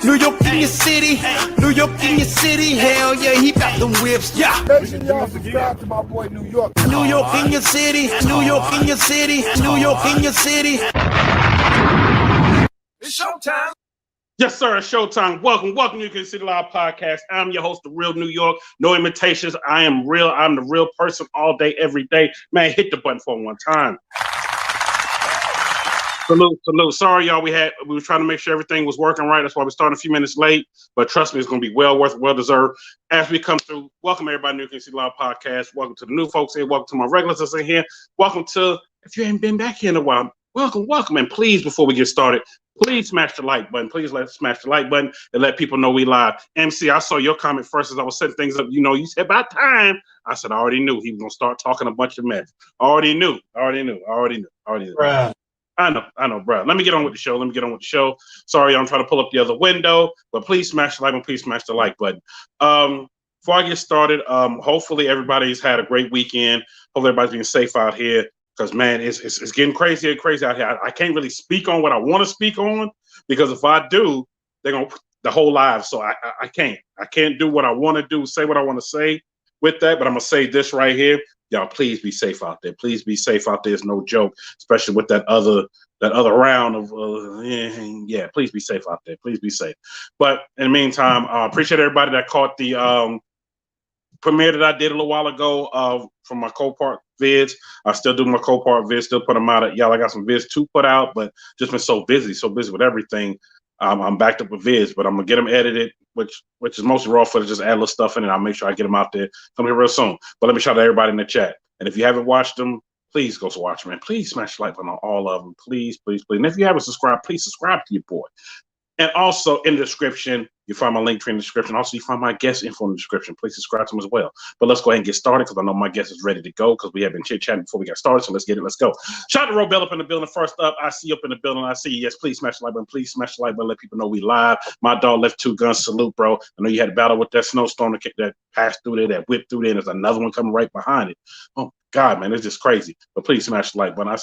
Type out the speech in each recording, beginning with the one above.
New York in your city, New York in your city. Hell yeah, he got them whips. Yeah. Make sure y'all subscribe to my boy New York. New York in your city, New York in your city, New York in your city. It's showtime. Yes, sir. It's showtime. Welcome to New York City Live Podcast. I'm your host, The Real New York. No imitations. I am real. I'm the real person all day, every day. Man, hit the button for one time. Salute. Sorry, y'all. We were trying to make sure everything was working right. That's why we started a few minutes late. But trust me, it's going to be well deserved. As we come through, welcome everybody to New York City Live Podcast. Welcome to the new folks here. Welcome to my regulars that's in here. Welcome to, if you ain't been back here in a while, welcome. And please, before we get started, please smash the like button. Please smash the like button and let people know we live. MC, I saw your comment first as I was setting things up. You know, you said about time. I said I already knew he was gonna start talking a bunch of mess. Already knew. Bruh. I know, bro. Let me get on with the show. Sorry, I'm trying to pull up the other window, but please smash the like button. Please smash the like button. Before I get started, hopefully everybody's had a great weekend. Hopefully everybody's being safe out here. Because, man, it's getting crazy out here. I can't really speak on what I want to speak on, because if I do, they're going to put the whole live. So I can't do what I want to do, say what I want to say with that. But I'm going to say this right here. Y'all, please be safe out there. Please be safe out there. It's no joke, especially with that other round of, please be safe out there. Please be safe. But in the meantime, I appreciate everybody that caught the premiere that I did a little while ago from my co-part vids. I still do my co-part vids, still put them out. Y'all, I got some vids to put out, but just been so busy with everything. I'm backed up with vids, but I'm gonna get them edited, which is mostly raw footage. Just add a little stuff in it. I'll make sure I get them out there. Come here real soon. But let me shout out to everybody in the chat. And if you haven't watched them, please go watch them, man. Please smash the like button on all of them. Please. And if you haven't subscribed, please subscribe to your boy. And also in the description, you find my link tree in the description. Also, you find my guest info in the description. Please subscribe to them as well. But let's go ahead and get started, because I know my guest is ready to go, because we have been chit-chatting before we got started. So let's get it. Let's go. Shout out to Robell up in the building. First up, I see you up in the building. I see you. Yes, please smash the like button. Please smash the like button. Let people know we live. My dog left 2 guns. Salute, bro. I know you had a battle with that snowstorm that passed through there, that whipped through there. And there's another one coming right behind it. Oh, God, man, it's just crazy. But please smash the like button. I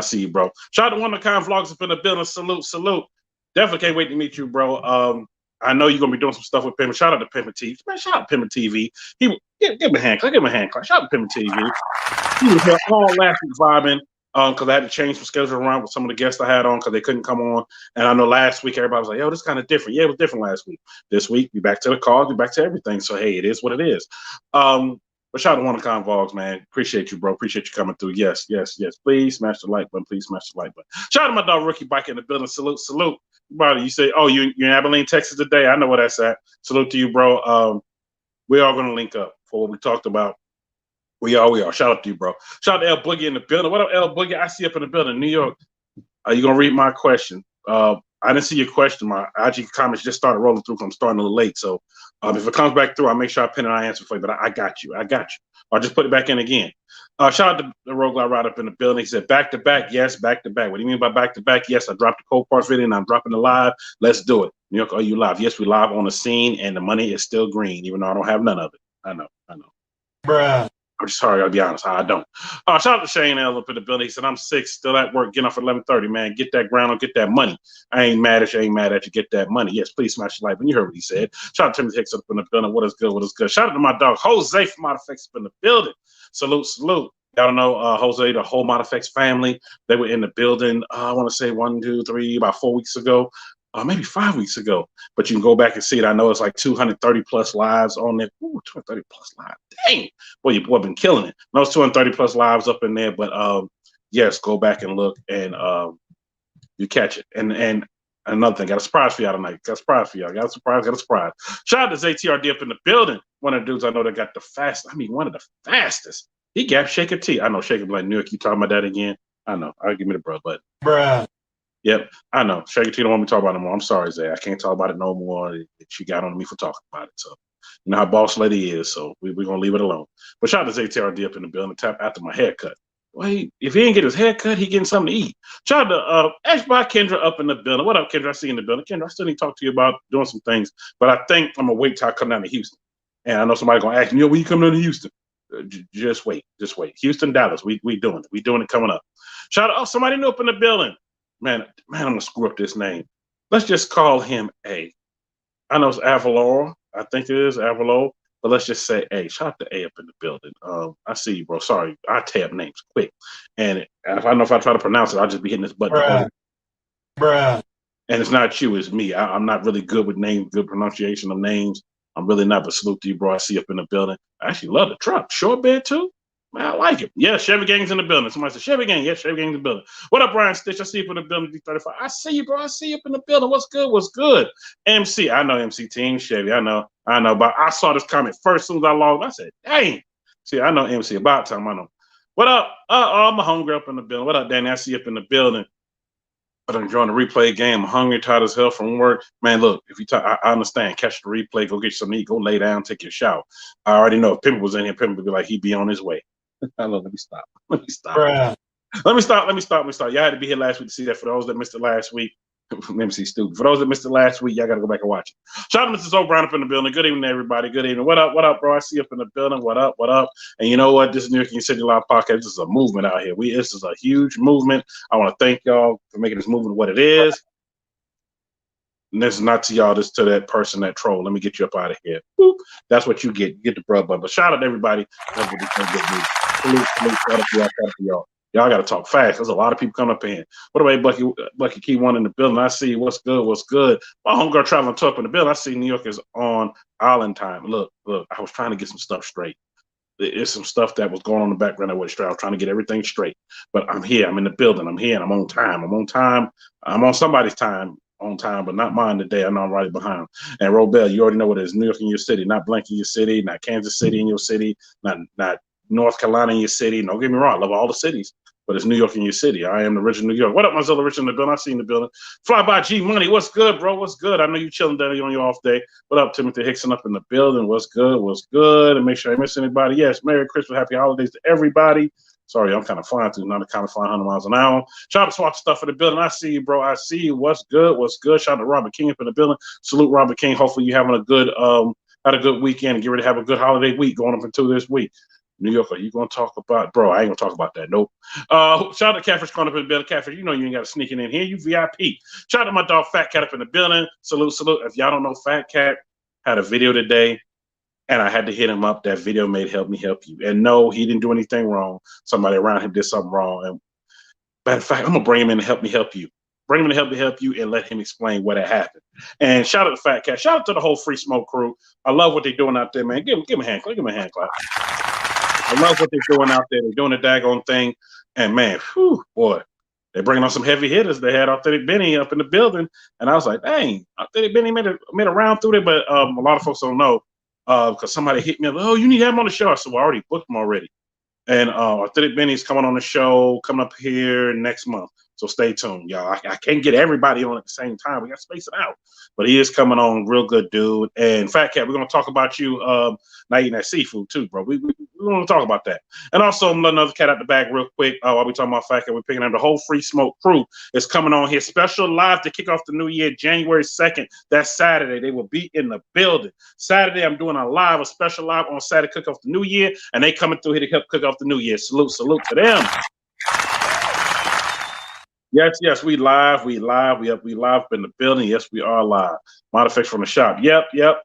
see you, bro. Shout out to one of the kind vlogs up in the building. Salute. Definitely can't wait to meet you, bro. I know you're gonna be doing some stuff with Pimp. Shout out to Pimp TV. Man, shout out to Pimp TV. Give him a hand clap. Shout out to Pimp TV. He was here all last week vibing. Because I had to change some schedule around with some of the guests I had on, because they couldn't come on. And I know last week everybody was like, yo, this is kind of different. Yeah, it was different last week. This week, we back to the calls, we back to everything. So hey, it is what it is. But shout out to one of the kind vlogs, man. Appreciate you, bro. Appreciate you coming through. Yes. Please smash the like button. Please smash the like button. Shout out to my dog Rookie Bike in the building. Salute. Buddy, you say, oh, you're in Abilene, Texas today. I know where that's at. Salute to you, bro. We are gonna link up for what we talked about. We are. Shout out to you, bro. Shout out to L Boogie in the building. What up, L Boogie? I see you up in the building, New York. Are you gonna read my question? I didn't see your question. My IG comments just started rolling through, because I'm starting a little late. So if it comes back through, I'll make sure I pin it and I answer for you. But I got you. I'll just put it back in again. Shout out to the Rogue Glide Ride up in the building. He said, back to back. Yes, back to back. What do you mean by back to back? Yes, I dropped the co-parts video and I'm dropping the live. Let's do it. New York, are you live? Yes, we live on the scene, and the money is still green, even though I don't have none of it. I know. Bruh. I'm sorry, I'll be honest, I don't. Shout out to Shane L up in the building. He said, I'm sick, still at work, getting off at 11:30, man. Get that ground on, get that money. I ain't mad at you, get that money. Yes, please smash the like button. You heard what he said. Shout out to Timothy Hicks up in the building. What is good? Shout out to my dog, Jose from Mod Effects up in the building. Salute. Y'all know Jose, the whole Mod Effects family. They were in the building, I want to say 1, 2, 3, about 4 weeks ago. Maybe 5 weeks ago, but you can go back and see it. I know it's like 230 plus lives on there. Ooh, 230 plus lives. Dang, boy, your boy been killing it. No, it's 230 plus lives up in there, but yes, go back and look, and you catch it. And another thing, got a surprise for y'all tonight. Got a surprise. Shout out to ZTRD up in the building. One of the dudes I know that got one of the fastest. He gapped Shaker T. I know Shaker be like, New York, you talking about that again? I know. I'll give me the bro, but Bruh. Yep, I know. Shaker T don't want me to talk about it no more. I'm sorry, Zay. I can't talk about it no more. She got on me for talking about it. So, you know how boss lady is. So, we're going to leave it alone. But shout out to ZTRD up in the building. Tap after my haircut. Well, if he didn't get his haircut, he getting something to eat. Shout out to Ashby Kendra up in the building. What up, Kendra? I see you in the building. Kendra, I still need to talk to you about doing some things. But I think I'm going to wait till I come down to Houston. And I know somebody's going to ask me, when you come down to Houston? Just wait. Houston, Dallas. We doing it. We doing it coming up. Shout out. Oh, somebody new up in the building. Man, I'm gonna screw up this name. Let's just call him A. I know it's Avalor. I think it is Avalor. But let's just say, hey, shout out to A up in the building. I see you, bro. Sorry, I tab names quick. And if I try to pronounce it, I'll just be hitting this button. Bruh. And it's not you, it's me. I'm not really good with names, good pronunciation of names. I'm really not, but salute to you, bro. I see you up in the building. I actually love the truck. Short bed, too. Man, I like it. Yeah, Chevy Gang's in the building. Somebody said, Chevy Gang. Yeah, Chevy Gang's in the building. What up, Brian Stitch? I see you up in the building, D35. I see you, bro. I see you up in the building. What's good? What's good? MC. I know MC Team Chevy. I know. But I saw this comment first as soon as I logged. I said, dang. See, I know MC. About time. I know. What up? I'm a hungry up in the building. What up, Danny? I see you up in the building. But I'm enjoying the replay game. I'm hungry, tired as hell from work. Man, look, if you I understand. Catch the replay, go get something to eat, go lay down, take your shower. I already know if Pimp was in here, Pimp would be like, he'd be on his way. Let me stop. Bruh. Let me stop. Y'all had to be here last week to see that. For those that missed it last week, let me see, stupid. For those that missed it last week, y'all got to go back and watch it. Shout out to Mrs. O'Brien up in the building. Good evening, everybody. Good evening. What up, bro? I see you up in the building. What up? And you know what? This is New York City Live Podcast. This is a movement out here. This is a huge movement. I want to thank y'all for making this movement what it is. And this is not to y'all, this to that person, that troll. Let me get you up out of here. Boop. That's what you get. You get the brub bun. But shout out to everybody. Salute to y'all. Y'all got to talk fast. There's a lot of people coming up in. What about Bucky Key One in the building? I see what's good. My homegirl traveling to up in the building. I see New York is on island time. Look. I was trying to get some stuff straight. There's some stuff that was going on in the background that was straight. I was trying to get everything straight. But I'm here. I'm in the building. I'm here. And I'm on time. I'm on somebody's time. On time, but not mine today. I know I'm right behind. And Robel, you already know what it is. New York in your city, not blank in your city, not Kansas City in your city, not North Carolina in your city. Don't get me wrong, I love all the cities, but it's New York in your city. I am the original New York. What up, Mozilla Rich in the building? I see you in the building. Fly by G Money. What's good, bro? What's good? I know you chilling down on your off day. What up, Timothy Hickson up in the building? What's good? And make sure I miss anybody. Yes, Merry Christmas, Happy Holidays to everybody. Sorry, I'm kind of flying through, not kind of flying 100 miles an hour. Shout out to Swap Stuff in the building. I see you, bro. I see you. What's good? Shout out to Robert King up in the building. Salute Robert King. Hopefully you having had a good weekend and get ready to have a good holiday week going up into this week. New York, are you going to talk about, bro? I ain't going to talk about that. Nope. Shout out to Catfish Corner up in the building. Catfish, you know you ain't got to sneak in here. You VIP. Shout out to my dog Fat Cat up in the building. Salute. If y'all don't know, Fat Cat had a video today. And I had to hit him up. That video made Help Me Help You. And no, he didn't do anything wrong. Somebody around him did something wrong. And matter of fact, I'm going to bring him in to Help Me Help You. Bring him in to Help You and let him explain what had happened. And shout out to Fat Cat. Shout out to the whole Free Smoke crew. I love what they're doing out there, man. Give him a hand clap. I love what they're doing out there. They're doing the daggone thing. And man, whew, boy, they're bringing on some heavy hitters. They had Authentic Benny up in the building. And I was like, dang, Authentic Benny made a round through there. But a lot of folks don't know. Because somebody hit me up, oh, you need to have him on the show. I said, well, I already booked him already. And Authentic Benny's coming on the show, coming up here next month. So stay tuned, y'all. I can't get everybody on at the same time. We got to space it out. But he is coming on, real good dude. And Fat Cat, we're going to talk about you not eating that seafood too, bro. We want to talk about that. And also, I'm letting another cat out the bag real quick. While we talking about Fat Cat, we're picking up the whole Free Smoke crew is coming on here. Special live to kick off the new year, January 2nd. That's Saturday. They will be in the building. Saturday, I'm doing a special live on Saturday, kick off the new year. And they coming through here to help kick off the new year. Salute to them. Yes, we live in the building. Yes, we are live. Modification from the shop. Yep.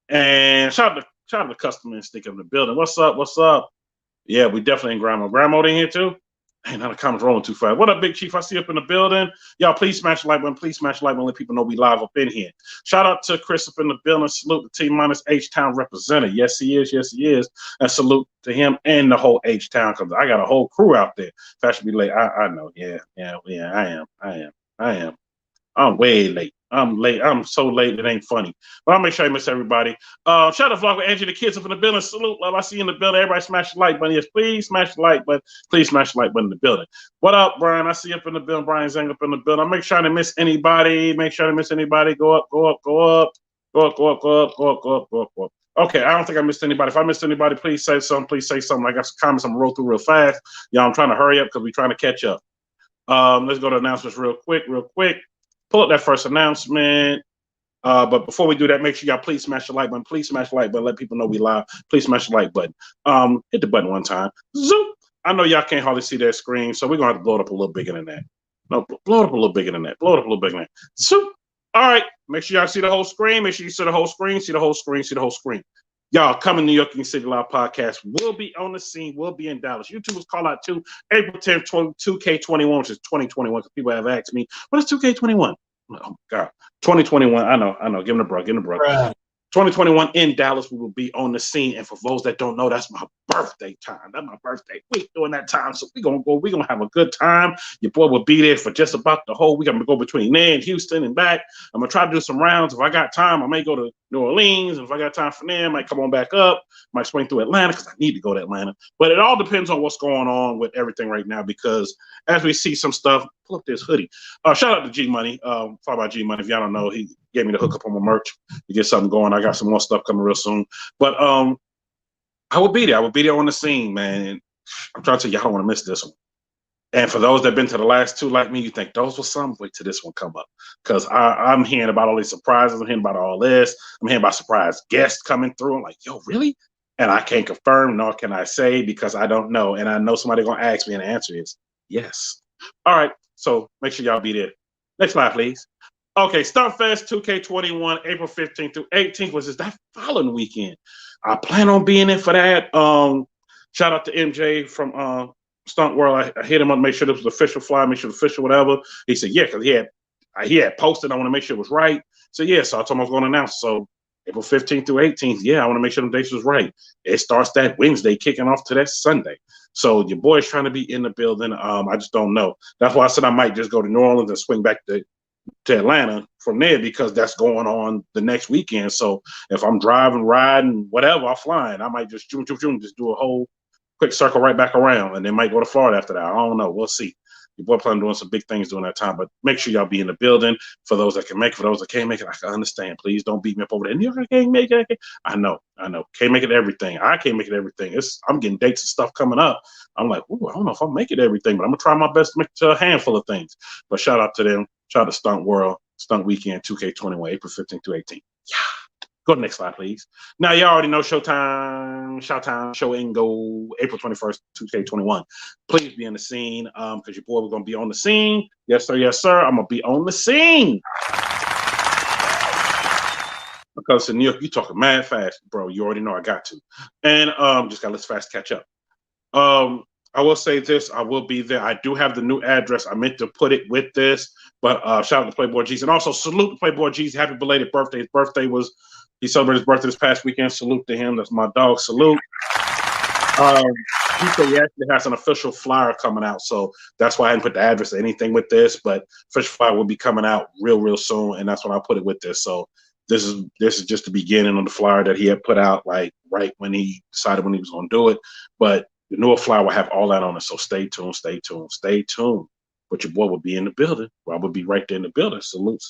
And shout out to the customer instinct in the building. What's up? Yeah, we definitely in Grandma. Grandma in here too? Man, now the comments rolling too fast. What up, Big Chief? I see you up in the building. Y'all, please smash the like button. Please smash the like button. Let people know we live up in here. Shout out to Chris up in the building. Salute the T-Minus H-Town representative. Yes, he is. And salute to him and the whole H-Town, because I got a whole crew out there. Fashion be late. I know. Yeah, I am. I'm way late. I'm late. I'm so late it ain't funny. But I'll make sure I miss everybody. Shout out to Vlog with Angie, the kids up in the building. Salute, love. I see you in the building. Everybody smash the like button. Yes, please smash the like button. Please smash the like button in the building. What up, Brian? I see you up in the building. Brian Zang up in the building. I'll make sure I didn't miss anybody. Go up. Okay, I don't think I missed anybody. If I missed anybody, please say something. I got some comments I'm going to roll through real fast. Y'all, I'm trying to hurry up because we're trying to catch up. Let's go to announcements real quick. Pull up that first announcement. But before we do that, make sure y'all please smash the like button. Please smash the like button. Let people know we live. Please smash the like button. Hit the button one time. Zoom. I know y'all can't hardly see that screen, so we're going to have to blow it up a little bigger than that. No, blow it up a little bigger than that. Zoom. All right, make sure y'all see the whole screen. Make sure you see the whole screen, see the whole screen, see the whole screen. Y'all, coming New York in Your City Live podcast will be on the scene. We'll be in Dallas. YouTubers call out to April 10th, 2K21, which is 2021. Because people have asked me, what is 2K21? Oh my God, 2021. I know. Give them the bro. 2021 in Dallas, we will be on the scene. And for those that don't know, that's my birthday time. That's my birthday week during that time. So we're gonna have a good time. Your boy will be there for just about the whole week. I'm gonna go between there and Houston and back. I'm gonna try to do some rounds. If I got time, I may go to New Orleans. If I got time from there, I might come on back up. Might swing through Atlanta because I need to go to Atlanta. But it all depends on what's going on with everything right now, because as we see some stuff, pull up this hoodie. Shout out to G Money. Follow by G Money. If y'all don't know, he gave me the hookup on my merch to get something going. I got some more stuff coming real soon. But I will be there. I will be there on the scene, man. And I'm trying to tell you, I don't want to miss this one. And for those that have been to the last two like me, you think those were some, wait till this one come up. Because I'm hearing about all these surprises. I'm hearing about all this. I'm hearing about surprise guests coming through. I'm like, yo, really? And I can't confirm, nor can I say, because I don't know. And I know somebody going to ask me, and the answer is yes. All right. So make sure y'all be there. Next slide, please. Okay, Stuntfest 2K21, April 15th through 18th, was that following weekend. I plan on being in for that. Shout out to MJ from Stunt World. I hit him up, make sure this was official fly, make sure it was official, whatever. He said, yeah, because he had posted. I want to make sure it was right. So, yeah, so I told him I was going to announce. So, April 15th through 18th, yeah, I want to make sure the dates was right. It starts that Wednesday, kicking off to that Sunday. So, your boy's trying to be in the building. I just don't know. That's why I said I might just go to New Orleans and swing back to Atlanta from there, because that's going on the next weekend. So if I'm driving, riding, whatever, I'm flying, I might just just do a whole quick circle right back around, and then might go to Florida after that. I don't know. We'll see. Your boy planning doing some big things during that time, but make sure y'all be in the building. For those that can make it, for those that can't make it, I can understand. Please don't beat me up over there. New York, I can't make it. I know. Can't make it everything. I can't make it everything. I'm getting dates and stuff coming up. I'm like, ooh, I don't know if I'll make it everything, but I'm gonna try my best to make it to a handful of things. But shout out to them. Shout out to Stunt World, Stunt Weekend 2K21, April 15th through 18th. Yeah. Go to the next slide, please. Now, y'all already know Showtime, Show and Go, April 21st, 2K21. Please be in the scene, because your boy, we're going to be on the scene. Yes, sir. Yes, sir. I'm going to be on the scene. Because in New York, you talking mad fast, bro. You already know I got to. And just got to let's fast catch up. I will say this. I will be there. I do have the new address. I meant to put it with this. But shout out to Playboy Jeezy. And also salute to Playboy Jeezy. Happy belated birthday. His birthday he celebrated his birthday this past weekend. Salute to him. That's my dog. Salute. He said he actually has an official flyer coming out. So that's why I didn't put the address or anything with this. But official flyer will be coming out real soon. And that's when I put it with this. So this is just the beginning of the flyer that he had put out, like right when he decided when he was going to do it. But the newer flyer will have all that on it. So stay tuned. But your boy will be in the building. I will be right there in the building. Salute.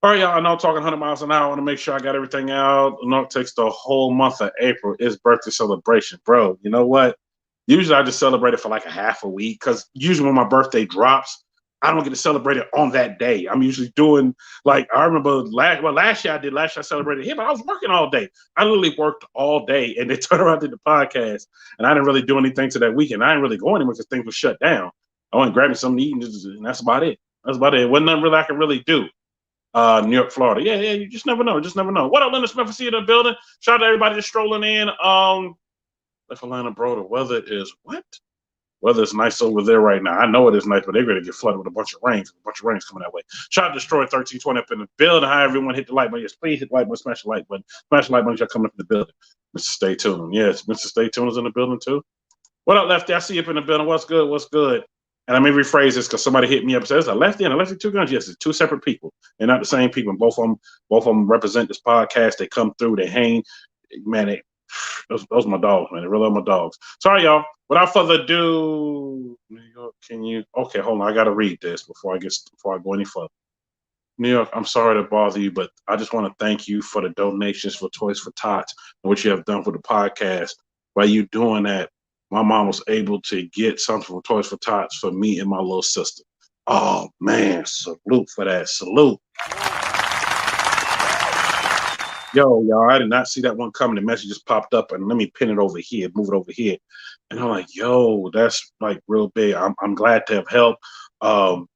All right, y'all. I know I'm talking 100 miles an hour. I want to make sure I got everything out. I know it takes the whole month of April. It's birthday celebration. Bro, you know what? Usually I just celebrate it for like a half a week, because usually when my birthday drops, I don't get to celebrate it on that day. I'm usually doing, like, I remember last year I celebrated here, but I was working all day. I literally worked all day, and they turned around and did the podcast, and I didn't really do anything to that weekend. I didn't really go anywhere because things were shut down. I went and grabbed me something to eat, and that's about it. It wasn't nothing really I could really do. New York, Florida. Yeah, you just never know. What up, Linda Smith? I see you in the building. Shout out to everybody just strolling in. Left Atlanta, bro, the weather is what? Weather is nice over there right now. I know it is nice, but they're going to get flooded with a bunch of rains. Coming that way. Shout out to Destroy 1320 up in the building. Hi, everyone. Hit the like button. Yes, please hit the like button. Smash the like button. Smash the like button. Y'all coming up in the building. Mr. Stay Tuned. Yes, Mr. Stay Tuned is in the building too. What up, Lefty? I see you up in the building. What's good? And I may rephrase this because somebody hit me up and says, a lefty and a lefty, two guns. Yes, it's two separate people. They're not the same people. Both of them represent this podcast. They come through. They hang. Man, those are my dogs, man. They really are my dogs. Sorry, y'all. Without further ado, New York, okay, hold on. I got to read this before I go any further. New York, I'm sorry to bother you, but I just want to thank you for the donations for Toys for Tots and what you have done for the podcast. By you doing that, my mom was able to get something from Toys for Tots for me and my little sister. Oh, man, salute for that. Salute. Yo, y'all, I did not see that one coming. The message just popped up, and let me pin it over here, move it over here. And I'm like, yo, that's like real big. I'm glad to have helped. Man,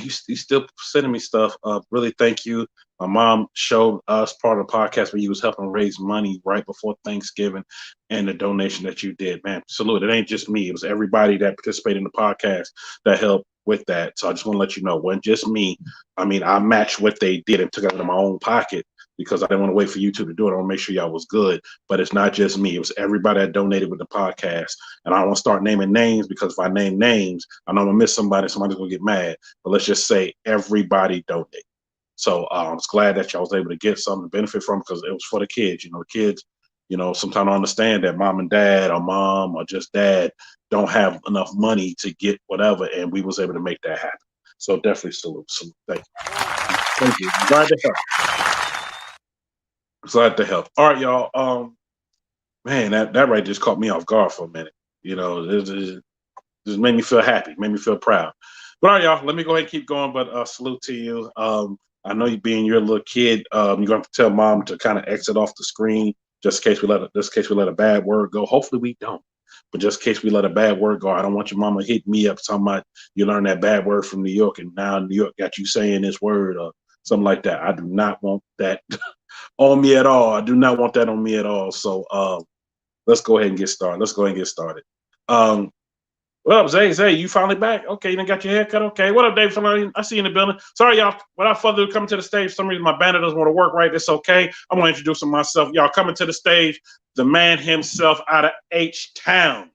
you still sending me stuff. Really, thank you. My mom showed us part of the podcast where you was helping raise money right before Thanksgiving, and the donation that you did, man. Salute. It ain't just me. It was everybody that participated in the podcast that helped with that. So I just want to let you know, it wasn't just me. I mean, I matched what they did and took it out of my own pocket because I didn't want to wait for you two to do it. I want to make sure y'all was good. But it's not just me. It was everybody that donated with the podcast. And I don't want to start naming names because if I name names, I know I'm going to miss somebody. Somebody's going to get mad. But let's just say everybody donated. So I was glad that y'all was able to get something to benefit from because it was for the kids. You know, the kids, sometimes don't understand that mom and dad or mom or just dad don't have enough money to get whatever. And we was able to make that happen. So definitely salute. Thank you. Thank you. Glad to help. Glad to help. All right, y'all. Man, that right just caught me off guard for a minute. This made me feel happy, made me feel proud. But all right, y'all, let me go ahead and keep going. But salute to you. I know you being your little kid, you're gonna have to tell mom to kind of exit off the screen just in case we let a bad word go. Hopefully we don't. But just in case we let a bad word go, I don't want your mama hit me up talking about you learned that bad word from New York and now New York got you saying this word or something like that. I do not want that on me at all. I do not want that on me at all. So let's go ahead and get started. What up, Zay, you finally back? Okay, you done got your hair cut? Okay. What up, Dave Filoni? I see you in the building. Sorry, y'all. Without further ado, coming to the stage. For some reason, my banner doesn't want to work right. It's okay. I'm going to introduce myself. Y'all coming to the stage, the man himself out of H-Town.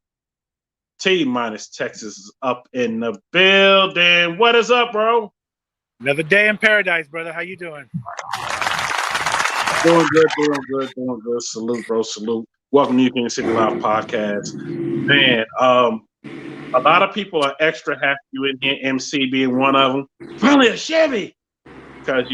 TMinusofTexas is up in the building. What is up, bro? Another day in paradise, brother. How you doing? Doing good. Salute, bro. Salute. Welcome to NewYorkInYourCity Live podcast. Man, a lot of people are extra happy you in here, MC being one of them. Finally a Chevy! Because,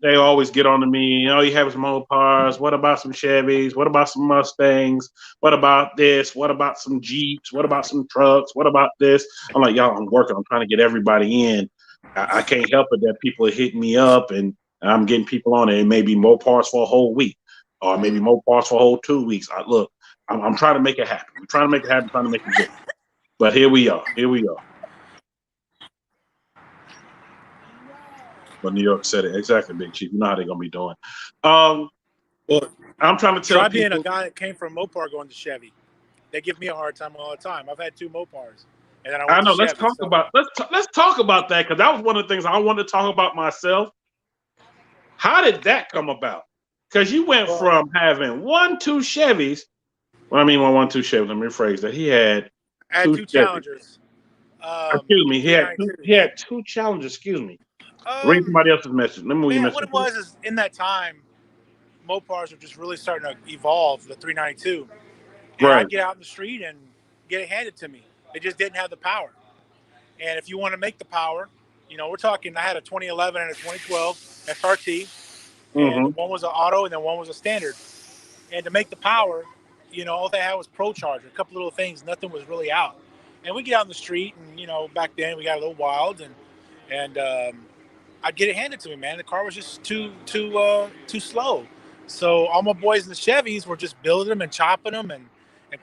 they always get on to me. You have some Mopars. What about some Chevys? What about some Mustangs? What about this? What about some Jeeps? What about some trucks? What about this? I'm like, y'all, I'm working. I'm trying to get everybody in. I can't help it that people are hitting me up and I'm getting people on it. It may be Mopars for a whole week or maybe Mopars for a whole 2 weeks. I'm trying to make it happen. I'm trying to make it happen, trying to make it good. But here we are. But New York said it exactly, Big Chief. You know how they're gonna be doing. Well, I'm trying to tell Try people. being a guy that came from Mopar going to Chevy. They give me a hard time all the time. I've had 2 Mopars, and then I know. Let's talk about that because that was one of the things I wanted to talk about myself. How did that come about? Because you went from having 2 Chevys. What I mean, 1 2 Chevys. Let me rephrase that. I had 2 Challengers. Excuse me. He had 2 Challengers. Excuse me. Read somebody else's message. Let me read your message. What it was is in that time, Mopars were just really starting to evolve. The 392, and Right. I'd get out in the street and get it handed to me. It just didn't have the power. And if you want to make the power, we're talking. I had a 2011 and a 2012 SRT, and one was an auto, and then one was a standard. And to make the power, all they had was Pro Charger, a couple little things. Nothing was really out. And we get out in the street, and back then we got a little wild, and I'd get it handed to me, man. The car was just too slow. So all my boys in the Chevys were just building them and chopping them and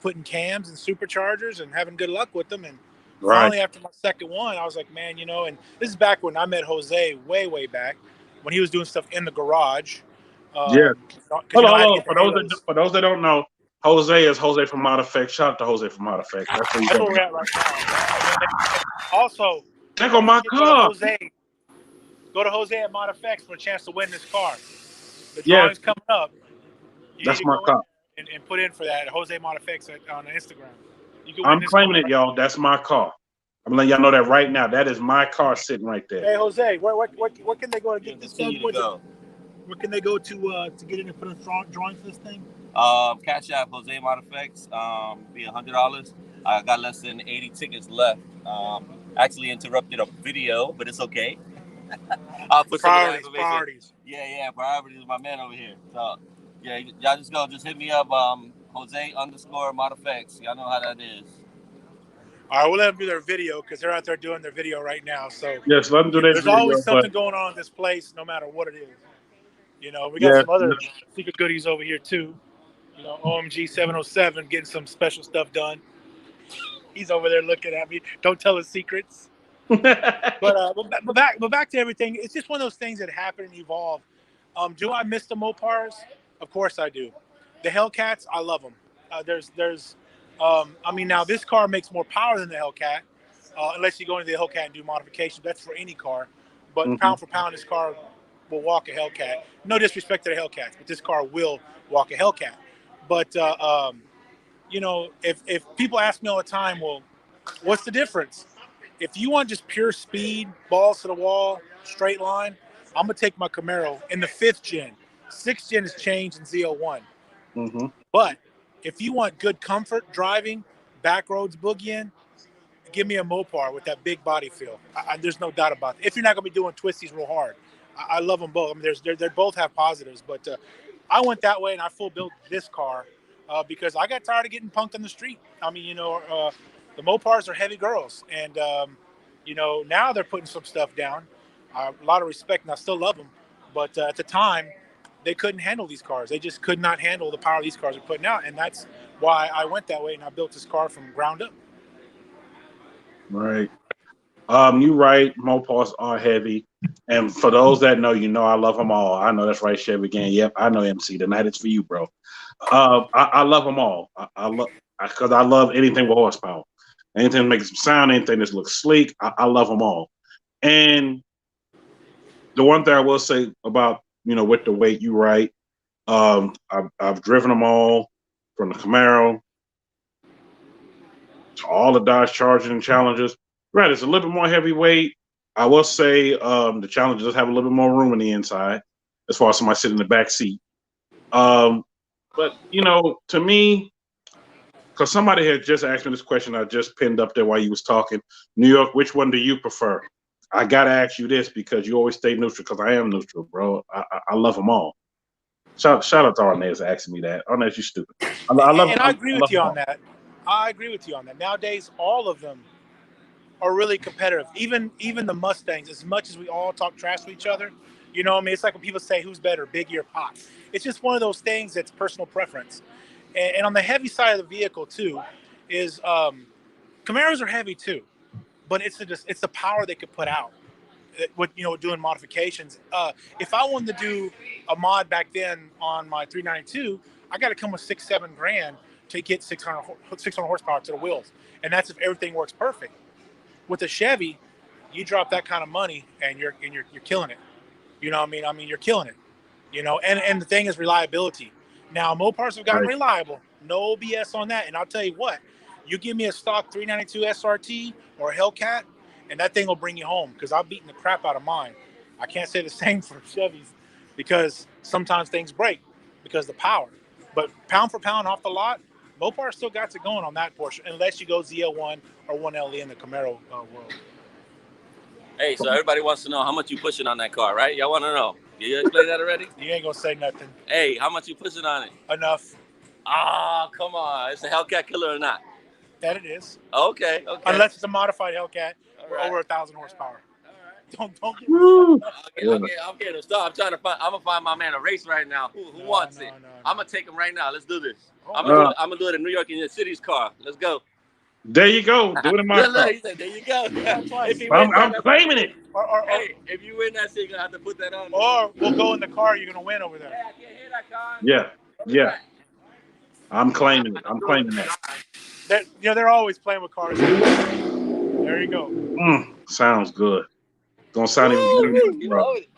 putting cams and superchargers and having good luck with them. And finally, after my second one, I was like, man, and this is back when I met Jose way back when he was doing stuff in the garage. Yeah. Hold on. For those that don't know, Jose is Jose from Mod Effect. Shout out to Jose from Mod Effect. That's where we're at right now. Also, check on my car. Go to Jose at Mod Effects for a chance to win this car. The drawing's coming up. That's my car. And put in for that. Jose Mod Effects on Instagram. I'm claiming it, y'all. That's my car. I'm letting y'all know that right now. That is my car sitting right there. Hey, Jose, where can they go to get this car? Where can they go to get in and put in drawings for this thing? Cash App, Jose Mod Effects, be $100. I got less than 80 tickets left. Actually interrupted a video, but it's okay. I'll put priorities. Yeah, priorities is my man over here. So, yeah, y'all just hit me up, Jose _ Mod Effects. Y'all know how that is. All right, we'll let them do their video because they're out there doing their video right now. So yes, let them do their video. There's always something going on in this place, no matter what it is. We got some other secret goodies over here too. OMG 707 getting some special stuff done. He's over there looking at me. Don't tell his secrets. But back to everything. It's just one of those things that happen and evolve. Do I miss the Mopars? Of course I do. The Hellcats, I love them. I mean, now this car makes more power than the Hellcat, unless you go into the Hellcat and do modifications. That's for any car. But pound for pound, this car will walk a Hellcat. No disrespect to the Hellcats, but this car will walk a Hellcat. But you know, if people ask me all the time, well, what's the difference? If you want just pure speed, balls to the wall, straight line, I'm gonna take my Camaro in the 5th gen. 6th gen is changed in Z01. But if you want good comfort driving, back roads boogieing, give me a Mopar with that big body feel. There's no doubt about it. If you're not gonna be doing twisties real hard, I love them both. I mean, they both have positives, but I went that way and I full built this car because I got tired of getting punked on the street. I mean, you know, the Mopars are heavy girls, and you know, now they're putting some stuff down. A lot of respect, and I still love them. But at the time, they couldn't handle these cars. They just could not handle the power these cars are putting out, and that's why I went that way and I built this car from ground up. Right. You're right. Mopars are heavy, and for those that know, you know, I love them all. I know that's right, Chevy again. Yep, I know MC. The night is for you, bro. I love them all. I love because I love anything with horsepower, anything that makes some sound, anything that looks sleek. I love them all. And the one thing I will say about, you know, with the weight, you're right. I've driven them all, from the Camaro to all the Dodge Chargers and Challengers. Right, it's a little bit more heavyweight. I will say the Challenger does have a little bit more room in the inside as far as somebody sitting in the back seat. But, you know, to me, because somebody had just asked me this question, I just pinned up there while you was talking. New York, which one do you prefer? I got to ask you this because you always stay neutral, because I am neutral, bro. I love them all. Shout out to Arnez asking me that. Arnez, you stupid. I agree with you on that. I agree with you on that. Nowadays, all of them are really competitive. Even the Mustangs, as much as we all talk trash to each other, you know what I mean? It's like when people say who's better, Biggie or Pop. It's just one of those things that's personal preference. And on the heavy side of the vehicle too, is Camaros are heavy too, but it's the power they could put out. With, you know, doing modifications. If I wanted to do a mod back then on my 392, I got to come with $6-7 grand to get 600 horsepower to the wheels, and that's if everything works perfect. With a Chevy, you drop that kind of money and you're killing it. You know what I mean? I mean, you're killing it. You know, and the thing is reliability. Now, Mopars have gotten reliable. No BS on that. And I'll tell you what, you give me a stock 392 SRT or a Hellcat, and that thing will bring you home, because I've beaten the crap out of mine. I can't say the same for Chevys, because sometimes things break because of the power. But pound for pound off the lot, Mopar still got it going on that portion, unless you go ZL1 or 1LE in the Camaro world. Hey, so everybody wants to know how much you pushing on that car, right? Y'all want to know? You explain that already? You ain't gonna say nothing. Hey, how much you pushing on it? Enough. Ah, come on. It's a Hellcat killer or not? That it is. Okay. Unless it's a modified Hellcat, over 1,000 horsepower. All right. Don't get me. I'm getting a start. I'm gonna find my man a race right now. Who wants it? I'm gonna take him right now. Let's do this. I'm gonna do it in New York in your city's car. Let's go. There you go. Do it in my car. He said, there you go. I'm claiming it. Hey, if you win that shit, you're gonna have to put that on. Or we'll go in the car. You're gonna win over there. Hey, I can't hear that car. Yeah. I'm claiming it. I'm claiming that. They're always playing with cars. There you go. Sounds good. Gonna sound even good. You know it.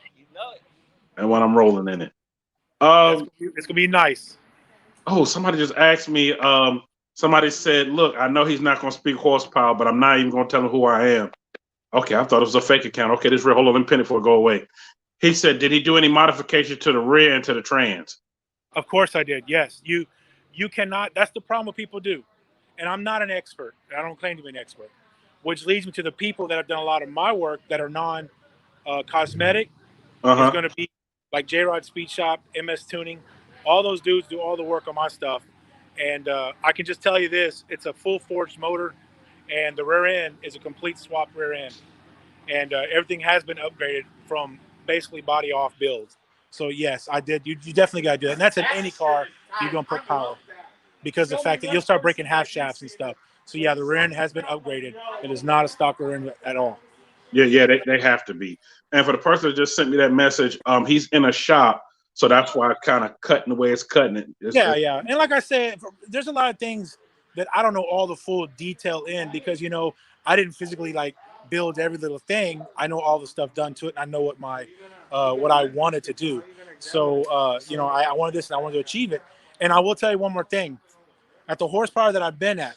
And when I'm rolling in it. It's gonna be nice. Oh, somebody just asked me. Somebody said, "Look, I know he's not gonna speak horsepower, but I'm not even gonna tell him who I am." Okay, I thought it was a fake account. Okay, this is real. Hold on, let me pin it before I go away. He said, "Did he do any modification to the rear and to the trans?" Of course I did. Yes, you cannot. That's the problem what people do. And I'm not an expert. I don't claim to be an expert, which leads me to the people that have done a lot of my work that are non-cosmetic. It's going to be like J-Rod Speed Shop, MS Tuning. All those dudes do all the work on my stuff. And I can just tell you this, it's a full forged motor, and the rear end is a complete swap rear end. And everything has been upgraded from basically body off builds. So yes, I did. You definitely got to do that. And that's in any car you're going to put power, because of the fact that you'll start breaking half shafts and stuff. So yeah, the rear end has been upgraded. It is not a stock rear end at all. Yeah, they have to be. And for the person that just sent me that message, he's in a shop, so that's why I kind of cutting the way it's cutting it. Yeah. And like I said, there's a lot of things that I don't know all the full detail in because I didn't physically like build every little thing. I know all the stuff done to it, and I know what my what I wanted to do. So I wanted this and I wanted to achieve it. And I will tell you one more thing: at the horsepower that I've been at,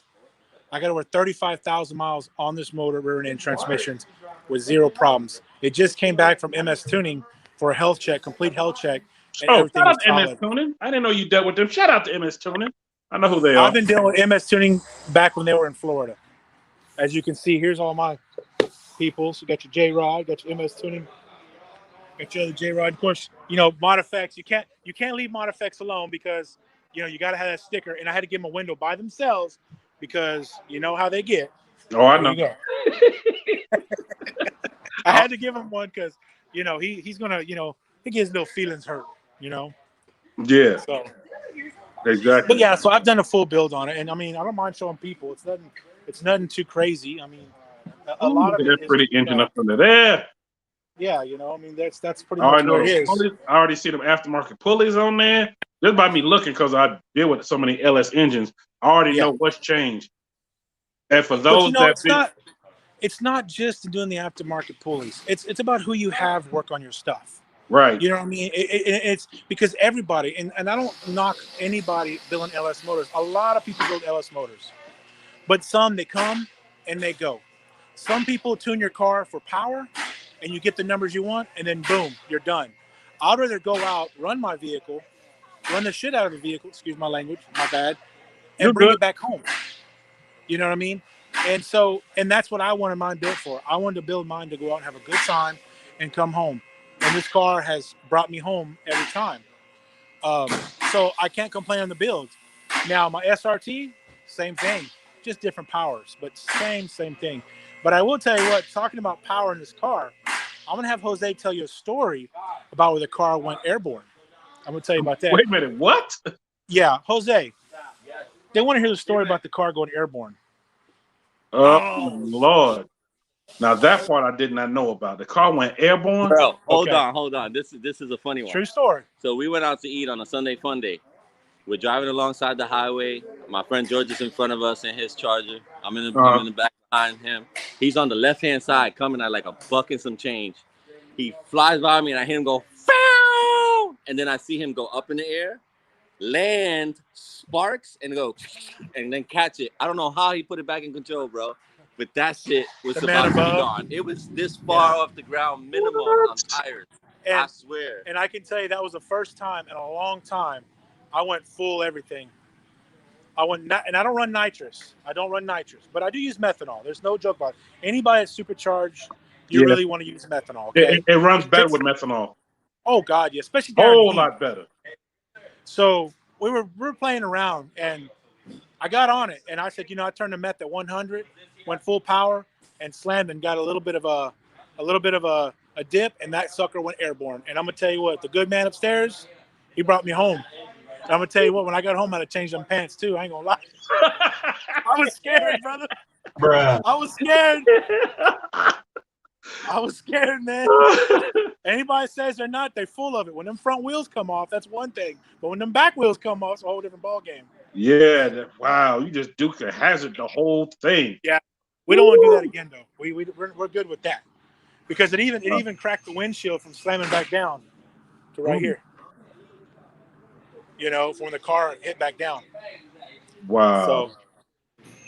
I got over 35,000 miles on this motor, rear and end transmissions, with zero problems. It just came back from MS Tuning for a health check, complete health check, and Oh, everything shout was out to MS solid. Tuning. I didn't know you dealt with them. Shout out to MS Tuning. I know who they are. I've been dealing with MS Tuning back when they were in Florida. As you can see, here's all my people. So you got your J-Rod, got your MS Tuning, got your other J-Rod. Of course, Mod-Effects. You can't leave Mod-Effects alone because you got to have that sticker. And I had to give them a window by themselves because you know how they get. Oh, I know. There you go. I had to give him one because he's gonna he gets little feelings hurt. Yeah. So Exactly. but yeah, so I've done a full build on it, and I mean I don't mind showing people. It's nothing too crazy. I mean a lot of it is pretty engine up under there. Yeah, I mean that's pretty much where it is. I already see them aftermarket pulleys on there. Just by me looking, because I deal with so many LS engines, I already know what's changed. And for those it's not just doing the aftermarket pulleys. It's about who you have work on your stuff. Right. You know what I mean? It's because everybody, and I don't knock anybody building LS motors. A lot of people build LS motors, but some they come and they go. Some people tune your car for power, and you get the numbers you want, and then boom, you're done. I'd rather go out, run my vehicle, run the shit out of the vehicle. Excuse my language, my bad, and bring it back home. You know what I mean? And that's what I wanted mine built for. I wanted to build mine to go out and have a good time and come home. And this car has brought me home every time. So I can't complain on the build. Now my SRT, same thing, just different powers, but same thing. But I will tell you what, talking about power in this car, I'm gonna have Jose tell you a story about where the car went airborne. I'm gonna tell you about that. Wait a minute, what? Yeah, Jose. They want to hear the story about the car going airborne. Oh Lord! Now that part I did not know about. The car went airborne. Bro, hold on. This is a funny one. True story. So we went out to eat on a Sunday fun day. We're driving alongside the highway. My friend George is in front of us in his Charger. I'm in the back behind him. He's on the left-hand side coming at like a buck and some change. He flies by me and I hear him go, Fow! And then I see him go up in the air, land, sparks, and go, and then catch it. I don't know how he put it back in control, bro. But that shit was about to be gone. It was this far off the ground, minimum on tires. I swear. And I can tell you that was the first time in a long time I went full everything. And I don't run nitrous. But I do use methanol. There's no joke about it. Anybody that's supercharged, you really want to use methanol. Okay? It runs better with methanol. Oh God, yeah, especially down whole lot better. So we were playing around, and I got on it, and I said, I turned the meth at 100, went full power, and slammed, and got a little bit of a dip, and that sucker went airborne. And I'm gonna tell you what, the good man upstairs, he brought me home. And I'm gonna tell you what, when I got home, I had to change them pants too. I ain't gonna lie. I was scared, brother. Bruh. I was scared. I was scared, man. Anybody says they're not, they're full of it. When them front wheels come off, that's one thing. But when them back wheels come off, it's a whole different ball game. Yeah, wow, you just Duke a hazard the whole thing. Yeah, we don't want to do that again, though. We're good with that because it even cracked the windshield from slamming back down to right here. From when the car hit back down. Wow. So,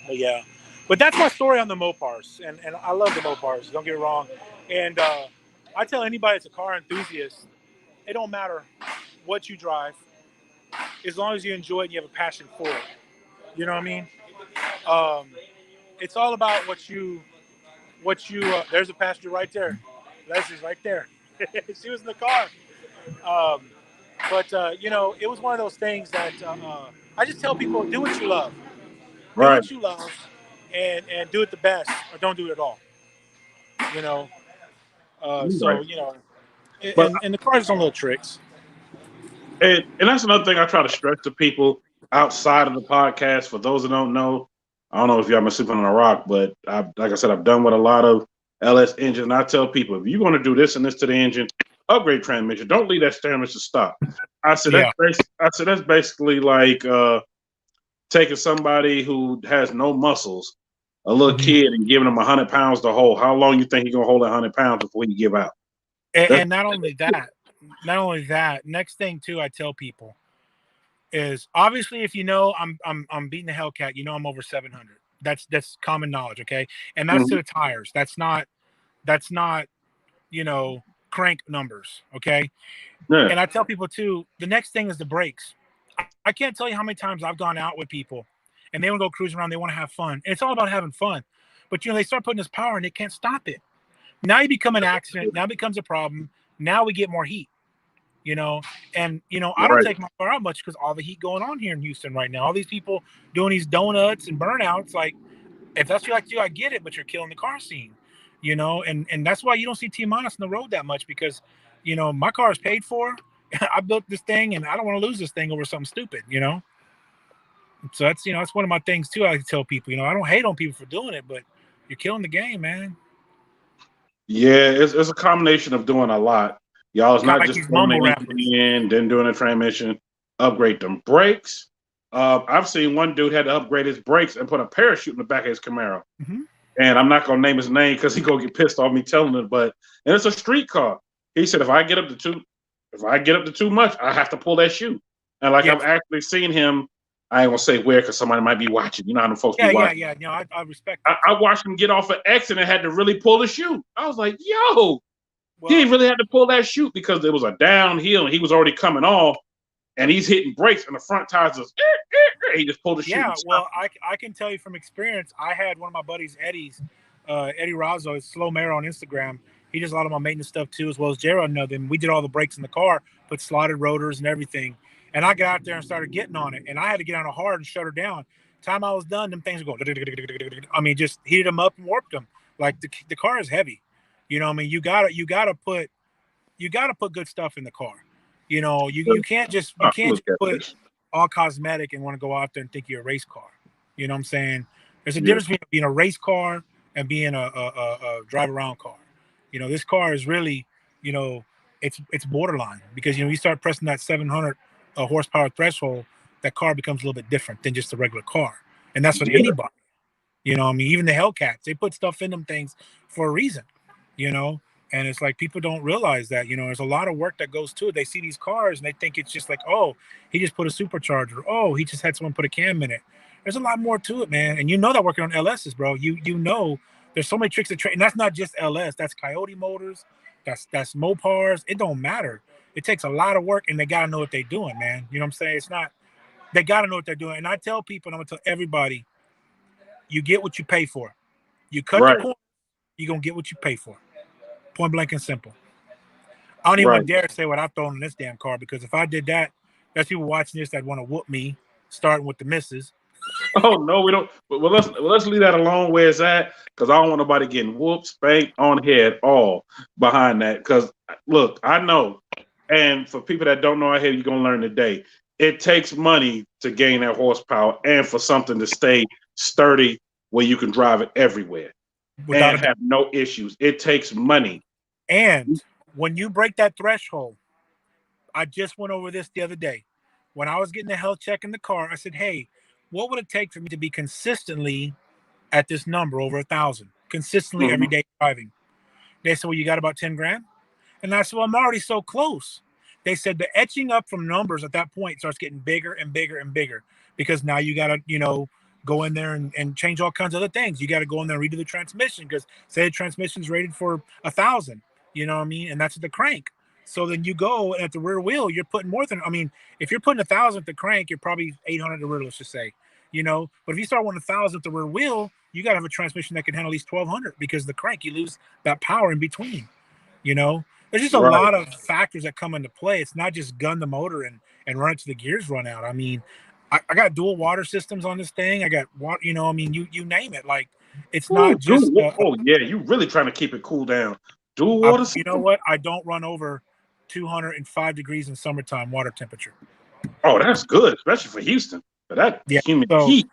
yeah. But that's my story on the Mopars, and I love the Mopars. Don't get me wrong. And I tell anybody that's a car enthusiast, it don't matter what you drive, as long as you enjoy it and you have a passion for it. You know what I mean? It's all about what you. There's a passenger right there. Leslie's right there. She was in the car. But it was one of those things that I just tell people, do what you love. Do what you love. And do it the best, or don't do it at all. And the cars some little tricks. And that's another thing I try to stress to people outside of the podcast. For those that don't know, I don't know if y'all been sleeping on a rock, but like I said, I've done what a lot of LS engine. And I tell people, if you're going to do this and this to the engine, upgrade transmission. Don't leave that steering wheel to stop. I said that's basically like taking somebody who has no muscles, a little kid, and giving him 100 pounds to hold. How long you think he's gonna hold 100 pounds before you give out? And not only that, next thing too, I tell people is obviously if you know I'm beating the Hellcat, you know I'm over 700. That's common knowledge, okay? And that's to the tires. That's not crank numbers, okay? Yeah. And I tell people too, the next thing is the brakes. I can't tell you how many times I've gone out with people and they want to go cruising around, they want to have fun. And it's all about having fun. But they start putting this power and they can't stop it. Now you become an accident, now it becomes a problem. Now we get more heat. And I don't take my car out much because all the heat going on here in Houston right now. All these people doing these donuts and burnouts. Like, if that's what you like to do, I get it, but you're killing the car scene, and that's why you don't see T-Minus on the road that much because, my car is paid for. I built this thing and I don't want to lose this thing over something stupid, So that's one of my things too. I like to tell people, I don't hate on people for doing it, but you're killing the game, man. Yeah, it's a combination of doing a lot. Y'all, it's not like just mumble throwing rappers. the in, then doing a transmission, upgrade them brakes. I've seen one dude had to upgrade his brakes and put a parachute in the back of his Camaro. And I'm not gonna name his name because he gonna get pissed off me telling it. And it's a street car. He said if I get up to too much, I have to pull that chute. And I've actually seen him. I ain't gonna say where because somebody might be watching. You know how them folks be watching. Yeah. No, I respect. I watched him get off an X and had to really pull the chute. I was like, yo. He really had to pull that chute because it was a downhill and he was already coming off and he's hitting brakes and the front tires just he just pulled the chute. Yeah, well, I can tell you from experience, I had one of my buddies, Eddie Razzo, it's Slow Mare on Instagram. He does a lot of my maintenance stuff too, as well as Jared. Know them. We did all the brakes in the car, put slotted rotors and everything. And I got out there and started getting on it. And I had to get on it hard and shut her down. Time I was done, them things would go. I mean, just heated them up and warped them. Like the car is heavy. You gotta put good stuff in the car. You can't just put all cosmetic and want to go out there and think you're a race car. You know what I'm saying? There's a difference between being a race car and being a drive around car. This car is really, it's borderline because you start pressing that 700 horsepower threshold, that car becomes a little bit different than just a regular car, and that's with anybody. Even the Hellcats, they put stuff in them things for a reason. And it's like people don't realize that, there's a lot of work that goes to it. They see these cars and they think it's just like, oh, he just put a supercharger. Oh, he just had someone put a cam in it. There's a lot more to it, man. And that working on LSs, bro. There's so many tricks that and that's not just LS. That's Coyote motors. That's Mopars. It don't matter. It takes a lot of work and they got to know what they're doing, man. You know what I'm saying? They got to know what they're doing. And I tell people, and I'm going to tell everybody, you get what you pay for. You cut the corner, you're going to get what you pay for. Point blank and simple. I don't even dare say what I've thrown in this damn car because if I did that, there's people watching this that want to whoop me, starting with the missus. Oh no, we don't. Well, let's leave that alone where it's at because I don't want nobody getting whooped, spanked on the head all behind that. Because look, I know, and for people that don't know, I hear you're gonna learn today. It takes money to gain that horsepower and for something to stay sturdy where you can drive it everywhere and have no issues. It takes money. And when you break that threshold, I just went over this the other day. When I was getting the health check in the car, I said, hey, what would it take for me to be consistently at this number over 1,000, consistently every day driving? They said, well, you got about 10 grand. And I said, well, I'm already so close. They said the etching up from numbers at that point starts getting bigger and bigger and bigger because now you got to, go in there and change all kinds of other things. You got to go in there and redo the transmission because say the transmission's rated for 1,000, you know what I mean? And that's at the crank. So then you go at the rear wheel, you're putting more than, if you're putting 1,000 at the crank, you're probably 800 at the rear, let's just say, but if you start with 1,000 at the rear wheel, you got to have a transmission that can handle at least 1,200 because the crank, you lose that power in between, There's just a lot of factors that come into play. It's not just gun the motor and run it till the gears run out. I got dual water systems on this thing. I got water, you name it. Like it's not just. You really trying to keep it cool down. Dual water. You know what? I don't run over 205 degrees in summertime water temperature. Oh, that's good, especially for Houston. But that humid heat.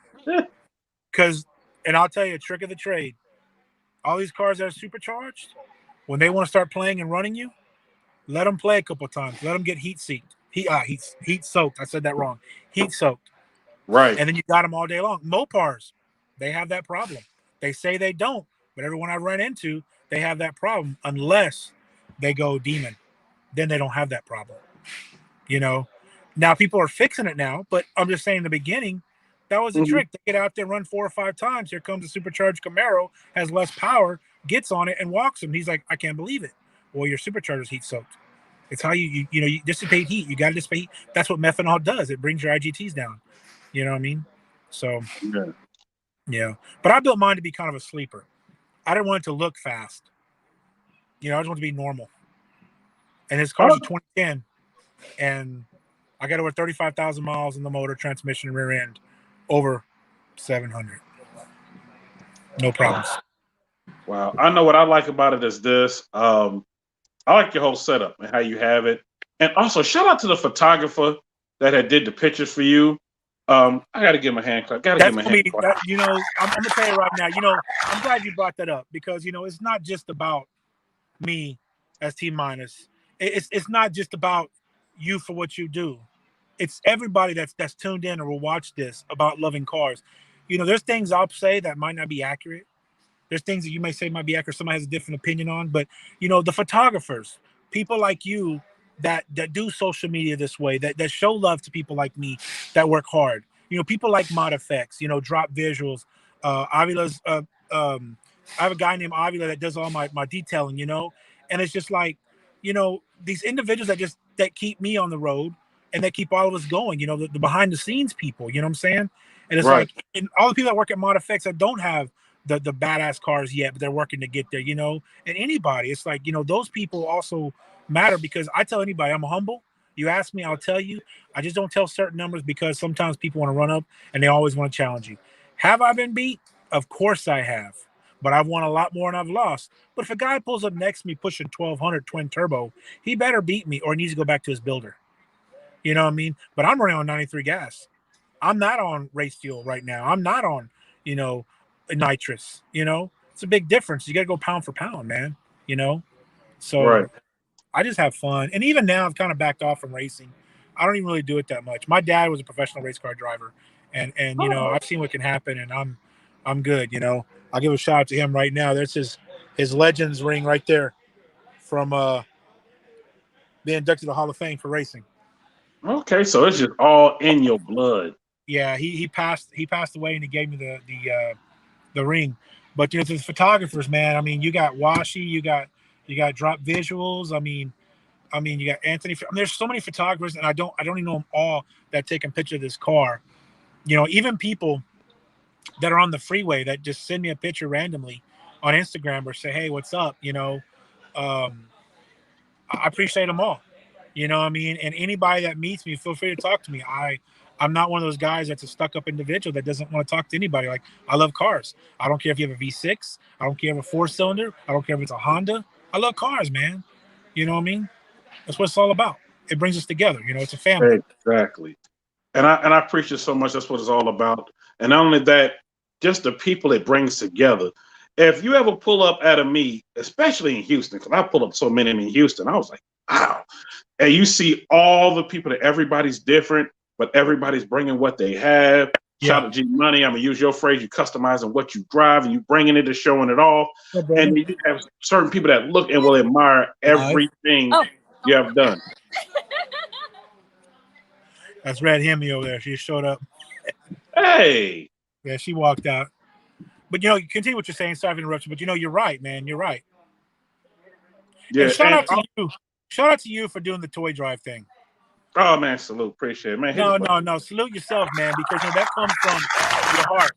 Because, and I'll tell you a trick of the trade. all these cars that are supercharged, when they want to start playing and running you, let them play a couple times. Let them get heat soaked. I said that wrong. Heat soaked. Right. And then you got them all day long. Mopars, they have that problem. They say they don't, but everyone I run into, they have that problem unless they go demon. Then they don't have that problem. You know, now people are fixing it now, but I'm just saying in the beginning, that was the trick. They get out there, run 4 or 5 times. Here comes a supercharged Camaro, has less power, gets on it and walks him. He's like, I can't believe it. Well, your supercharger's heat soaked. It's how you dissipate heat. You got to dissipate heat. That's what methanol does. It brings your IGTs down. You know what I mean? So, yeah. But I built mine to be kind of a sleeper. I didn't want it to look fast. I just want it to be normal. And his car's a 2010, and I got over 35,000 miles in the motor, transmission, rear end, over 700. No problems. Wow. I know what I like about it is this. I like your whole setup and how you have it. And also, shout out to the photographer that did the pictures for you. I got to give him a hand clap. I'm going to tell you right now, I'm glad you brought that up because, it's not just about me as T-Minus. It's not just about you for what you do. It's everybody that's tuned in or will watch this about loving cars. There's things I'll say that might not be accurate. There's things that you may say might be accurate. Somebody has a different opinion on, but the photographers, people like you that do social media this way, that show love to people like me that work hard. People like Mod Effects, drop visuals. Avila's, I have a guy named Avila that does all my detailing, and it's just like, these individuals that keep me on the road and that keep all of us going, the behind the scenes people, you know what I'm saying? And it's like, and all the people that work at Mod Effects that don't have the badass cars yet, but they're working to get there, and anybody, it's like, those people also matter because I tell anybody I'm humble. You ask me, I'll tell you. I just don't tell certain numbers because sometimes people want to run up and they always want to challenge you. Have I been beat? Of course I have, but I've won a lot more than I've lost. But if a guy pulls up next to me pushing 1200 twin turbo, he better beat me or he needs to go back to his builder. You know what I mean? But I'm running on 93 gas. I'm not on race fuel right now. I'm not on, nitrous. It's a big difference. You got to go pound for pound, man. So I just have fun. And even now I've kind of backed off from racing. I don't even really do it that much. My dad was a professional race car driver, and I've seen what can happen, and I'm good. I'll give a shout out to him right now. There's his Legends ring right there from being inducted to the Hall of Fame for racing. Okay, so it's just all in your blood. Yeah, he passed away, and he gave me the ring. But to the photographers, man, I mean, you got Washi, you got Drop Visuals. I mean, you got Anthony. There's so many photographers, and I don't even know them all that taking picture of this car. Even people that are on the freeway that just send me a picture randomly on Instagram or say, "Hey, what's up?" I appreciate them all. You know what I mean? And anybody that meets me, feel free to talk to me. I'm not one of those guys that's a stuck-up individual that doesn't want to talk to anybody. Like, I love cars. I don't care if you have a V6. I don't care if it's a 4-cylinder. I don't care if it's a Honda. I love cars, man. You know what I mean? That's what it's all about. It brings us together. It's a family. Exactly. And I appreciate so much. That's what it's all about. And not only that, just the people it brings together. If you ever pull up at a meet, especially in Houston, because I pull up so many in Houston, I was like, wow. And you see all the people that everybody's different, but everybody's bringing what they have. Yeah. Shout out to G Money. I'm going to use your phrase. You customizing what you drive and you bringing it to showing it off. Yeah, and you have certain people that look and will admire everything you have done. That's Red Hemi over there. She showed up. Hey. Yeah, she walked out. But, continue what you're saying. Sorry for interrupting, but, you're right, man. You're right. Yeah. And shout out to you. Shout out to you for doing the toy drive thing. Oh, man, salute. Appreciate it, man. No. Salute yourself, man, because that comes from your heart.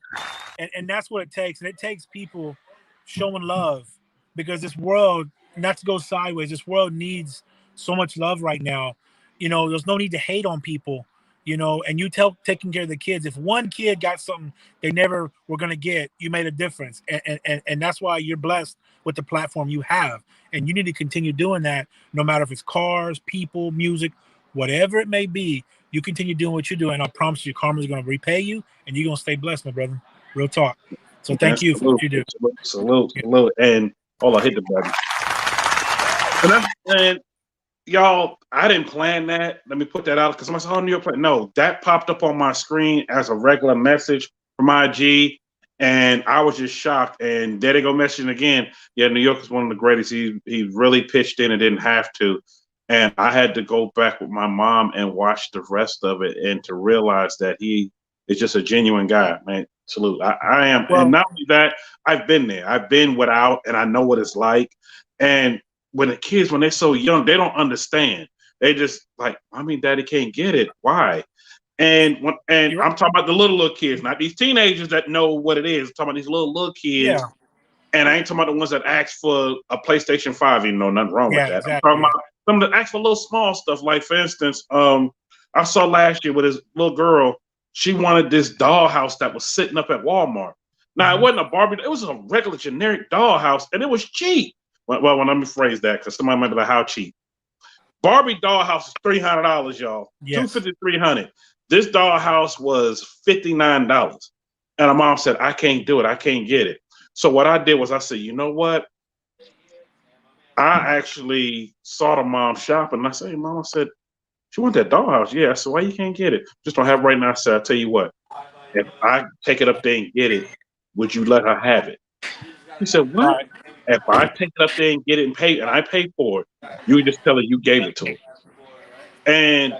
And that's what it takes. And it takes people showing love because this world, not to go sideways, this world needs so much love right now. There's no need to hate on people, and you taking care of the kids. If one kid got something they never were going to get, you made a difference. And that's why you're blessed with the platform you have. And you need to continue doing that, no matter if it's cars, people, music, whatever it may be. You continue doing what you're doing. I promise you, karma is going to repay you, and you're going to stay blessed, my brother. Real talk. So thank you for what you do. Salute. And hold on, hit the button. And y'all, I didn't plan that. Let me put that out because somebody said, "Oh, New York plan." No, that popped up on my screen as a regular message from IG, and I was just shocked. And there they go messaging again. Yeah, New York is one of the greatest. He really pitched in and didn't have to. And I had to go back with my mom and watch the rest of it and to realize that he is just a genuine guy, man. Salute. I am. Well, and not only that, I've been there. I've been without, and I know what it's like. And when the kids, when they're so young, they don't understand. They just like, Mommy, Daddy can't get it. Why? And I'm talking about the little kids, not these teenagers that know what it is. I'm talking about these little kids. Yeah. And I ain't talking about the ones that ask for a PlayStation 5, you know, nothing wrong with that. Exactly. I'm talking about some that ask for little small stuff. Like, for instance, I saw last year with this little girl, she wanted this dollhouse that was sitting up at Walmart. Now, it wasn't a Barbie, it was a regular generic dollhouse, and it was cheap. Well, let me phrase that because somebody might be like, how cheap? Barbie dollhouse is $300, y'all. Yes. $250, $300. This dollhouse was $59. And my mom said, I can't do it. I can't get it. So what I did was I said, you know what? I actually saw the mom shopping. And I said, hey, Mom, I said, she want that dollhouse. Yeah. I said, why you can't get it? Just don't have it right now. I said, I'll tell you what. If I take it up there and get it, would you let her have it? He said, what? Right. If I take it up there and get it and pay, and I pay for it, you would just tell her you gave it to her. And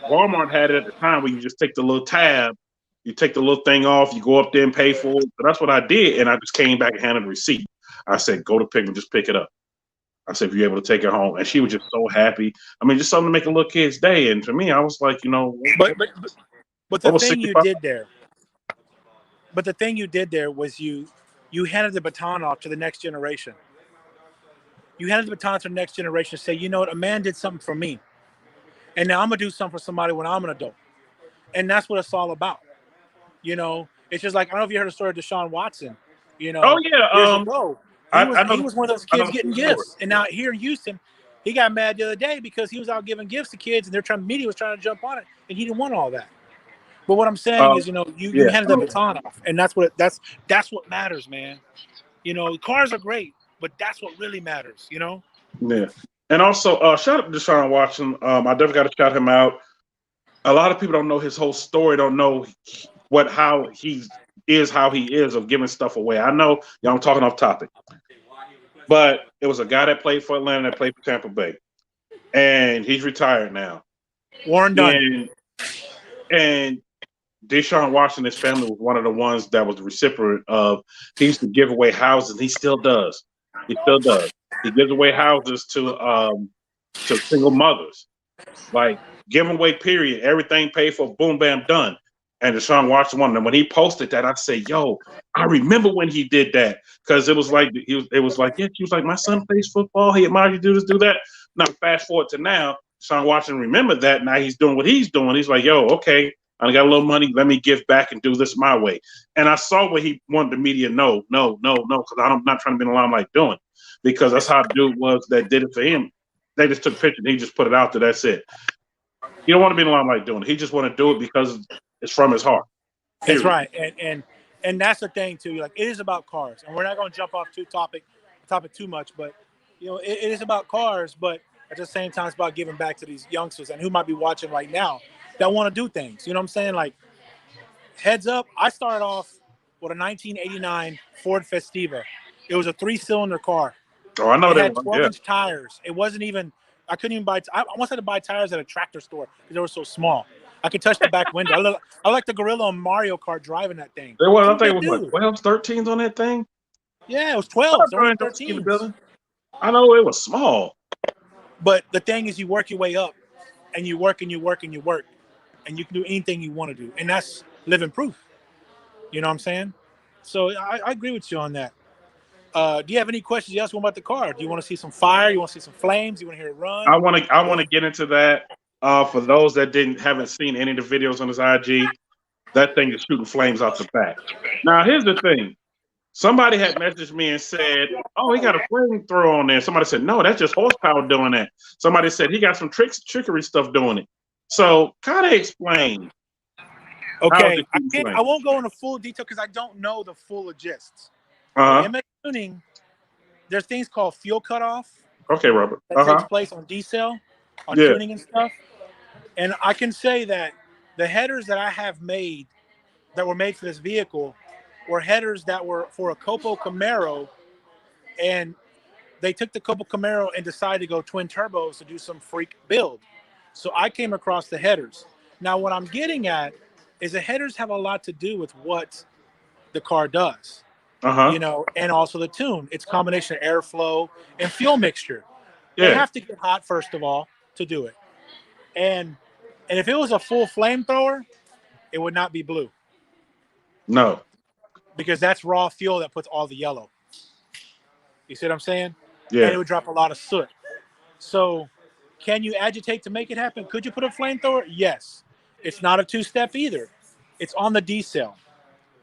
Walmart had it at the time where you just take the little tab, you take the little thing off, you go up there and pay for it. So that's what I did. And I just came back and handed the receipt. I said, go to pick and just pick it up. I said, if you're able to take it home. And she was just so happy. I mean, just something to make a little kid's day. And for me, I was like, you know. But the thing 65? you did there was you handed the baton off to the next generation. You handed the baton to the next generation to say, you know what, a man did something for me. And now I'm going to do something for somebody when I'm an adult. And that's what it's all about. You know, it's just like, I don't know if you heard the story of Deshaun Watson. You know, Oh, yeah. years ago, he was one of those kids getting gifts. And now here in Houston, he got mad the other day because he was out giving gifts to kids and media was trying to jump on it. And he didn't want all that. But what I'm saying is, you know, you handed the baton off. And that's what matters, man. You know, cars are great, but that's what really matters, you know? Yeah. And also, shout out to Deshaun Watson. I definitely got to shout him out. A lot of people don't know his whole story, don't know how he is of giving stuff away. I know, I'm talking off topic. But it was a guy that played for Atlanta, that played for Tampa Bay. And he's retired now. Warren Dunn. And Deshaun Watson, his family was one of the ones that was the recipient of, he used to give away houses. He still does. He gives away houses to single mothers. Like, give them away, period. Everything paid for, boom, bam, done. And Deshaun Watson won. And when he posted that, I say, yo, I remember when he did that. Because it was like, he was like, my son plays football. He admires you do this, do that. Now, fast forward to now, Deshaun Watson remembered that. Now he's doing what he's doing. He's like, yo, okay, I got a little money. Let me give back and do this my way. And I saw what he wanted the media no, because I'm not trying to be in the limelight doing. Because that's how the dude was that did it for him. They just took a picture and he just put it out there. That's it. You don't want to be in the limelight doing it. He just want to do it because it's from his heart. That's right. And that's the thing too. Like, it is about cars. And we're not going to jump off topic too much, but you know, it is about cars, but at the same time it's about giving back to these youngsters and who might be watching right now that want to do things. You know what I'm saying? Like, heads up, I started off with a 1989 Ford Festiva. It was a 3-cylinder car. Oh, I know it that had one. 12-inch tires. It wasn't even, I couldn't even buy, I almost had to buy tires at a tractor store because they were so small. I could touch the back window. I like the gorilla on Mario Kart driving that thing. There was, I think it was like 12s, 13s on that thing. Yeah, it was 12s. There were 13s. I know it was small. But the thing is, you work your way up, and you work and you work and you work, and you can do anything you want to do. And that's living proof. You know what I'm saying? So I agree with you on that. Do you have any questions you ask about the car? Do you want to see some fire? You want to see some flames? You want to hear it run? I want to get into that. For those that haven't seen any of the videos on his IG, that thing is shooting flames out the back. Now, here's the thing. Somebody had messaged me and said, oh, he got a flamethrower on there. Somebody said, no, that's just horsepower doing that. Somebody said he got some trickery stuff doing it. So kind of explain Okay, I won't go into full detail because I don't know the full gists. MX tuning, there's things called fuel cutoff. Okay, Robert. That takes place on decel, on tuning and stuff. And I can say that the headers that I have made that were made for this vehicle were headers that were for a Copo Camaro, and they took the Copo Camaro and decided to go twin turbos to do some freak build. So I came across the headers. Now, what I'm getting at is the headers have a lot to do with what the car does, you know, and also the tune. It's a combination of airflow and fuel mixture. They have to get hot, first of all, to do it. And if it was a full flamethrower, it would not be blue. No. Because that's raw fuel that puts all the yellow. You see what I'm saying? Yeah. And it would drop a lot of soot. So can you agitate to make it happen? Could you put a flamethrower? Yes. It's not a two-step either. It's on the decel.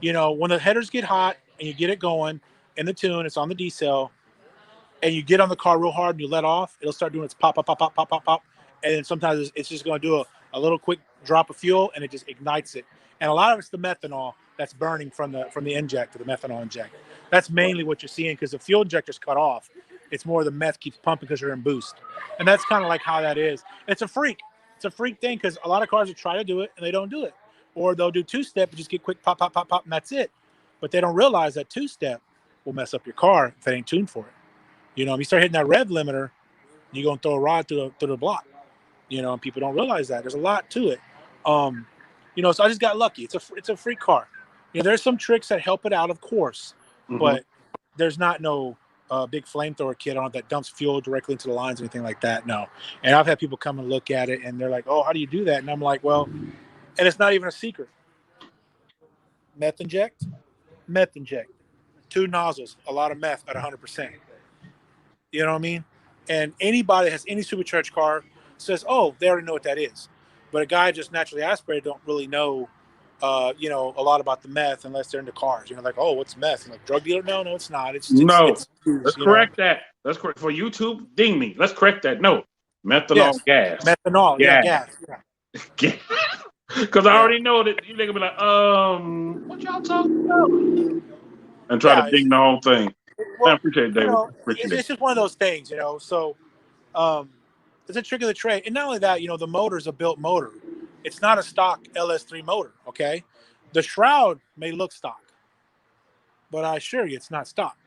You know, when the headers get hot and you get it going in the tune, it's on the decel, and you get on the car real hard and you let off, it'll start doing its pop, pop, pop, pop, pop, pop, pop. And then sometimes it's just going to do a little quick drop of fuel, and it just ignites it. And a lot of it's the methanol that's burning from the injector, the methanol injector. That's mainly what you're seeing because the fuel injector's cut off. It's more the meth keeps pumping because you're in boost. And that's kind of like how that is. It's a freak. It's a freak thing because a lot of cars will try to do it and they don't do it. Or they'll do two-step and just get quick pop, pop, pop, pop, and that's it. But they don't realize that two-step will mess up your car if it ain't tuned for it. You know, if you start hitting that rev limiter, you're going to throw a rod through the block. You know, and people don't realize that. There's a lot to it. You know, so I just got lucky. It's a free car. You know, there's some tricks that help it out, of course, but there's not no big flamethrower kit on it that dumps fuel directly into the lines or anything like that. No. And I've had people come and look at it, and they're like, "Oh, how do you do that?" And I'm like, "Well," and it's not even a secret. Meth inject, 2 nozzles, a lot of meth at 100%. You know what I mean? And anybody that has any supercharged car says, "Oh, they already know what that is." But a guy just naturally aspirated don't really know, you know, a lot about the meth unless they're into cars. You know, like, "Oh, what's meth?" And like, drug dealer? No, it's not. It's let's correct that. Let's correct for YouTube. Ding me. Let's correct that. No, methanol gas. Methanol, gas. Yeah. Because I already know that you nigga be like, what y'all talking about? And try to ding the whole thing. Well, I appreciate it, David. You know, it's just one of those things, you know. So it's a trick of the trade. And not only that, you know, the motor's a built motor. It's not a stock LS3 motor, okay? The shroud may look stock, but I assure you it's not stock.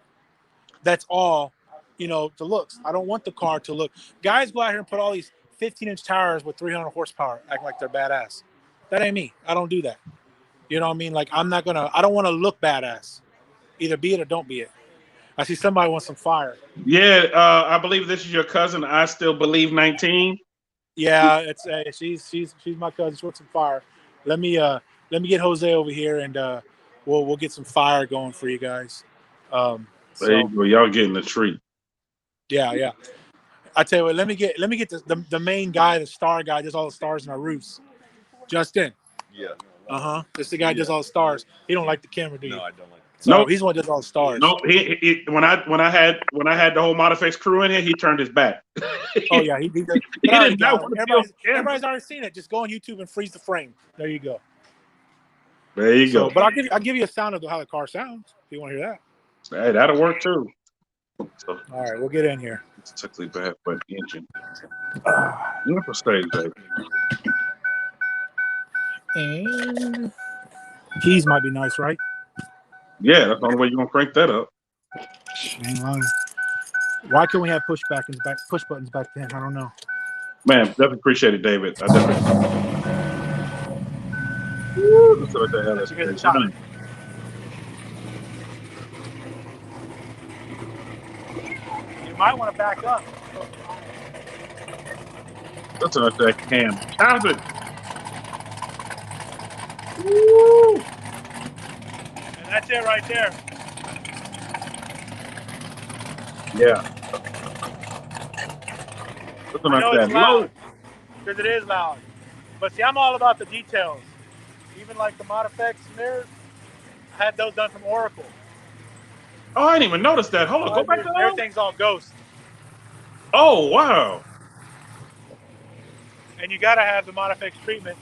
That's all, you know, the looks. I don't want the car to look. Guys go out here and put all these 15-inch tires with 300 horsepower, acting like they're badass. That ain't me. I don't do that. You know what I mean? Like, I don't want to look badass. Either be it or don't be it. I see somebody wants some fire. Yeah, I believe this is your cousin. I still believe 19. Yeah, it's she's my cousin. She wants some fire. Let me get Jose over here, and we'll get some fire going for you guys. There you go. Y'all getting the treat. Yeah. I tell you what. Let me get the main guy, the star guy, does all the stars in our roofs. Justin. Yeah. This is the guy who does all the stars. He don't like the camera, do you? No, I don't like. So he's the one that does all the stars. No, he when I had the whole Modifex crew in here, he turned his back. Oh yeah, he does. He didn't know. Everybody's already seen it. Just go on YouTube and freeze the frame. There you go. There you go. But I'll give you a sound of how the car sounds if you want to hear that. Hey, that'll work too. So, all right, we'll get in here. It's particularly bad for the engine. Look for stage, baby. And keys might be nice, right? Yeah, that's the only way you're gonna crank that up. Why can't we have push buttons back then? I don't know. Man, definitely appreciate it, David. I definitely. Woo, let's what the hell that's crazy. You might want to back up. That's what that cam. How's it? Woo! And that's it right there. Yeah. Listen like that. Low. Because it is loud. But see, I'm all about the details. Even like the Modifex mirrors, I had those done from Oracle. Oh, I didn't even notice that. Hold on, go back to that. Everything's all ghost. Oh, wow. And you got to have the Modifex treatment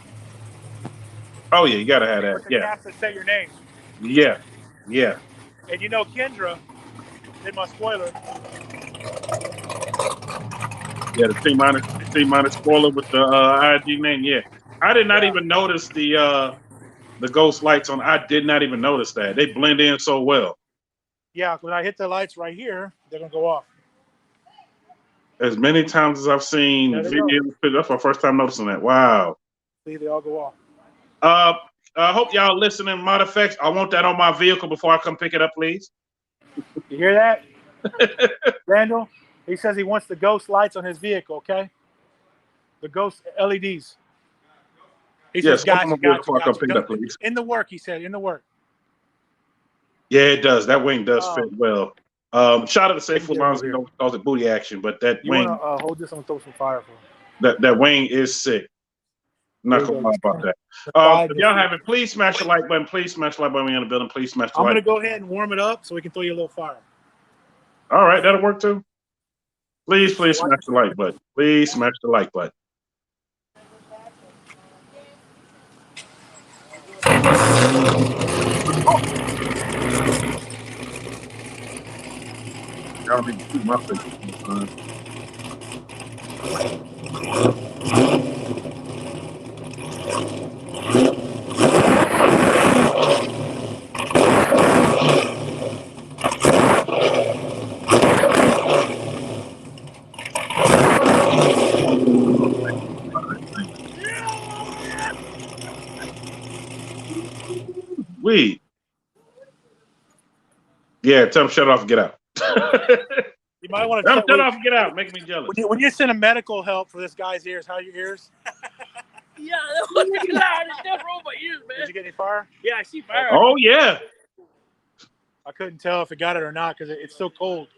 Oh yeah, you gotta have that. With the Yeah, caps that say your name. yeah, yeah. And you know, Kendra did my spoiler. Yeah, the T minus spoiler with the IG name. Yeah, I did not even notice the ghost lights on. I did not even notice that they blend in so well. Yeah, when I hit the lights right here, they're gonna go off. As many times as I've seen There they go. videos, that's my first time noticing that. Wow. See, they all go off. Uh, I hope y'all listening. Mod effects. I want that on my vehicle before I come pick it up, please. You hear that, Randall? He says he wants the ghost lights on his vehicle. Okay, the ghost LEDs. He Yes, says, open my "Gotcha, vehicle gotcha, before I come gotcha." pick it up, please. In the work, he said. In the work. Yeah, it does. That wing does fit well. Shout out to Safe Let me Foot get it Lounge. over You here. know, calls it booty action, but that You want wing, to hold this? I'm gonna throw some fire for him. that wing is sick. I'm Here not we gonna go. lie Just about that. slide If this y'all way. haven't, please smash the like button. Please smash the like button. We in the building. Please smash the I'm like gonna button. go ahead and warm it up so we can throw you a little fire. All right, that'll work too. Please smash the like button. Please smash the like button. Y'all need to shoot my face. We. Yeah, tell them shut off and get out. You might want to Tell them check. shut Wait, off and get out. Making me jealous. when you send a medical help for this guy's ears, how are your ears? Yeah, that was loud. It's just wrong my ears, Did man. you get any fire? Yeah, I see fire. Oh yeah. I couldn't tell if it got it or not because it's so cold.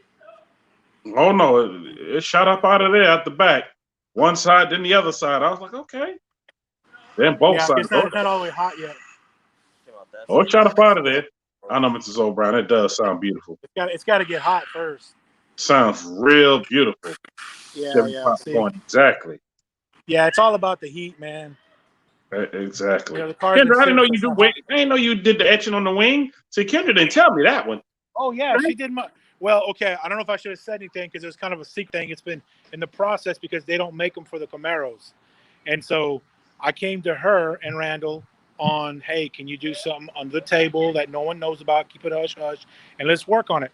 Oh no, it shot up out of there at the back. One side, then the other side. I was like, okay. Then both Yeah, sides. it's not all the way hot yet. Oh, it shot up out of there. I know, Mrs. O'Brien. It does sound beautiful. It's got to get hot first. Sounds real beautiful. Yeah. See, Point exactly. yeah, it's all about the heat, man. Exactly. You know, the car's been Kendra, I didn't know sitting you for do so wing. hot. I didn't know you did the etching on the wing. See, Kendra didn't tell me that one. Oh yeah, she did my. Well, okay. I don't know if I should have said anything because it was kind of a secret thing. It's been in the process because they don't make them for the Camaros, and so I came to her and Randall on, hey, can you do something on the table that no one knows about? Keep it hush hush, and let's work on it.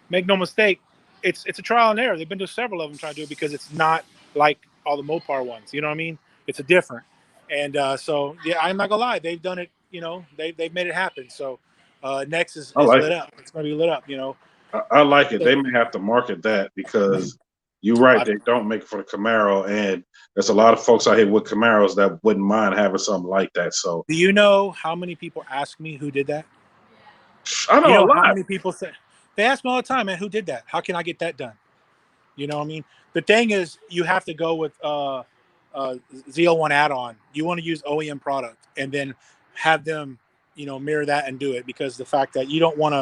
Make no mistake, it's a trial and error. They've been to several of them trying to do it because it's not like all the Mopar ones. You know what I mean? It's a different, and so yeah, I'm not gonna lie. They've done it. You know, they've made it happen. So. Next is I like lit it. up. It's going to be lit up, you know. I like it. They may have to market that because you're right. I- They don't make it for the Camaro, and there's a lot of folks out here with Camaros that wouldn't mind having something like that. So Do you know how many people ask me who did that? I You know a know how lot. many people say they ask me all the time, man, who did that? How can I get that done? You know what I mean? The thing is, you have to go with ZL1 add-on. You want to use OEM product and then have them, you know, mirror that and do it because the fact that you don't want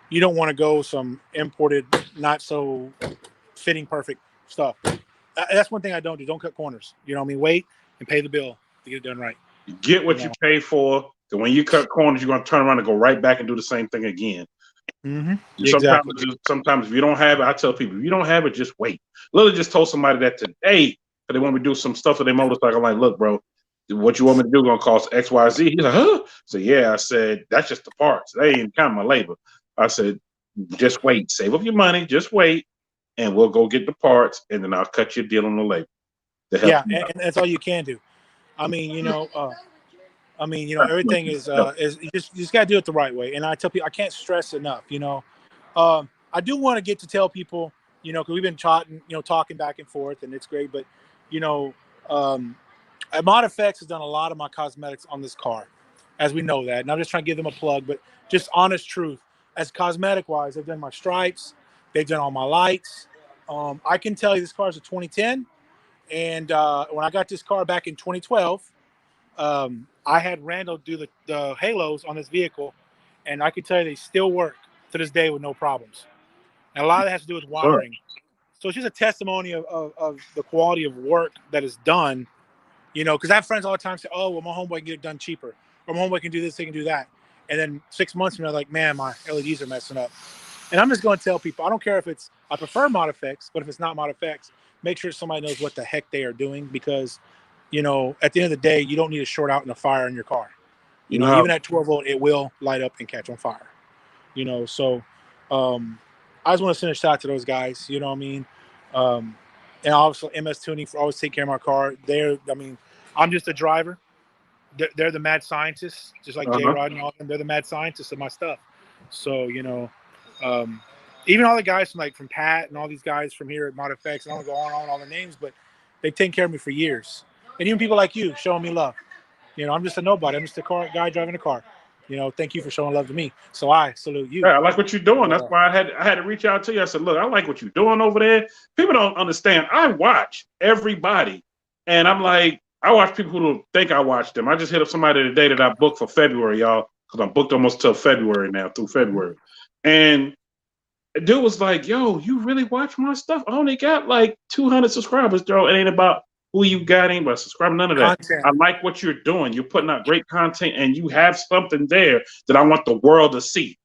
to go some imported, not so fitting perfect stuff. That's one thing I don't do. Don't cut corners. You know what I mean? Wait and pay the bill to get it done right. You get what You you know. pay for. And when you cut corners, you're going to turn around and go right back and do the same thing again. Mm-hmm. Sometimes, Exactly. sometimes if you don't have it, I tell people, if you don't have it, just wait. Literally just told somebody that today, because they want me to do some stuff with their motorcycle. I'm like, look, bro, what you want me to do going to cost X, Y, Z? He's like, huh? So yeah, I said, that's just the parts. They ain't kind of my labor. I said, just wait. Save up your money. Just wait. And we'll go get the parts. And then I'll cut you a deal on the labor. Yeah, and that's all you can do. I mean, everything is you just got to do it the right way. And I tell people, I can't stress enough. I do want to get to tell people, because we've been talking back and forth, and it's great. But Mod Effects has done a lot of my cosmetics on this car, as we know that. And I'm just trying to give them a plug, but just honest truth. As cosmetic wise, they've done my stripes, they've done all my lights. I can tell you this car is a 2010, and when I got this car back in 2012. I had Randall do the halos on this vehicle, and I can tell you they still work to this day with no problems. And a lot of that has to do with wiring. So it's just a testimony of the quality of work that is done, because I have friends all the time say, oh, well, my homeboy can get it done cheaper. or my homeboy can do this, they can do that. And then 6 months from now, like, man, my LEDs are messing up. And I'm just going to tell people, I don't care if it's, I prefer mod effects, but if it's not mod effects, make sure somebody knows what the heck they are doing, because, you know, at the end of the day, you don't need to short out in a fire in your car. You know, No. even at 12 volt, it will light up and catch on fire. You know, so I just want to send a shout out to those guys. You know what I mean? And obviously MS Tuning for always take care of my car. I'm just a driver. They're the mad scientists, just like J-Rod and all them. They're the mad scientists of my stuff. So, you know, even all the guys from Pat and all these guys from here at Mod Effects, I don't go on all the names, but they've taken care of me for years. And even people like you showing me love. You know, I'm just a nobody. I'm just a guy driving a car. You know, thank you for showing love to me. So I salute you. Yeah, I like what you're doing. That's why I had to reach out to you. I said, look, I like what you're doing over there. People don't understand. I watch everybody. And I'm like, I watch people who don't think I watch them. I just hit up somebody today that I booked for February, y'all, because I'm booked almost till February now, through February. And the dude was like, yo, you really watch my stuff? I only got like 200 subscribers, Joe. It ain't about who you got, ain't about subscribing, none of that. Content. I like what you're doing. You're putting out great content, and you have something there that I want the world to see.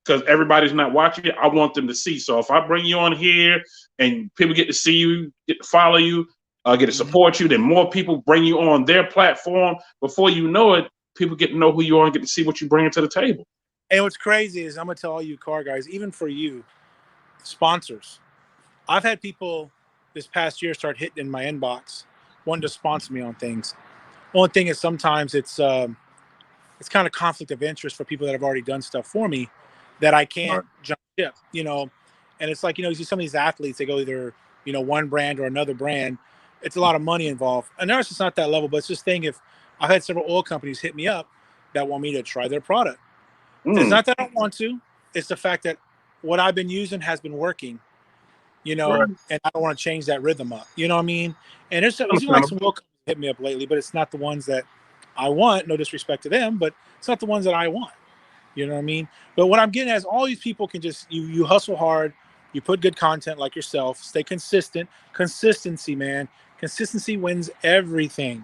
Because everybody's not watching it, I want them to see. So if I bring you on here and people get to see you, get to follow you, get to support you, then more people bring you on their platform. Before you know it, people get to know who you are and get to see what you bring to the table. And what's crazy is, I'm going to tell all you car guys, even for you, sponsors. I've had people this past year start hitting in my inbox, wanting to sponsor me on things. Only thing is, sometimes it's kind of conflict of interest for people that have already done stuff for me that I can't jump ship, you know. And it's like, you know, you see some of these athletes, they go either, you know, one brand or another brand. It's a lot of money involved. And ours, it's not that level, but it's just thing, if I've had several oil companies hit me up that want me to try their product. It's not that I don't want to. It's the fact that what I've been using has been working, you know, and I don't want to change that rhythm up. You know what I mean? And there's like some oil companies hit me up lately, but it's not the ones that I want. No disrespect to them, but it's not the ones that I want. You know what I mean? But what I'm getting at is, all these people can just, you hustle hard, you put good content like yourself, stay consistent. Consistency, man. Consistency wins everything.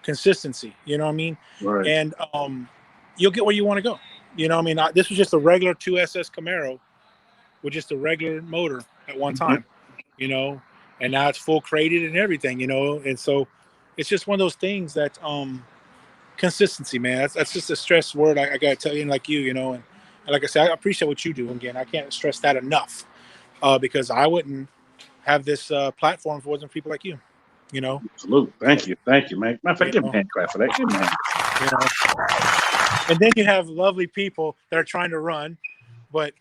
Consistency, you know what I mean? Right. And you'll get where you want to go. You know what I mean? This was just a regular 2SS Camaro with just a regular motor at one time, you know, and now it's full crated and everything, you know. And so it's just one of those things that consistency, man. That's just a stress word I gotta tell you, and like you know, and like I said, I appreciate what you do. Again, I can't stress that enough, because I wouldn't have this platform if it wasn't for people like you. You know. Absolutely. Thank you, man. Matter of fact, give me a hand clap for that. Give me a hand. You know. And then you have lovely people that are trying to run, but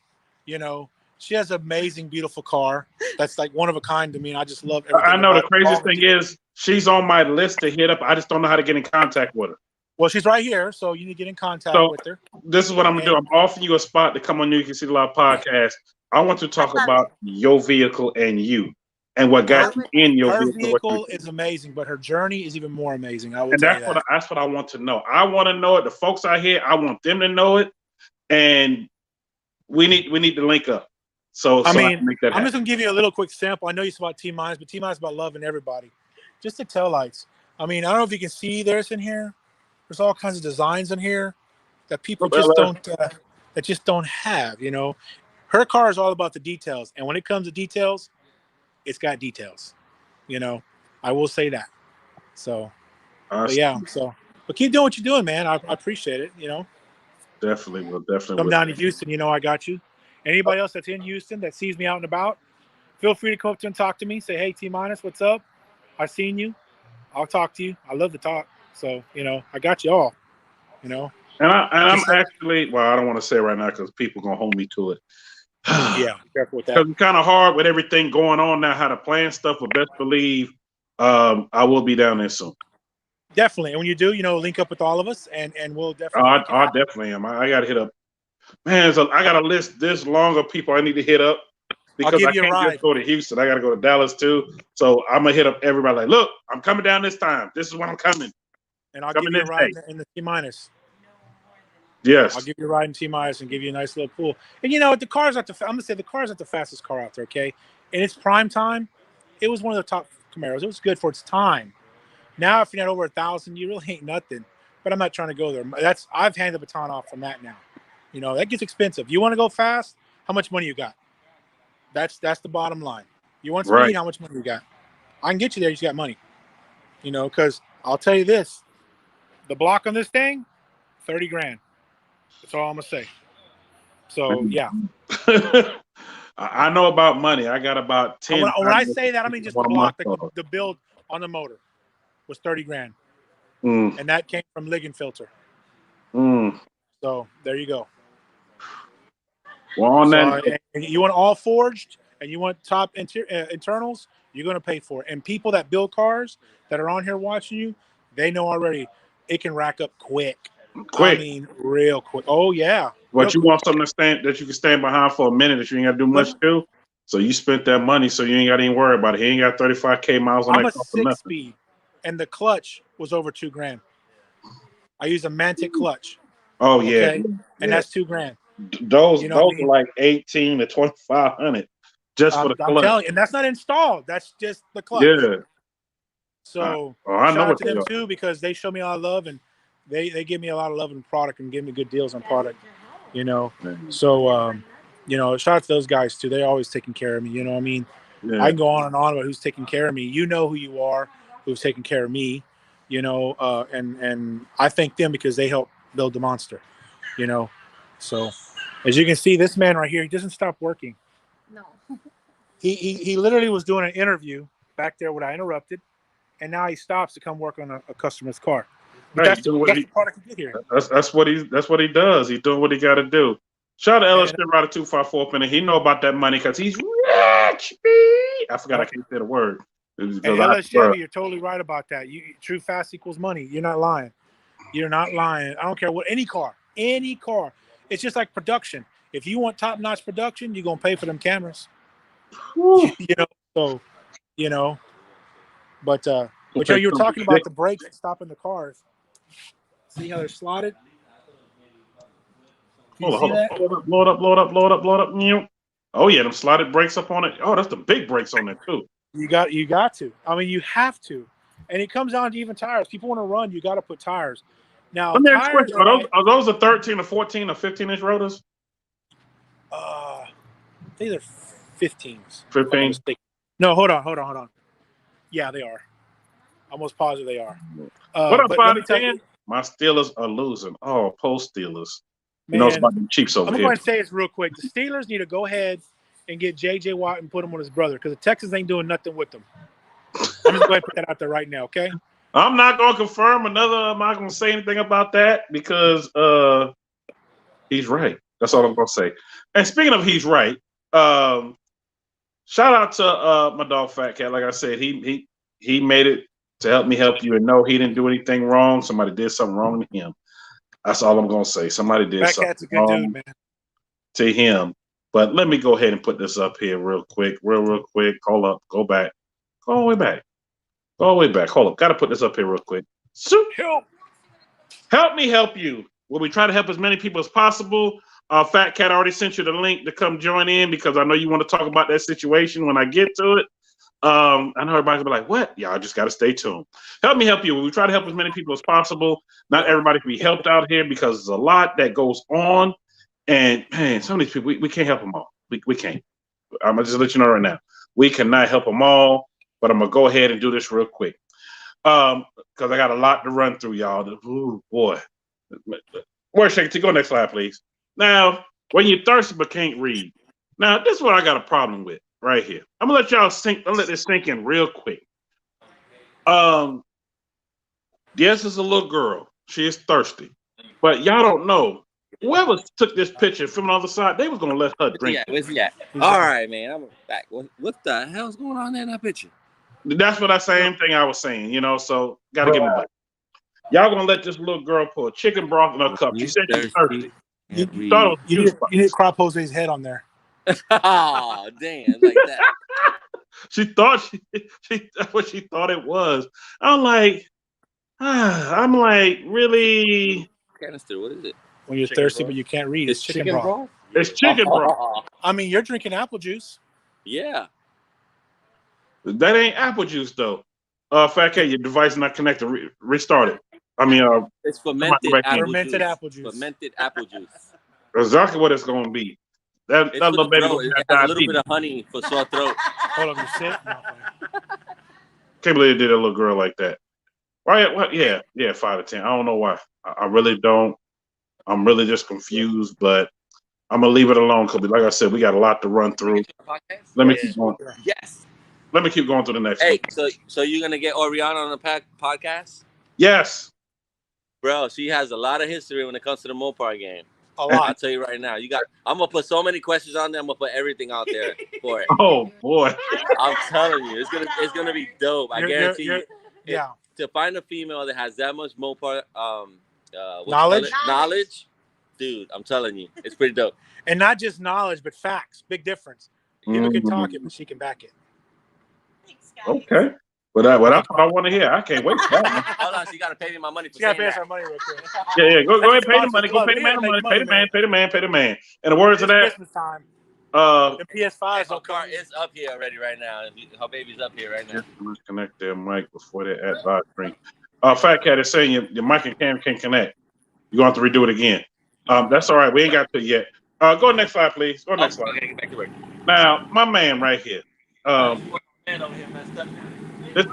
you know, she has an amazing, beautiful car that's like one of a kind to me, and I just love everything. I know the about craziest thing is, she's on my list to hit up. I just don't know how to get in contact with her. Well, she's right here, so you need to get in contact with her. This is what I'm gonna do. I'm offering you a spot to come on New York City Live podcast. I want to talk about your vehicle and you, and what got you in your vehicle. Her vehicle is amazing, but her journey is even more amazing. I will and tell that's you that. that's what I want to know. I want to know it. The folks out here, I want them to know it, and we need to link up. So I mean, can make that I'm just gonna give you a little quick sample. I know you said about T-Minus, but T-Minus is about loving everybody. Just the tail lights. I mean, I don't know if you can see there's in here. There's all kinds of designs in here that people just don't have. You know, her car is all about the details, and when it comes to details, it's got details. You know, I will say that. So, but yeah. So, but keep doing what you're doing, man. I appreciate it. You know, definitely will. Come down to Houston. You know, I got you. Anybody else that's in Houston that sees me out and about, feel free to come up to and talk to me. Say, hey, T-Minus, what's up? I've seen you. I'll talk to you. I love to talk. So, you know, I got you all, you know. And I'm actually, well, I don't want to say it right now because people going to hold me to it. Yeah, careful with that. Because it's kind of hard with everything going on now, how to plan stuff, but best believe I will be down there soon. Definitely. And when you do, you know, link up with all of us and we'll definitely. I definitely am. I got to hit up. Man, so I got a list this long of people I need to hit up. Because I can't just go to Houston. I got to go to Dallas too. So I'm going to hit up everybody like, look, I'm coming down this time. This is when I'm coming. And I'll give you a ride in the T-Minus. Yes. I'll give you a ride in T-Minus and give you a nice little pool. And you know what? The car's not I'm going to say the car's not the fastest car out there, okay? In its prime time, it was one of the top Camaros. It was good for its time. Now, if you're not over 1,000, you really ain't nothing. but I'm not trying to go there. I've handed the baton off from that now. You know, that gets expensive. You want to go fast? How much money you got? That's the bottom line. You want speed? Right. How much money you got? I can get you there. You just got money. You know, because I'll tell you this: the block on this thing, 30 grand. That's all I'm gonna say. So yeah. I know about money. I got about 10. When I say that, I mean just the block, the build on the motor was 30 grand. And that came from Ligon filter. So there you go. Well, on that, and you want all forged and you want top internals, you're going to pay for it. And people that build cars that are on here watching you, they know already it can rack up quick. I mean, real quick. Oh yeah. But you want something that you can stand behind for a minute that you ain't got to do much to. So you spent that money, so you ain't got to even worry about it. He ain't got 35K miles on that. I'm a 6-speed, and the clutch was over $2 grand. I use a Mantic clutch. Oh yeah, and that's $2 grand. Those are like 18 to 2,500 just for the clutch. I'm telling you, and that's not installed. That's just the clutch. Yeah. So I know shout out what to them too, because they show me a lot of love, and they give me a lot of love in product and give me good deals on product. You know, so you know, shout out to those guys too. They're always taking care of me. You know what I mean? Yeah. I can go on and on about who's taking care of me. You know who you are, who's taking care of me. You know, and I thank them because they helped build the monster. You know, so as you can see, this man right here, he doesn't stop working. No. He literally was doing an interview back there when I interrupted, and now he stops to come work on a customer's car. But that's the product he did here. That's what he does. He's doing what he got to do. Shout out to Ellis Rider 254 and he know about that money because he's rich. I forgot I can't say the word. And Ellis Chevy, you're totally right about that. True fast equals money. You're not lying. You're not lying. I don't care what any car. It's just like production. If you want top-notch production, you're gonna pay for them cameras. You know, so you know. But you were talking about the brakes and stopping the cars. See how they're slotted? Hold on. Load up. Oh yeah, them slotted brakes up on it. Oh, that's the big brakes on it too. You got to. I mean, you have to. And it comes down to even tires. People want to run, you got to put tires. Now, tires are those the 13 or 14 or 15-inch rotors? These are 15s. 15? No, hold on. Yeah, they are. Almost positive they are. What up, 5-10? My Steelers are losing. Oh, post Steelers. You know it's about the Chiefs over here. I'm going to say this real quick. The Steelers need to go ahead and get J.J. Watt and put him on his brother because the Texans ain't doing nothing with them. I'm just going to put that out there right now, okay? I'm not going to confirm I'm not going to say anything about that because he's right. That's all I'm going to say. And speaking of he's right, shout out to my dog Fat Cat. Like I said, he made it to help me help you, and no, he didn't do anything wrong. Somebody did something wrong to him. That's all I'm going to say. Somebody did Fat something Cat's a good dude, man. To him. But let me go ahead and put this up here real quick. Hold up. Go back. Go all the way back. Hold up. Got to put this up here real quick. Help me help you. Well, we try to help as many people as possible. Fat Cat already sent you the link to come join in because I know you want to talk about that situation when I get to it. I know everybody's gonna be like, what? Yeah, I just got to stay tuned. Help me help you. We try to help as many people as possible. Not everybody can be helped out here because there's a lot that goes on. And man, some of these people, we can't help them all. We can't. I'm gonna just let you know right now. We cannot help them all, but I'm gonna go ahead and do this real quick. Because I got a lot to run through, y'all. Ooh, boy. Where's Shake to go next slide, please? Now, when you're thirsty but can't read. Now, this is what I got a problem with right here. I'm gonna let y'all let this sink in real quick. Yes, it's a little girl. She is thirsty. But y'all don't know. Whoever took this picture from the other side, they was gonna let her drink. Where's he at? All right, man. I'm back. What the hell's going on in that picture? That's what same thing I was saying, you know, so gotta give me back. Y'all gonna let this little girl put chicken broth in her cup. She said she's thirsty. You need to crop Jose's head on there. Oh, damn, like that. She thought that's what she thought it was. I'm like, really? Canister, what is it? When you're thirsty but you can't read, it's chicken broth. It's chicken broth. I mean, you're drinking apple juice. Yeah. That ain't apple juice though. Fat Cat, your device not connected. Restart it. I mean, It's fermented Fermented apple juice. Fermented apple juice. exactly what it's going to be. That It's for little the baby throat. going It to have has a little diabetes. bit of honey for sore throat. Hold on, you sit? No, Can't believe they did a little girl like that. Why? What? Yeah, 5 to 10. I don't know why. I really don't. I'm really just confused, but I'm gonna leave it alone because, like I said, we got a lot to run through. Let me keep going. Yes. Let me keep going through the next Hey, one. so you're gonna get Oriana on the podcast? Yes. Bro, she has a lot of history when it comes to the Mopar game. a lot. I'll tell you right now. I'm gonna put so many questions on there. I'm gonna put everything out there for it. Oh boy. I'm telling you, it's gonna be dope. I guarantee you. Yeah. To find a female that has that much Mopar knowledge, dude, I'm telling you, it's pretty dope. And not just knowledge, but facts. Big difference. You can talk it, but she can back it. Okay. But that's what I want to hear. I can't wait for that. Hold on, so you gotta pay me my money for She got to saying pay us that. our money real quick. Yeah. Go ahead, pay the Sponsors money. Go club. pay the We man gotta the money. make Pay the money, man. Pay the man. In the words It's of that, Christmas time. the The PS5s Her don't car come. is up here already right now. Her baby's up here right now. let's connect their mic before they add live stream. Fat Cat is saying your mic and cam can't connect. You're going to have to redo it again. That's all right. We ain't got to it yet. Go next slide, please. Go next slide. Okay, get back to work. Now, my man right here. Man over here messed up.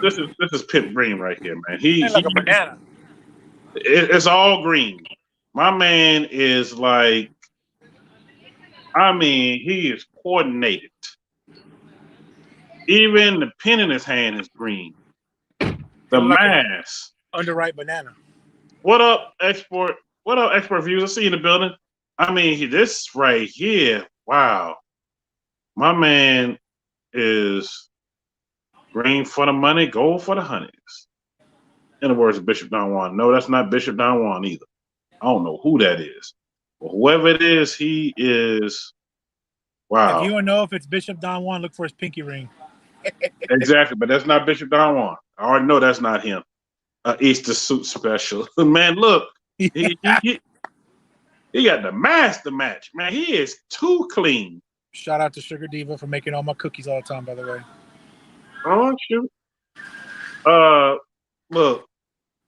This is Pimp Green right here, man. It's like a banana. It's all green. My man is like, I mean, he is coordinated. Even the pen in his hand is green. The mask. Underripe banana. What up, export? What up, export views? I see you in the building. I mean, this right here. Wow. My man is green for the money, gold for the honeys. In the words of Bishop Don Juan. No, that's not Bishop Don Juan either. I don't know who that is. But whoever it is, he is. Wow. If you don't know if it's Bishop Don Juan, look for his pinky ring. Exactly, but that's not Bishop Don Juan. I already know that's not him. Easter suit special. Man, look. He got the master match. Man, he is too clean. Shout out to Sugar Diva for making all my cookies all the time, by the way. Oh, shoot. Look.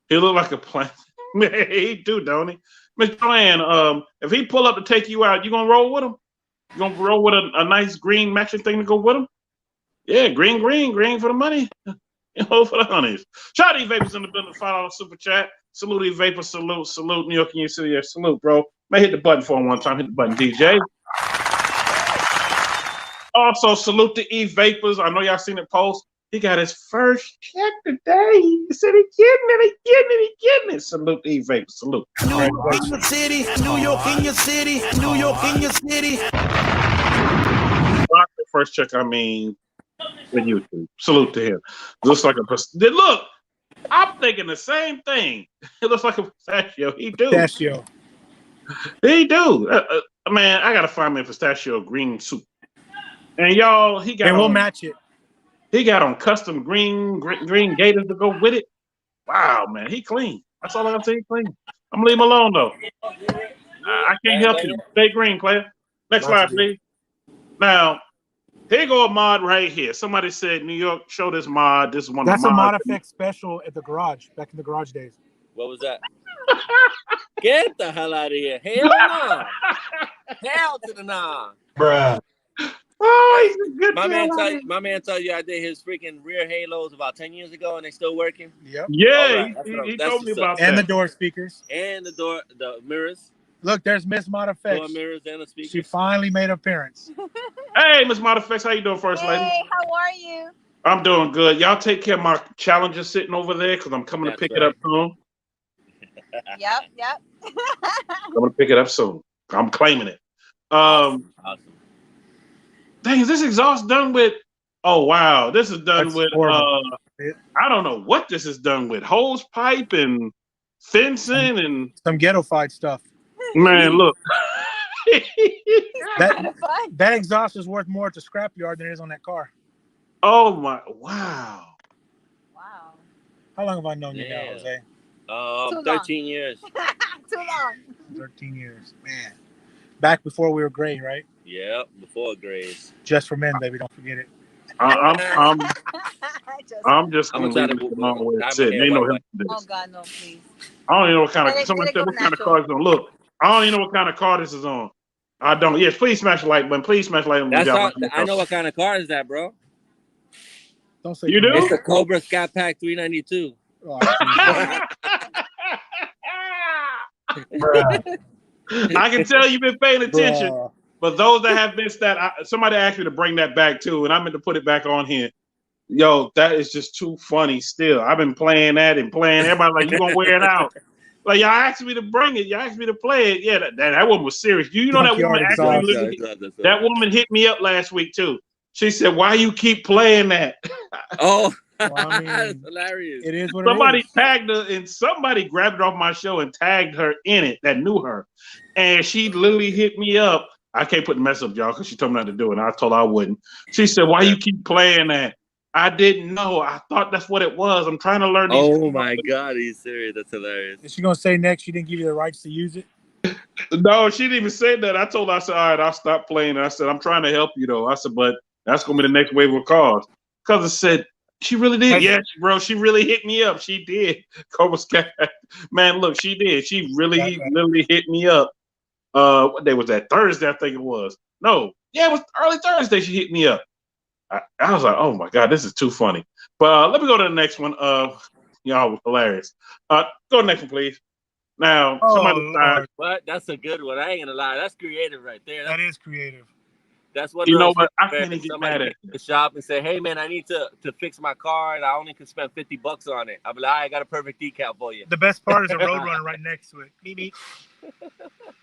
He look like a plant. He do, don't he? Miss Joanne, if he pull up to take you out, you gonna roll with him? You gonna roll with a nice green matching thing to go with him? Yeah, green for the money. For the honeys. Shout out to E-Vapors in the building, $5 super chat. Salute E-Vapor, salute New York in your city. Salute, bro. May hit the button for him one time. Hit the button, DJ. Also, salute to E-Vapors. I know y'all seen it post. He got his first check today. He said he getting it. Salute to E-Vapors. Salute. New York in your city, New York in your city, New York in your city. First check, I mean, with YouTube. Salute to him. Looks like look. I'm thinking the same thing. It looks like a pistachio. He do. Pistachio. He do. Man, I gotta find me a pistachio green soup. And y'all, he got. And we'll match it. He got on custom green gators to go with it. Wow, man, he clean. That's all I gotta say. He clean. I'm gonna leave him alone though. I can't help you. Stay green, player. Next slide, please. Now, here go a mod right here. Somebody said New York, show this mod. This is one That's of the mods. That's a mod effect special at the garage, back in the garage days. What was that? Get the hell out of here. Hell no. Hell to the nah. Bruh. Oh, he's a good my man told you I did his freaking rear halos about 10 years ago and they still working. Yep. Yeah, right. he told me about and that. the door speakers. And the mirrors. Look, there's Miss Mod Effects. Door mirrors and the speakers. She finally made an appearance. Hey, Miss Mod Effects, how you doing, First Lady? Hey, how are you? I'm doing good. Y'all take care of my challenger sitting over there because I'm coming to pick it up soon. Yep. I'm gonna pick it up soon. I'm claiming it. Awesome. Dang, is this exhaust done with? Oh wow, this is done with. I don't know what this is done with. Hose pipe and fencing and some ghetto-fied stuff. Man, look. that exhaust is worth more at the scrapyard than it is on that car. Oh my! Wow. How long have I known you now, Jose? 13 years. Too long. 13 years, man. Back before we were gray, right? Yeah, before grays. Just for men, baby. Don't forget it. I'm just I'm gonna gonna try leave to it alone where dye it's my sitting. hair Ain't no white. help for Oh this. God, no, please. I don't even know what kind of. Let Somebody it said go what kind of natural. car it's gonna look. I don't even know what kind of car this is on. I don't. Yes, please smash the like button. Please smash the like button. That's how I know what kind of car is that, bro. Don't say You do? It's the Cobra Scat Pack 392. Oh, Jesus. I can tell you've been paying attention. Bruh. But those that have missed that, somebody asked me to bring that back too, and I meant to put it back on here. Yo, that is just too funny. Still, I've been playing that and playing. Everybody like, you gonna wear it out? Like y'all asked me to bring it. Y'all asked me to play it. Yeah, that woman was serious. You know that woman Junkyard actually exhaust. literally. That woman hit me up last week too. She said, "Why you keep playing that?" Oh, Well, I mean, that's hilarious. it is what Somebody it is. tagged her, and somebody grabbed it off my show and tagged her in it that knew her, and she literally hit me up. I can't put the mess up, y'all, because she told me not to do it, and I told her I wouldn't. She said, "Why you keep playing that?" I didn't know. I thought that's what it was. I'm trying to learn these. Oh my God, are you serious? That's hilarious. Is she gonna say next she didn't give you the rights to use it? No, she didn't even say that. I told her, I said, all right, I'll stop playing. I said, I'm trying to help you, though. I said, but that's going to be the next wave of calls. Because I said, she really did. Yes, bro, she really hit me up. She did. Cobra Sky. Man, look, she did. She really, literally hit me up. What day was that? Thursday, I think it was. No. Yeah, it was early Thursday she hit me up. I was like, oh, my God, this is too funny. But let me go to the next one. Y'all was hilarious. Go to the next one, please. Now, somebody decides. What? That's a good one. I ain't gonna lie. That's creative right there. That is creative. That's what You know what? I can't even get mad at it. The shop and say, "Hey man, I need to fix my car, and I only can spend $50 on it." I'll be like, "I got a perfect decal for you." The best part is a Roadrunner right next to it. Beep, beep.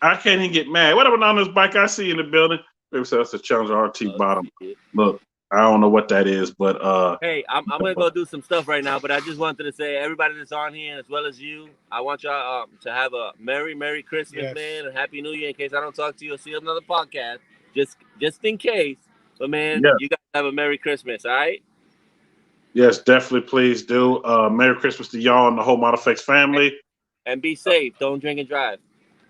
I can't even get mad. What happened on this bike I see in the building? Maybe so that's a Challenger RT bottom. Look, I don't know what that is, but hey, I'm gonna go do some stuff right now, but I just wanted to say, everybody that's on here, as well as you, I want y'all to have a Merry Christmas, man, and Happy New Year. In case I don't talk to you or see another podcast, just in case. But man, you guys have a Merry Christmas, all right? Yes, definitely. Please do. Merry Christmas to y'all and the whole Mod Effects family. And be safe. Don't drink and drive.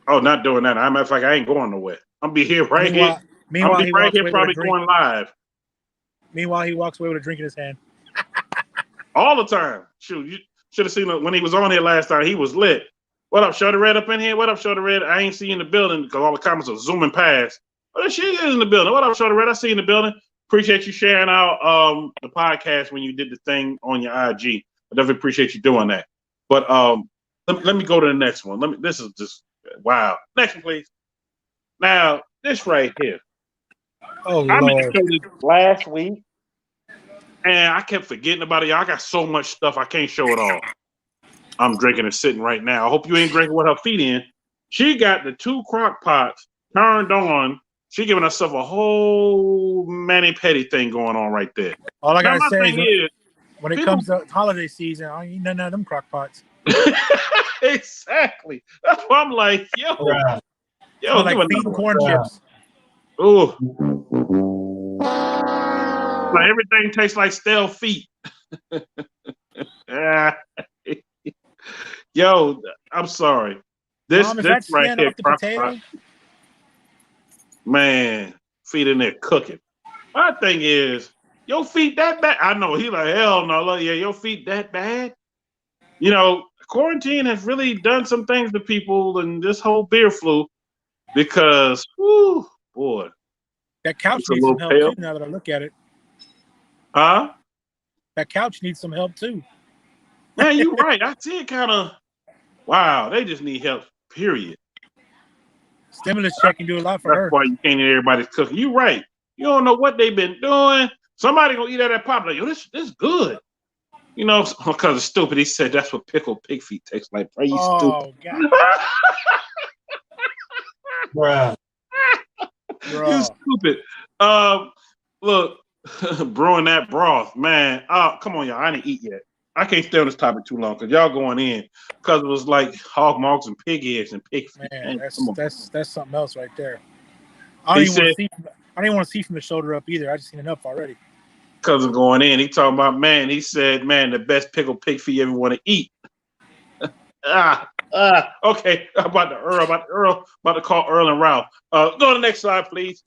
Oh, not doing that. Matter of fact, I ain't going nowhere. I'm be here right here. Meanwhile, I'm be right here, probably going live. Meanwhile, he walks away with a drink in his hand. All the time. Shoot, you should have seen it when he was on here last time. He was lit. What up, Shorty Red up in here? What up, Shorty Red? I ain't see you in the building because all the comments are zooming past. But she is in the building. What up, Shorty Red? I see you in the building. Appreciate you sharing out the podcast when you did the thing on your IG. I definitely appreciate you doing that. But let me go to the next one. This is just wow. Next one, please. Now, this right here. Oh, I meant to Lord. show this last week, and I kept forgetting about it. Y'all, I got so much stuff I can't show it all. I'm drinking and sitting right now. I hope you ain't drinking with her feet in. She got the 2 crock pots turned on. She giving herself a whole mani-pedi thing going on right there. All I Now, gotta my say thing is, when it people- comes to holiday season, I ain't none of them crock pots. Exactly. That's why I'm like, yo, Smell like give feet and another corn one. chips. Ooh. Like everything tastes like stale feet. Yo, I'm sorry. This Mom, is that right skin here, off the potato? man, feet in there cooking. My thing is, your feet that bad? I know he like hell no. Like, yeah, your feet that bad? You know, quarantine has really done some things to people and this whole beer flu because, whew, boy, That couch it's a needs little some help pale. too. Now that I look at it, Huh? that couch needs some help too. Man, you right. I see it kind of. Wow, they just need help. Period. Stimulus check can do a lot for her. That's why you can't eat everybody's cooking. You right. You don't know what they've been doing. Somebody gonna eat at that pop like, yo, this good. You know, because it's stupid. He said that's what pickled pig feet tastes like. Bro, you Oh, stupid. God. You stupid. Look, brewing that broth, man. Come on, y'all. I didn't eat yet. I can't stay on this topic too long because y'all going in because it was like hog mugs and pig ears and pig feet. Man, Man, that's something else right there. I don't even want to see from the shoulder up either. I just seen enough already. Cousin going in, he talking about, man, he said, man, the best pickled pig feet you ever want to eat. Okay. About to call Earl and Ralph. Go to the next slide, please.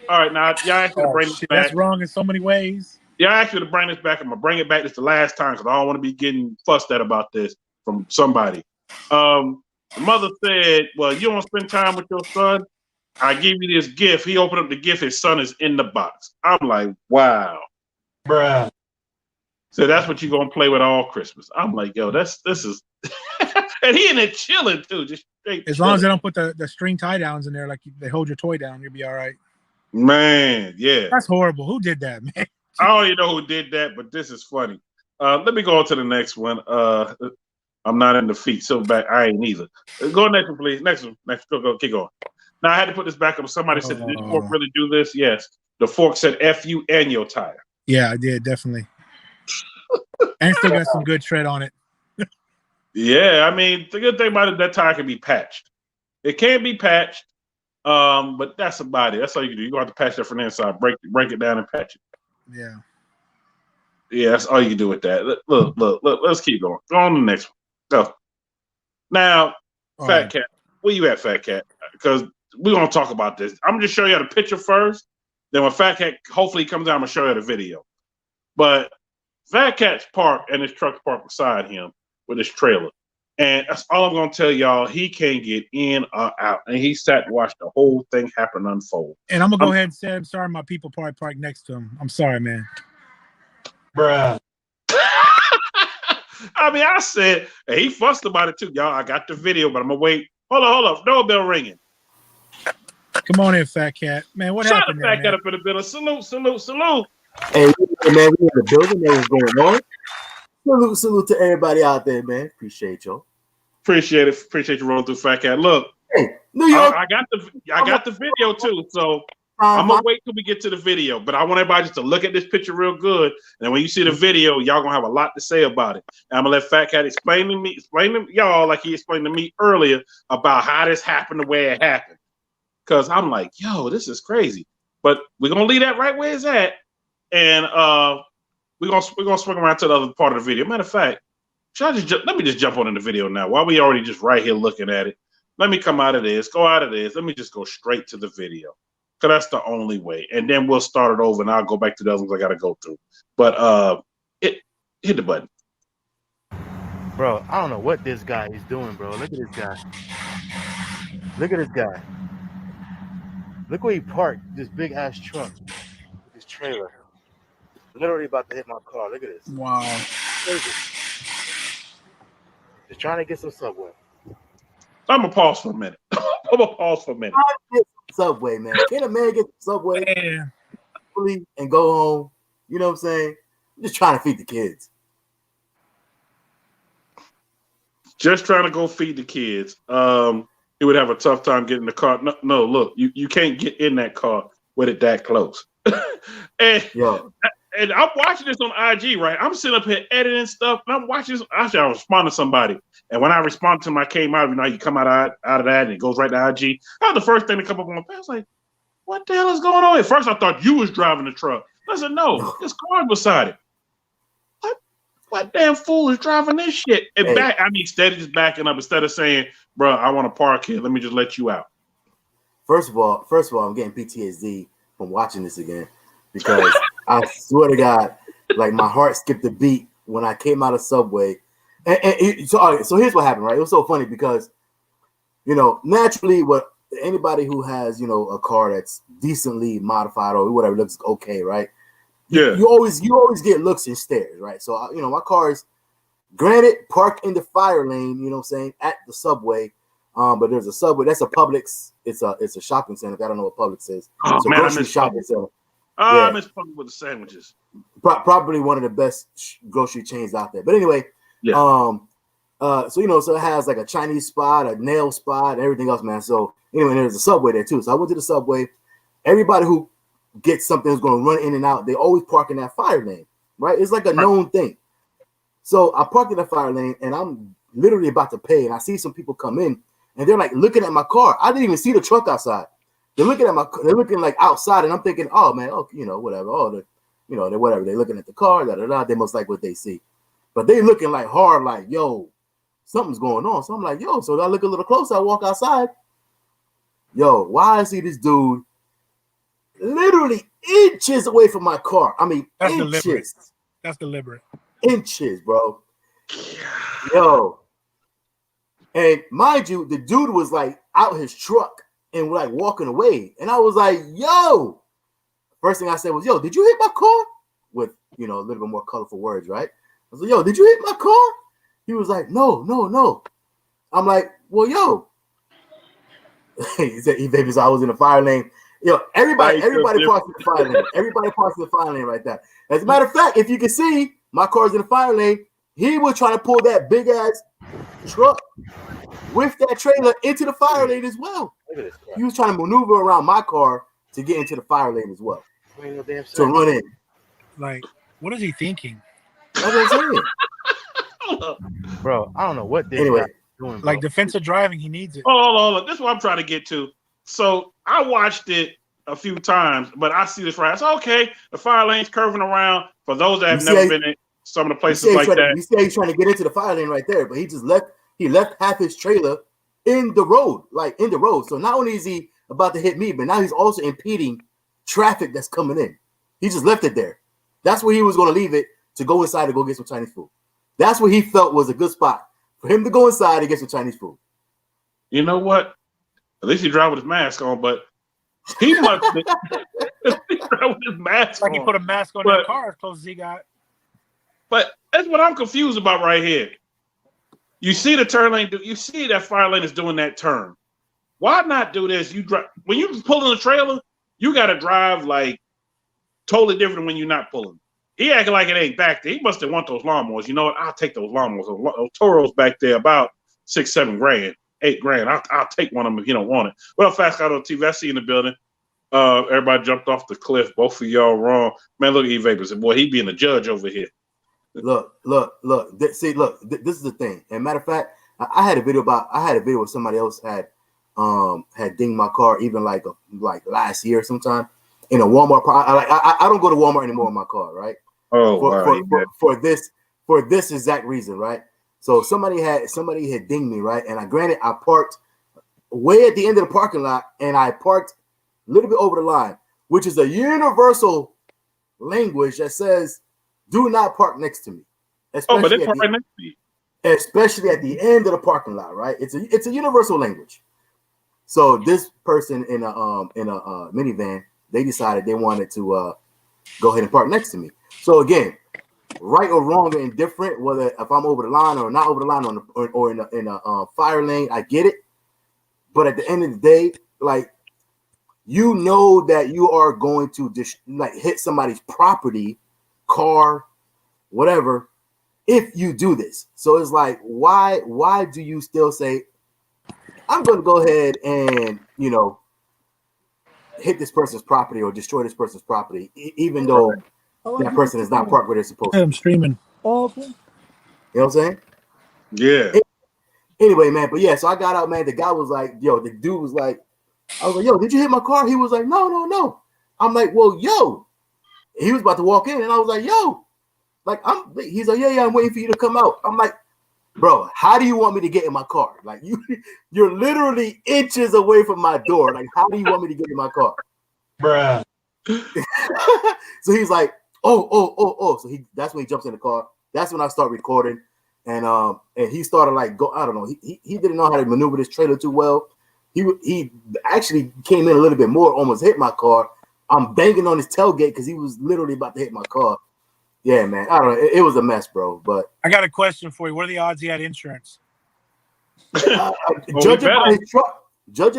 All right, now y'all ain't gonna bring this back. That's wrong in so many ways. Yeah, I asked you to bring this back. I'm gonna bring it back. This the last time because I don't want to be getting fussed at about this from somebody. The mother said, "Well, you don't spend time with your son. I give you this gift." He opened up the gift. His son is in the box. I'm like, wow, Bruh. so that's what you're gonna play with all Christmas. I'm like, yo, this is, and he in there chilling too, just straight. As long as they don't put the string tie downs in there, like they hold your toy down, you'll be all right. Man, yeah. That's horrible. Who did that, man? I don't even know who did that, but this is funny. Let me go on to the next one. I'm not in the feet, Silverback. I ain't either. Go next one, please. Next one. Next. Go. Keep going. Now I had to put this back up. Somebody said, "Did this fork really do this?" Yes. The fork said "F you and your tire." Yeah, I did definitely. And still got some good tread on it. Yeah, I mean, the good thing about it, that tire can be patched. It can be patched, but that's about it. That's all you can do. You're gonna have to patch that from the inside, break it down, and patch it. Yeah. Yeah, that's all you can do with that. Look. Let's keep going. Go on to the next one. Go. Now, Fat Cat, where you at, Fat Cat? Because we're gonna talk about this. I'm gonna just show you the picture first. Then when Fat Cat hopefully comes out, I'm gonna show you the video. But Fat Cat's parked and his truck's parked beside him with his trailer. And that's all I'm gonna tell y'all. He can't get in or out. And he sat and watched the whole thing happen unfold. And I'm gonna go ahead and say I'm sorry my people probably parked next to him. I'm sorry, man. Bruh. I mean, I said, and he fussed about it too. Y'all, I got the video, but I'm gonna wait. Hold on. Doorbell ringing. Come on in, Fat Cat. Man, what Shut happened the there, Fat Cat up in the building. Salute. Hey, man, we in the building. Man, what's going on? Salute to everybody out there, man. Appreciate y'all. Appreciate it. Appreciate you rolling through, Fat Cat. Look, hey, New York. I got the video too. So I'm gonna wait till we get to the video. But I want everybody just to look at this picture real good. And when you see the video, y'all gonna have a lot to say about it. And I'm gonna let Fat Cat explain to y'all like he explained to me earlier about how this happened the way it happened. Because I'm like, yo, this is crazy. But we're gonna leave that right where it's at. And we're gonna swing around to the other part of the video. Matter of fact, let me just jump on in the video now. While we already just right here looking at it, let me come out of this, go out of this. Let me just go straight to the video, because that's the only way. And then we'll start it over, and I'll go back to the other ones I gotta go through. But hit the button. Bro, I don't know what this guy is doing, bro. Look at this guy. Look at this guy. Look where he parked this big ass truck with his trailer. Literally about to hit my car. Look at this. Wow. Crazy. Just trying to get some Subway. I'm gonna pause for a minute. Subway, man. Can a man get Subway and go home? You know what I'm saying? I'm just trying to feed the kids. Just trying to go feed the kids. He would have a tough time getting the car. No, look, you can't get in that car with it that close. And I'm watching this on IG, right? I'm sitting up here editing stuff, and I'm watching this. Actually, I respond to somebody, and when I respond to him, I came out. You know, you come out of that, and it goes right to IG. That was the first thing to come up on my page. I was like, "What the hell is going on?" At first, I thought you was driving the truck. I said, "No, this car beside it." What damn fool is driving this shit? And instead of just backing up, instead of saying, "Bro, I want to park here. Let me just let you out." First of all, I'm getting PTSD from watching this again, because I swear to God, like my heart skipped a beat when I came out of Subway. So here's what happened, right? It was so funny because, you know, naturally, what anybody who has, you know, a car that's decently modified or whatever looks okay, right? Yeah. You always get looks and stares, right? So you know, my car is, granted, parked in the fire lane, you know what I'm saying, at the Subway. But there's a Subway. That's a Publix. It's a shopping center. I don't know what Publix is. Oh, it's a grocery shopping center. I miss Publix with the sandwiches. Probably one of the best grocery chains out there. But anyway, so you know, so it has like a Chinese spot, a nail spot, and everything else, man. So anyway, there's a Subway there too. So I went to the Subway. Everybody who gets something is going to run in and out. They always park in that fire lane, right? It's like a known thing. So I parked in the fire lane, and I'm literally about to pay, and I see some people come in, and they're like looking at my car. I didn't even see the truck outside. They're looking at they're looking like outside, and I'm thinking, oh man, you know, whatever. Oh, you know, they're whatever. They're looking at the car, They must like what they see, but they looking like hard, like, yo, something's going on. So I'm like, yo. So I look a little closer. I walk outside. Yo, why I see this dude literally inches away from my car. I mean, That's inches. deliberate. That's deliberate. Inches, bro. Yo. And mind you, the dude was like out his truck and like walking away. And I was like, yo. First thing I said was, yo, did you hit my car? With, you know, a little bit more colorful words, right? I was like, yo, did you hit my car? He was like, no. I'm like, well, yo. He said, I was in the fire lane. Yo, everybody parks in the fire lane. Everybody parks in the fire lane right there. As a matter of fact, if you can see, my car's in the fire lane. He was trying to pull that big ass truck with that trailer into the fire lane as well. He was trying to maneuver around my car to get into the fire lane as well. To run in. Like, what is he thinking? That's what I'm saying. Bro, I don't know what this anyway guy's doing. Bro. Like defensive driving, he needs it. Hold on. This is what I'm trying to get to. So I watched it a few times, but I see this right. It's okay. The fire lane's curving around. For those that have never been in some of the places like that. You say he's trying to get into the fire lane right there, but he just left. He left half his trailer in the road, like in the road. So not only is he about to hit me, but now he's also impeding traffic that's coming in. He just left it there. That's where he was going to leave it to go inside to go get some Chinese food. That's what he felt was a good spot for him to go inside and get some Chinese food. You know what? At least he drive with his mask on, but he must be drive with his mask like on. he put a mask on that car as close as he got. But that's what I'm confused about right here. You see the turn lane, you see that fire lane is doing that turn. Why not do this? You drive when you pulling a trailer, you gotta drive like totally different when you're not pulling. He acting like it ain't back there. He must have want those lawnmowers. You know what? I'll take those lawnmowers. Those Toros back there about $6-7 grand, $8,000. I'll take one of them if you don't want it. Well, Fast Guy on TV, I see in the building. Everybody jumped off the cliff. Both of y'all wrong. Man, look at E-Vapors. Boy, he being a judge over here. Look. This is the thing. And matter of fact, I had a video where somebody else had dinged my car even like last year sometime in a Walmart. I don't go to Walmart anymore in my car, right? Oh, for this exact reason, right? So somebody had dinged me, right? And I parked way at the end of the parking lot, and I parked a little bit over the line, which is a universal language that says, "Do not park next to me." But they park right next to you. Especially at the end of the parking lot, right? It's a universal language. So this person in a minivan, they decided they wanted to go ahead and park next to me. So again, right or wrong or indifferent, whether if I'm over the line or not over the line or in a fire lane, I get it. But at the end of the day, like, you know that you are going to hit somebody's property, car, whatever, if you do this. So it's like, why do you still say, I'm going to go ahead and, hit this person's property or destroy this person's property, even though that person is not parked where they're supposed to? I'm streaming. You know what I'm saying? Yeah. Anyway, man, but yeah, so I got out, man. The guy was like, the dude was like, I was like, yo, did you hit my car? He was like, no. I'm like, well, yo. He was about to walk in, and I was like, yo. He's like, yeah, I'm waiting for you to come out. I'm like, bro, how do you want me to get in my car? Like, you're literally inches away from my door. Like, how do you want me to get in my car? Bruh. So he's like, oh. So that's when he jumps in the car. That's when I start recording. And he started I don't know. He didn't know how to maneuver this trailer too well. He actually came in a little bit more, almost hit my car. I'm banging on his tailgate because he was literally about to hit my car. Yeah, man. I don't know. It was a mess, bro. But I got a question for you. What are the odds he had insurance? Judging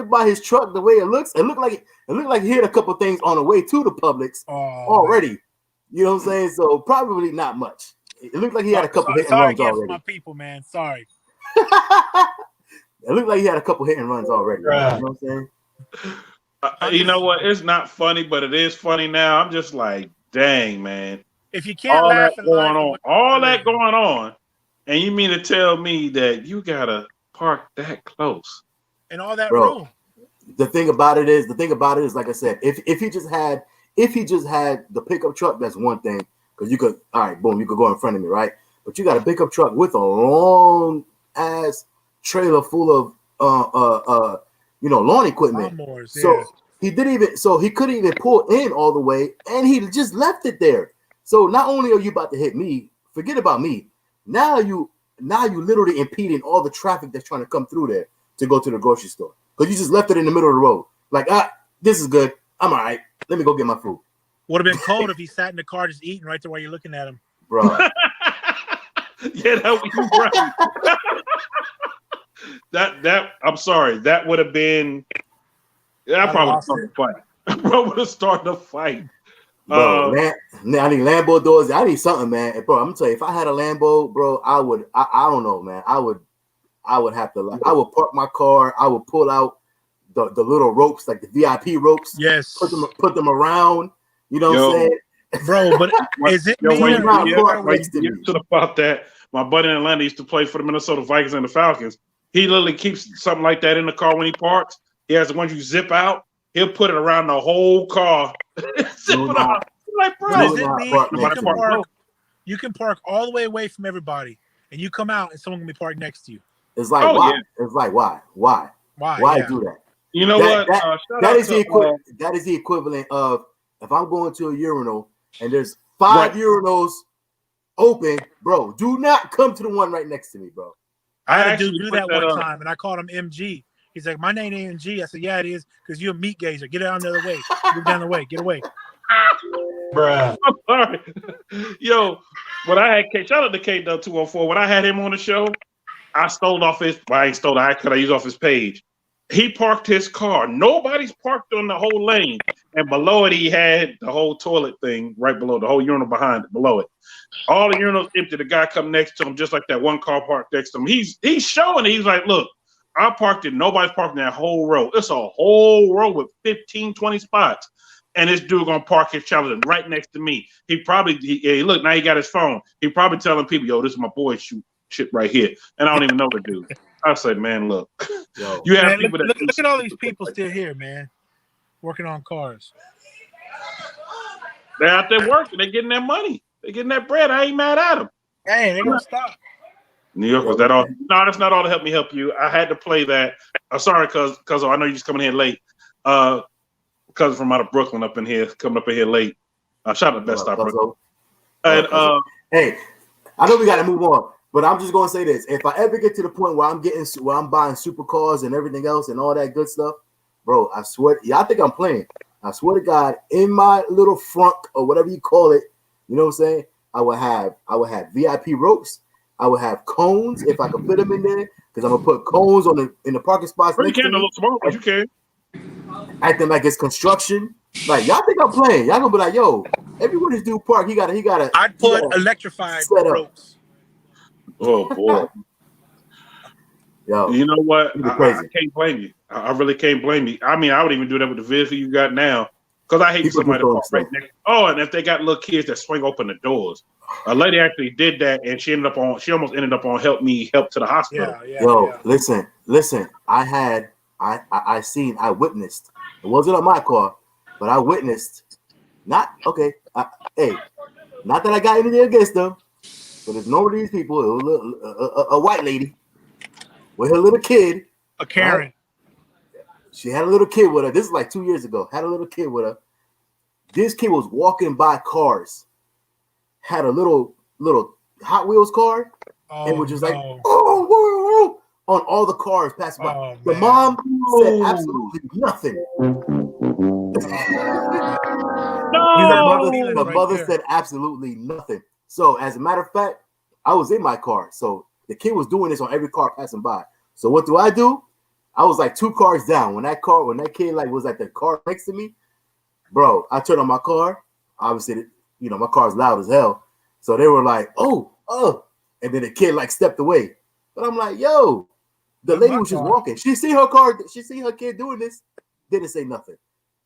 by his truck, the way it looks, it looked like he hit a couple things on the way to the Publix already. You know what I'm saying? So probably not much. It looked like he had a couple hit and runs already. For my people, man. Sorry. It looked like he had a couple hit and runs already. Right? You know what I'm saying? You know what? It's not funny, but it is funny now. I'm just like, dang, man. If you can't laugh and all that going on, and you mean to tell me that you gotta park that close and all that room? The thing about it is, like I said, if he just had the pickup truck, that's one thing, because you could, all right, boom, you could go in front of me, right? But you got a pickup truck with a long ass trailer full of lawn equipment. Lawnmowers, so he didn't even, so he couldn't even pull in all the way, and he just left it there. So not only are you about to hit me, forget about me. Now you literally impeding all the traffic that's trying to come through there to go to the grocery store because you just left it in the middle of the road. Like, this is good. I'm all right. Let me go get my food. Would have been cold if he sat in the car just eating right there while you're looking at him, bro. Yeah, that would be right. that I'm sorry. That would have been. Yeah, I probably started a fight. Bro would have started a fight. Bro, I need Lambo doors. I need something, man. Bro, I'm gonna tell you, if I had a Lambo, bro, I don't know, man. I would have to, like, I would park my car. I would pull out the little ropes, like the VIP ropes. Yes. Put them around. You know what I'm saying? Bro, but is it me? About that, my buddy in Atlanta used to play for the Minnesota Vikings and the Falcons. He literally keeps something like that in the car when he parks. He has the ones you zip out. He'll put it around the whole car. Zip it out. Like, bro, you can park all the way away from everybody, and you come out, and someone can be parked next to you. It's like, why? Yeah. It's like, why? Why do that? You know what? That is the equivalent of if I'm going to a urinal and there's 5 urinals open, bro. Do not come to the one right next to me, bro. I had a dude do that one time, and I called him MG. He's like, my name ain't MG. I said, yeah, it is, because you're a meat gazer. Get out the other way. Move down the way. Get away. Bruh. I'm sorry. Yo, when I had shout out to K-204, when I had him on the show, I stole off his, well, I ain't stole, I used off his page. He parked his car. Nobody's parked on the whole lane. And below it, he had the whole toilet thing right below, the whole urinal behind it, below it. All the urinals empty. The guy come next to him, just like that one car parked next to him. He's showing it. He's like, look, I parked it. Nobody's parked in that whole row. It's a whole row with 15, 20 spots. And this dude gonna park his Challenger right next to me. He look, now he got his phone. He probably telling people, yo, this is my boy shit right here. And I don't even know the dude. I said, man, look. Yo, you have man, people look at all these people still here, man. Working on cars. They're out there working. They're getting their money. They're getting that bread. I ain't mad at them. Hey, they gonna stop. New York, was that all? No, that's not all to help me help you. I had to play that. Sorry, cuz I know you're just coming here late. Cousin from out of Brooklyn up in here, coming up in here late. Shout out to Best Stop. And hey, I know we got to move on, but I'm just gonna say this: if I ever get to the point where I'm buying supercars and everything else and all that good stuff, bro, I swear, y'all think I'm playing. I swear to God, in my little frunk or whatever you call it, you know what I'm saying? I would have VIP ropes. I would have cones if I could fit them in there, because I'm gonna put cones in the parking spots. You can a little small, but you can. Acting like it's construction. Like, y'all think I'm playing? Y'all gonna be like, yo, everywhere this dude park, he got a. I'd put electrified ropes. Oh boy. Yo, you know what? I can't blame you. I really can't blame you. I mean, I would even do that with the vehicle you got now, because I hate people somebody to park right next. Oh, and if they got little kids that swing open the doors. A lady actually did that, and she almost ended up on help to the hospital. Yo, listen. I witnessed. It wasn't on my car, but I witnessed. Not that I got anything against them, but there's no of these people. It was a white lady with her little kid. A Karen. Right? She had a little kid with her. This is like 2 years ago. Had a little kid with her. This kid was walking by cars. Had a little Hot Wheels car, and was just like, whoa, on all the cars passing by. The mom said absolutely nothing. The mother said absolutely nothing. So, as a matter of fact, I was in my car. So the kid was doing this on every car passing by. So what do? I was like 2 cars down. When that kid was at the car next to me, bro, I turned on my car. Obviously, my car's loud as hell. So they were like, oh. And then the kid stepped away. But I'm like, yo, the lady was just walking. She see her car. She see her kid doing this. Didn't say nothing.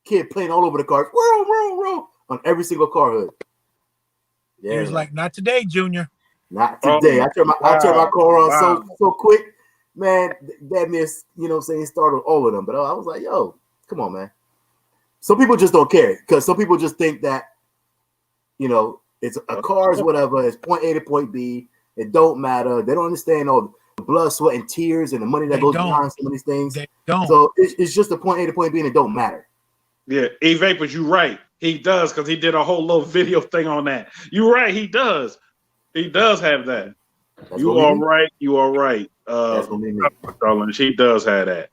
Kid playing all over the cars. Row, on every single car hood. Yeah. He was like, not today, Junior. Not today. I turned my car on so quick. Man, that miss, startled all of them. But I was like, yo, come on, man. Some people just don't care, because some people just think that, it's a car's whatever. It's point A to point B. It don't matter. They don't understand all the blood, sweat, and tears and the money that goes behind some of these things. They don't. So it's just a point A to point B, and it don't matter. Yeah, E-Vapors, you right. He does, because he did a whole little video thing on that. You're right, he does. He does have that. You are right. You are right. That's gonna be me. He does have that.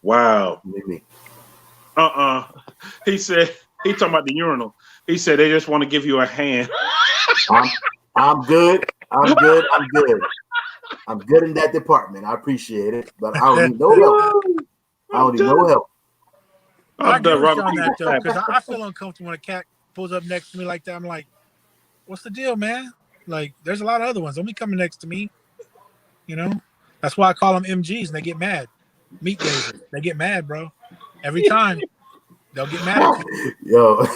Wow. Me. He said, he talking about the urinal. He said they just want to give you a hand. I'm good. I'm good. I'm good. I'm good in that department. I appreciate it, but I don't need no help. I don't need no help. I agree with you on that though, because I feel uncomfortable when a cat pulls up next to me like that. I'm like, what's the deal, man? Like, there's a lot of other ones. Don't be coming next to me. You know? That's why I call them MGs and they get mad. Meat gazers. They get mad, bro. Every time. They'll get mad at you. Yo.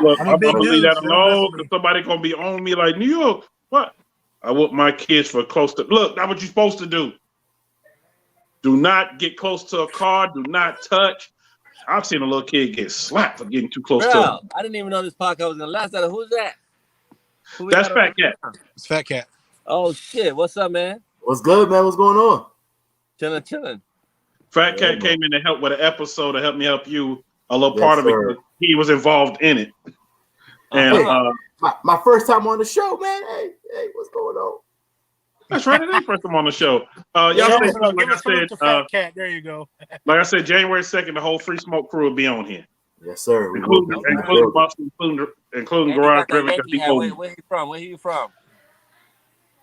Look, I'm a big gonna dude, leave that so alone, because somebody gonna be on me like, New York, what? I want my kids for close to, look, that's what you're supposed to do. Do not get close to a car. Do not touch. I've seen a little kid get slapped for getting too close to him. I didn't even know this podcast was gonna last. Who's that? That's Fat Cat. It's Fat Cat. Oh shit! What's up, man? What's good, man? What's going on? Chilling. Fat Cat came in to help with an episode to help me help you a little part of it. He was involved in it. And my first time on the show, man. Hey, what's going on? That's right. It is first time on the show. Y'all Give like us to Fat Cat. There you go. Like I said, January 2nd, the whole Free Smoke crew will be on here. Yes, sir. Including Garage Driven. Where you from? Where you from?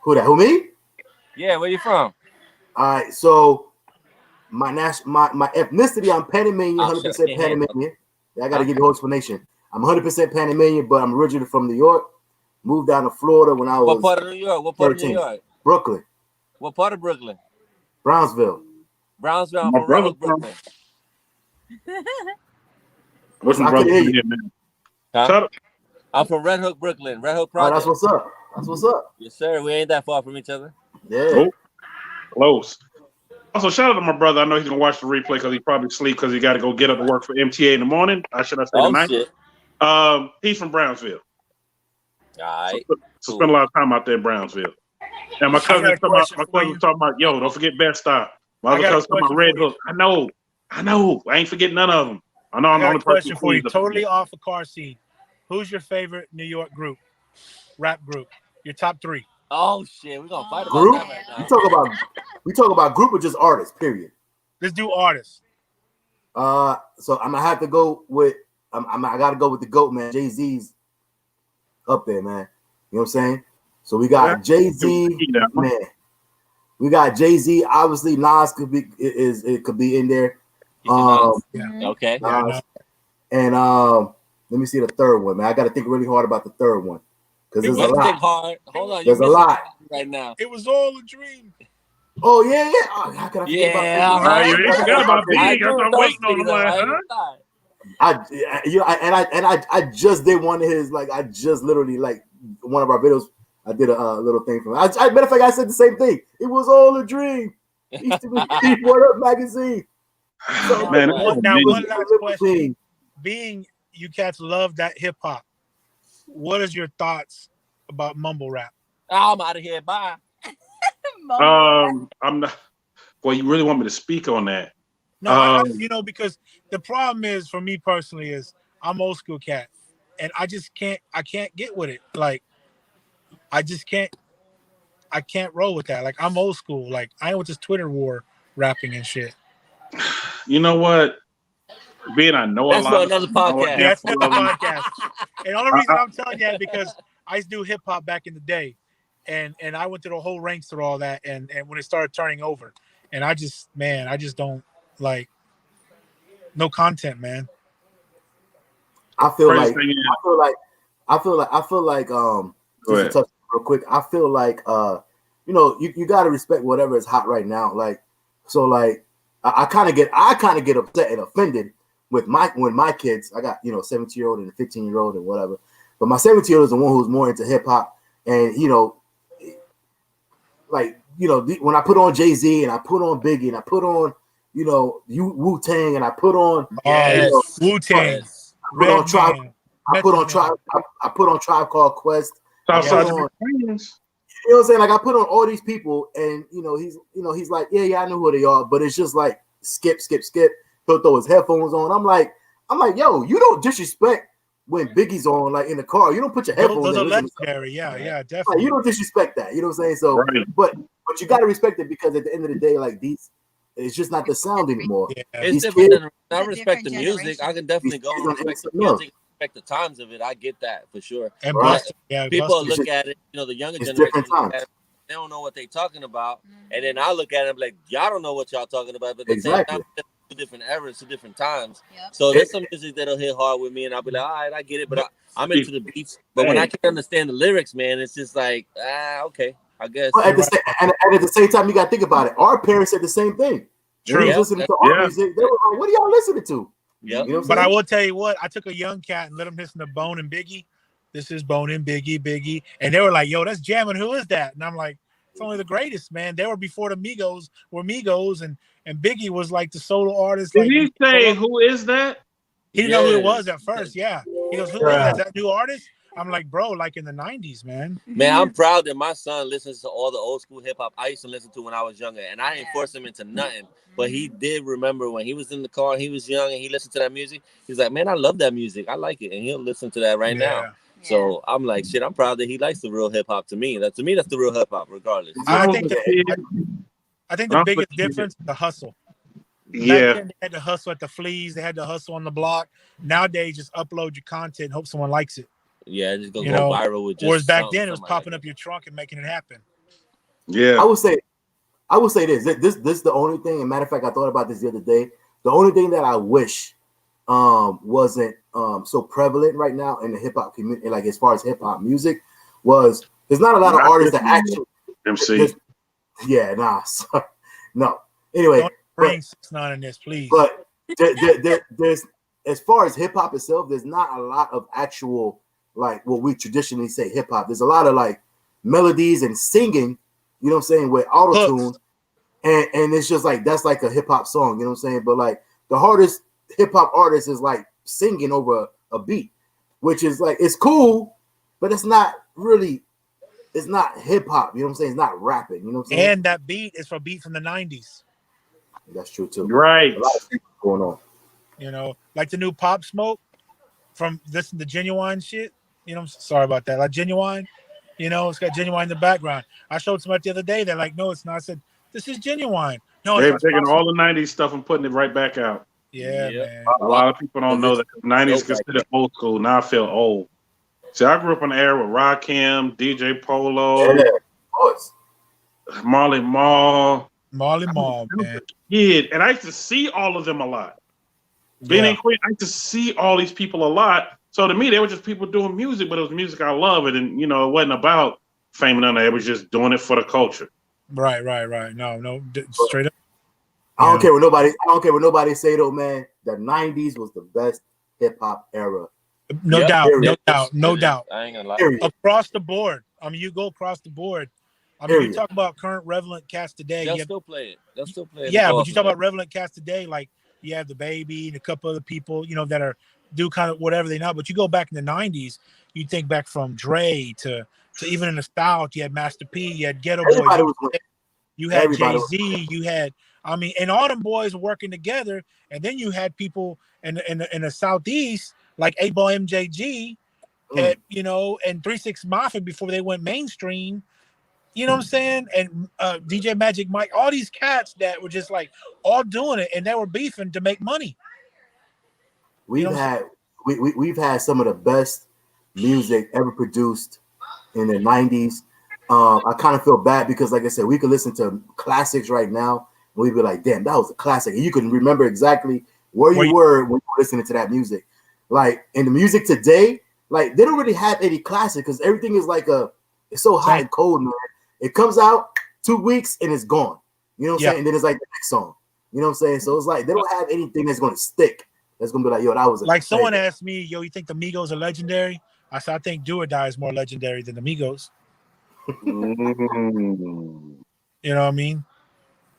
Who that? Who, me? Yeah, where you from? All right, so my ethnicity, I'm Panamanian, 100% Panamanian. I got to give you a whole explanation. I'm 100% Panamanian, but I'm originally from New York. Moved down to Florida when I was. What part of New York? What part 13. Of New York? Brooklyn. What part of Brooklyn? Brownsville. Brownsville. I'm from Red Hook, Brooklyn. What's my brother here, man? Huh? I'm from Red Hook, Brooklyn. Red Hook Project. Oh, that's what's up. That's what's up. Yes, sir. We ain't that far from each other. Yeah. Oh, close. Also, shout out to my brother. I know he's gonna watch the replay because he probably sleep because he got to go get up to work for MTA in the morning. I say tonight. Shit. He's from Brownsville. All right. So spend a lot of time out there in Brownsville. And my cousin talking about, yo, don't forget Bed-Stuy. My other cousin talking about Red Hook. I know. I ain't forgetting none of them. I know I'm the only question for you. Totally off the car seat. Who's your favorite New York group? Rap group. Your top 3. Oh shit, we're gonna fight about group? that right now. We talk about group or just artists, period. Let's do artists. So I'm gonna have to go with I gotta go with the GOAT, man. Jay-Z's up there, man. You know what I'm saying? So we got Jay-Z, man. We got Jay-Z. Obviously, Nas could be in there. Okay. And let me see the third one, man. I got to think really hard about the third one because there's a lot. Hard. Hold on, there's a lot right now. It was all a dream. Oh yeah. Oh, how could I forget about that? You ain't forgot about Big. I'm waiting on the I just did one of his, like, I just literally, like, one of our videos, I did a little thing from it. Matter of fact, I said the same thing. It was all a dream. It used to be What Up magazine. So, man, one last question. Being you cats love that hip hop, what is your thoughts about mumble rap? I'm out of here. Bye. I'm not. Well, you really want me to speak on that? No, because the problem is for me personally is I'm old school cat, and I can't get with it. Like, I can't roll with that. Like, I'm old school. Like, I ain't with this Twitter war rapping and shit. You know what? I know that's a lot. Another podcast. That's another podcast. And the only reason I'm telling you that because I used to do hip hop back in the day, and I went through the whole ranks through all that, and when it started turning over, and I just don't like no content, man. I feel like just to touch real quick. I feel like you got to respect whatever is hot right now. Like, so like I kind of get upset and offended with my kids. I got 17-year-old and a 15-year-old and whatever. But my 17-year-old is the one who's more into hip hop, and when I put on Jay-Z and I put on Biggie and I put on Wu-Tang and I put on Wu-Tang. I put on Tribe Called Quest. You know what I'm saying? Like, I put on all these people, and he's like, yeah, I know who they are, but it's just like skip. He'll throw his headphones on. I'm like, I'm like, yo, you don't disrespect when Biggie's on, like in the car. You don't put your headphones Those are in. legendary. Yeah, Like, definitely. you don't disrespect that. You know what I'm saying? So, Right. but you got to respect it because at the end of the day, like these, it's just not the sound anymore. Yeah. It's These different kids, than I respect the music. I can definitely go and respect the music, respect the times of it. I get that for sure. And But Busta, people Busta. look at it, you know, the younger it's generation different look times. at it, they don't know what they're talking about. And then I look at it like, y'all don't know what y'all talking about. But at the same time, it's two different eras, two different times. So there's some music that'll hit hard with me, and I'll be like, all right, I get it. But I'm into the beats. But when I can't understand the lyrics, man, it's just like, okay, I guess. But at the same time, you got to think about it. Our parents said the same thing. True. When they was listening to our music, they were like, what are y'all listening to? Yeah. You know what I'm But saying? I will tell you what, I took a young cat and let him listen to Bone and Biggie. This is Bone and Biggie. And they were like, yo, that's jamming. Who is that? And I'm like, it's only the greatest, man. They were before the Migos were Migos, and Biggie was like the solo artist. Did like, he say who is that? He didn't know who it was at first. Yeah. He goes, who is that? That new artist? I'm like, bro, like in the 90s, man. Man, I'm proud that my son listens to all the old school hip hop I used to listen to when I was younger, and I didn't force him into nothing. But he did remember when he was in the car, he was young, and he listened to that music. He's like, man, I love that music. I like it, and he'll listen to that right now. So I'm like, shit, I'm proud that he likes the real hip hop. To me, that's the real hip hop, regardless. I think the biggest difference is the hustle. Back then, they had to hustle at the fleas. They had to hustle on the block. Nowadays, just upload your content and hope someone likes it. Yeah, just go viral with just. Whereas back then, it was popping up your trunk and making it happen. Yeah, I would say this is the only thing. And matter of fact, I thought about this the other day. The only thing that I wish wasn't so prevalent right now in the hip hop community, like as far as hip hop music, was there's not a lot of artists that actually MC. No. Anyway, don't bring 6ix9ine in this, please. But there's as far as hip hop itself, there's not a lot of actual like what we traditionally say hip hop. There's a lot of like melodies and singing, you know what I'm saying, with auto tune, and it's just like that's like a hip hop song, you know what I'm saying. But like the hardest hip hop artist is like singing over a beat, which is like it's cool, but it's not really. It's not hip hop, you know what I'm saying? It's not rapping, you know what I'm saying? And that beat is from the 90s. That's true too. Right. A lot of things going on. You know, like the new Pop Smoke from listen to Genuine shit. You know, sorry about that. Like Genuine, you know, it's got Genuine in the background. I showed somebody the other day. They're like, no, it's not. I said, this is Genuine. No, they've taken all the 90s stuff and putting it right back out. Yeah, man. A lot of people don't know that the 90s considered old school. Now I feel old. See, I grew up in the era with Rakim, DJ Polo, Marley Marl, man. Yeah, and I used to see all of them a lot. Being in Queen, I used to see all these people a lot. So to me, they were just people doing music, but it was music I love it, and you know, it wasn't about fame and none of that. It was just doing it for the culture. Right. No, straight up. I don't care what nobody say though, man. The 90s was the best hip hop era. No doubt. I ain't gonna lie. Across the board. I mean, you go across the board. I mean, you talk about current relevant cats today. They'll still play it. Yeah, but you talk about relevant cats today, like you have the Baby and a couple other people, you know, that do kind of whatever they know. But you go back in the 90s, you think back from Dre to even in the South, you had Master P, you had Ghetto Boys, you had Jay-Z, you had, I mean, and all them boys were working together. And then you had people in the Southeast like 8-Ball MJG, and, you know, and 3 6 Mafia before they went mainstream. You know what I'm saying? And DJ Magic Mike, all these cats that were just like all doing it, and they were beefing to make money. We've had some of the best music ever produced in the 90s. I kind of feel bad because, like I said, we could listen to classics right now, and we'd be like, damn, that was a classic. And you can remember exactly where you were when you were listening to that music. Like, in the music today, like, they don't really have any classic because everything is like it's so hot and cold, man. It comes out 2 weeks and it's gone. You know what I'm saying? And then it's like the next song. You know what I'm saying? So it's like they don't have anything that's going to stick. That's going to be like, yo, that was like someone asked me, yo, you think the Migos are legendary? I said, I think Do or Die is more legendary than the Migos. You know what I mean?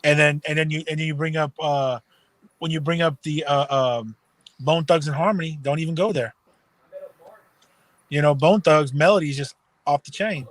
And then you bring up when you bring up the Bone Thugs and Harmony, don't even go there. You know, Bone Thugs melody is just off the chain.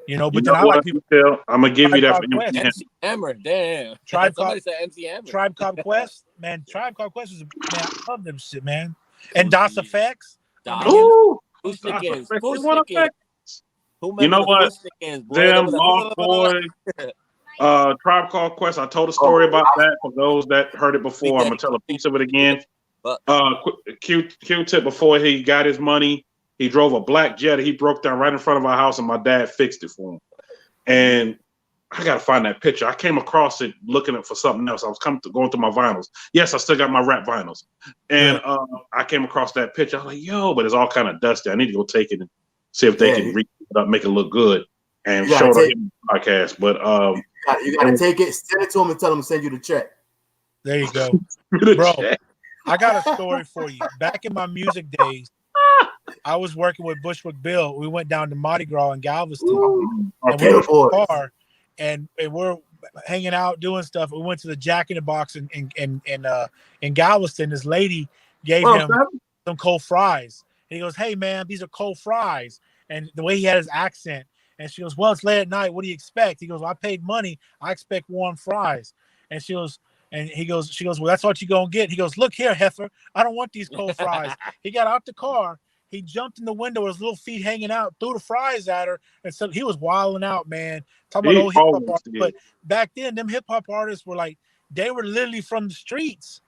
You know, but You then know I what? like people. I'm gonna give you that for Tribe Called MC Quest. MC Hammer, damn. Tribe Somebody Called said MC Hammer. Tribe Called Quest, man. Tribe Called Quest is man. I love them shit, man. And DOS Effects. Ooh, Fushnikins. they want Fushnikins. Who Who you know remember the what? Fushnikins, boy? Them, Them Lost Boy, Tribe Called Quest. I told a story about that for those that heard it before. I'm gonna tell a piece of it again. Q-Tip, before he got his money, he drove a black Jetta. He broke down right in front of our house, and my dad fixed it for him. And I gotta find that picture. I came across it looking for something else. I was going through my vinyls. Yes, I still got my rap vinyls. And I came across that picture. I was like, yo, but it's all kind of dusty. I need to go take it and see if they can reach it up, make it look good, and show it on the podcast. But you gotta take it, send it to him, and tell him to send you the check. There you go, bro. I got a story for you. Back in my music days, I was working with Bushwick Bill. We went down to Mardi Gras in Galveston, and we were in the car, and we're hanging out doing stuff. We went to the Jack in the Box in Galveston. This lady gave him some cold fries. And he goes, "Hey man, these are cold fries." And the way he had his accent, and she goes, "Well, it's late at night. What do you expect?" He goes, "Well, I paid money. I expect warm fries." And she goes. And she goes, "Well, that's what you're going to get." He goes, "Look here, heifer. I don't want these cold fries." He got out the car. He jumped in the window with his little feet hanging out, threw the fries at her. And so he was wilding out, man. Talking about old hip-hop artists. But back then, them hip-hop artists were like, they were literally from the streets.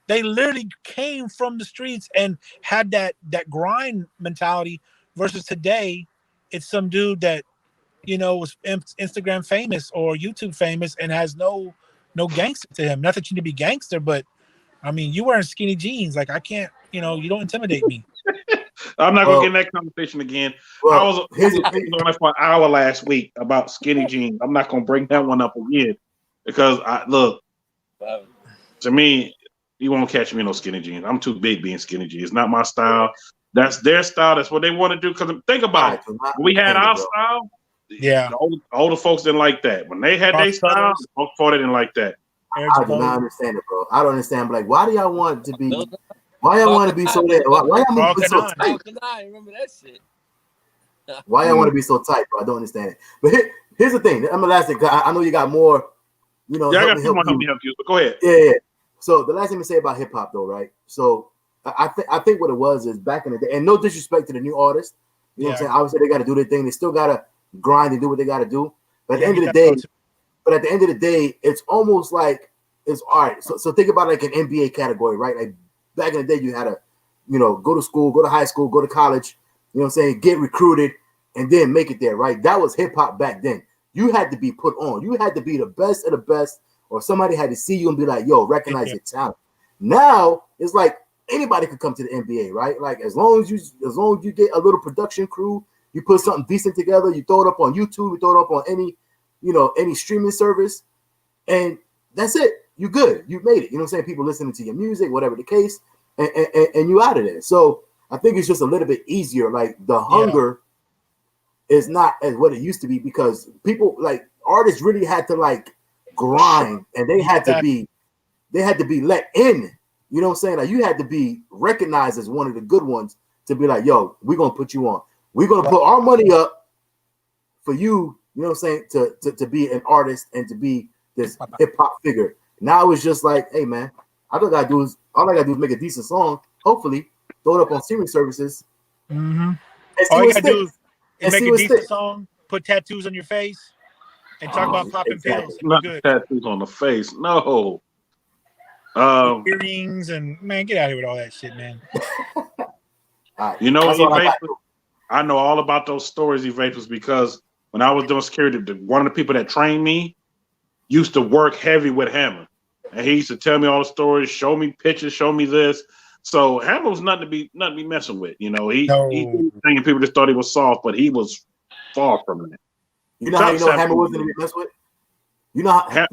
They literally came from the streets and had that grind mentality versus today, it's some dude that, you know, was Instagram famous or YouTube famous and has no gangster to him. Not that you need to be gangster, but I mean, you wearing skinny jeans. Like, I can't, you know, you don't intimidate me. I'm not gonna get in that conversation again. I was on it for an hour last week about skinny jeans. I'm not gonna bring that one up again because to me, you won't catch me in no skinny jeans. I'm too big being skinny jeans. It's not my style. That's their style. That's what they want to do. Because think about it. When we had our style. Yeah, the older folks didn't like that. When they had their style, folks thought they didn't like that. I do not understand it, bro. I don't understand. But like, why do y'all want to be? Why y'all want to be so there? Why y'all be so tight? Remember that shit? Why y'all want to be so tight, bro? I don't understand it. But here's the thing. I'm the last thing. I know you got more. You know, I got more help you. But go ahead. Yeah. So the last thing to say about hip hop, though, right? So I think what it was is back in the day, and no disrespect to the new artists. You know what I'm saying? Obviously, they got to do their thing. They still gotta grind and do what they got to do. But at the end of the day, it's almost like it's all right. So think about like an NBA category, right? Like back in the day, you had to, you know, go to school, go to high school, go to college, you know what I'm saying, get recruited, and then make it there, right? That was hip hop back then. You had to be put on. You had to be the best of the best, or somebody had to see you and be like, yo, recognize your talent. Now it's like anybody could come to the NBA, right? Like as long as you get a little production crew, you put something decent together, you throw it up on YouTube, you throw it up on any streaming service, and that's it. You good. You made it. You know what I'm saying? People listening to your music, whatever the case, and you out of there. So I think it's just a little bit easier. Like the hunger is not as what it used to be because people like artists really had to like grind and they had to be let in. You know what I'm saying? Like you had to be recognized as one of the good ones to be like, yo, we're gonna put you on. We're gonna put our money up for you, you know what I'm saying, to be an artist and to be this hip hop figure. Now it's just like, hey man, all I gotta do is make a decent song, hopefully, throw it up on streaming services. Mm-hmm. All you gotta do is make a decent song, put tattoos on your face, and talk about popping pills. Not good. Tattoos on the face. No. Earrings and man, get out of here with all that shit, man. You know, I know all about those stories, E-Vapors, because when I was doing security, one of the people that trained me used to work heavy with Hammer. And he used to tell me all the stories, show me pictures, show me this. So Hammer was nothing to be messing with. You know, he thinking people just thought he was soft, but he was far from that. You know how you know Hammer wasn't to be messed with? You know how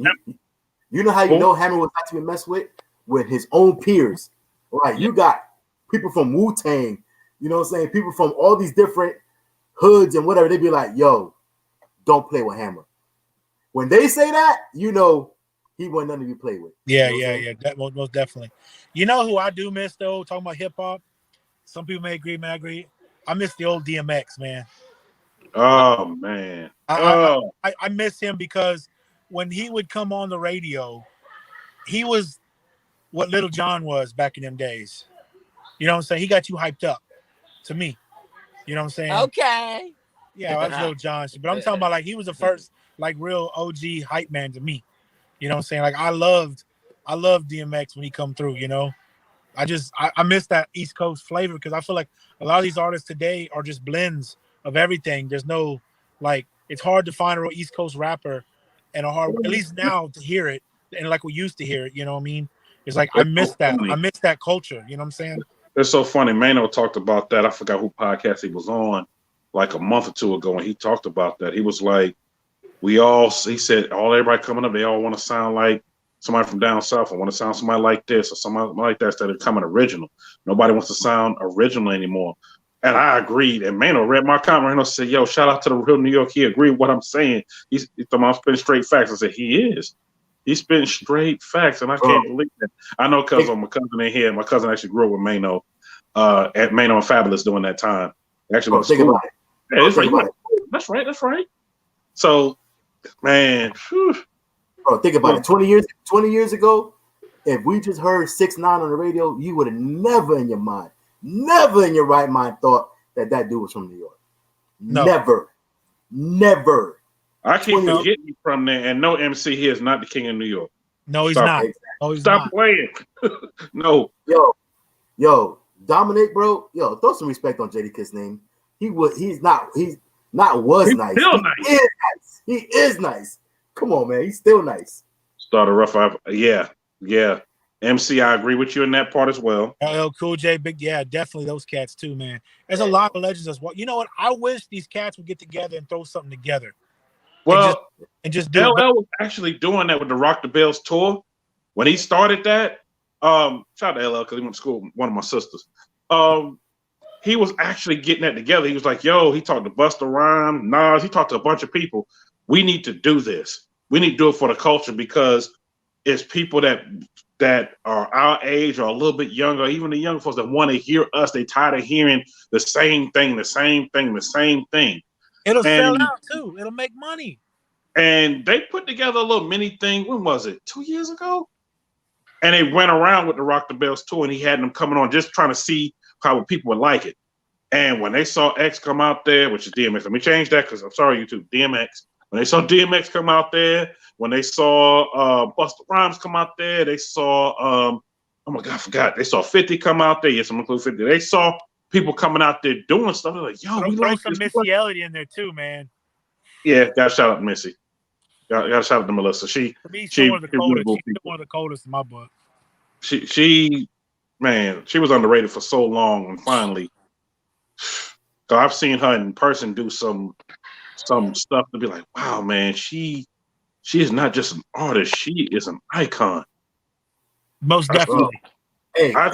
you know Hammer was not to be messed with his own peers. Right. You got people from Wu-Tang, you know what I'm saying? People from all these different hoods and whatever, they be like, yo, don't play with Hammer. When they say that, you know he wasn't nothing to be played with. Yeah, most definitely. You know who I do miss though? Talking about hip hop. Some people may agree, I miss the old DMX, man. Oh man. I miss him because when he would come on the radio, he was what Little John was back in them days. You know what I'm saying? He got you hyped up to me. You know what I'm saying? Okay. Yeah, that's Little John. But I'm talking about like he was the first like real OG hype man to me. You know what I'm saying? Like I loved DMX when he come through, you know. I miss that East Coast flavor because I feel like a lot of these artists today are just blends of everything. There's no like it's hard to find a real East Coast rapper and at least now to hear it and like we used to hear it, you know what I mean? It's like I miss that. I miss that culture, you know what I'm saying? It's so funny. Mano talked about that. I forgot who podcast he was on like a month or two ago, and he talked about that. He was like, he said, everybody coming up, they all want to sound like somebody from down south. I want to sound somebody like this or somebody like that instead of coming original. Nobody wants to sound original anymore. And I agreed. And Mano read my comment and said, yo, shout out to the real New York. He agreed with what I'm saying. He thought I'm spitting straight facts. I said, he is. He's spitting straight facts. And I can't believe that. I know because my cousin in here. My cousin actually grew up with Mano at Mano and Fabulous during that time. Actually went to school. Yeah, it's right. That's right. That's right. So, man. Whew. Bro, think about it. 20 years ago, if we just heard 6ix9ine on the radio, you would have never in your right mind thought that dude was from New York. No. Never. I keep getting from there, and no MC here is not the king of New York. No, he's not. No, he's Stop playing. No. Yo, Dominic, bro. Yo, throw some respect on JD Kid's name. He's nice. He is nice. Come on, man. He's still nice. Started rough. Yeah. MC, I agree with you in that part as well. LL Cool J, definitely those cats too, man. There's a lot of legends as well. You know what? I wish these cats would get together and throw something together. Well, and just do LL was actually doing that with the Rock the Bells tour. When he started that, shout out to LL because he went to school with one of my sisters. He was actually getting that together. He was like, yo, he talked to Busta Rhymes, Nas, he talked to a bunch of people. We need to do this. We need to do it for the culture because it's people that are our age or a little bit younger, even the young folks that want to hear us. They tired of hearing the same thing. It'll sell out too. It'll make money. And they put together a little mini thing. When was it? 2 years ago? And they went around with the Rock the Bells tour, and he had them coming on just trying to see how people would like it. And when they saw X come out there, which is DMX, let me change that because I'm sorry, YouTube, DMX. When they saw DMX come out there, when they saw Busta Rhymes come out there, they saw, oh my God, I forgot. They saw 50 come out there. Yes, I'm including 50. They saw people coming out there doing stuff. They're like, yo, we like some Missy Elliott in there too, man. Yeah, gotta shout out Missy. Gotta shout out to Melissa. She's one of the coldest in my book. She was underrated for so long, and finally, so I've seen her in person do some stuff to be like, wow, man, she is not just an artist, she is an icon. Most definitely. I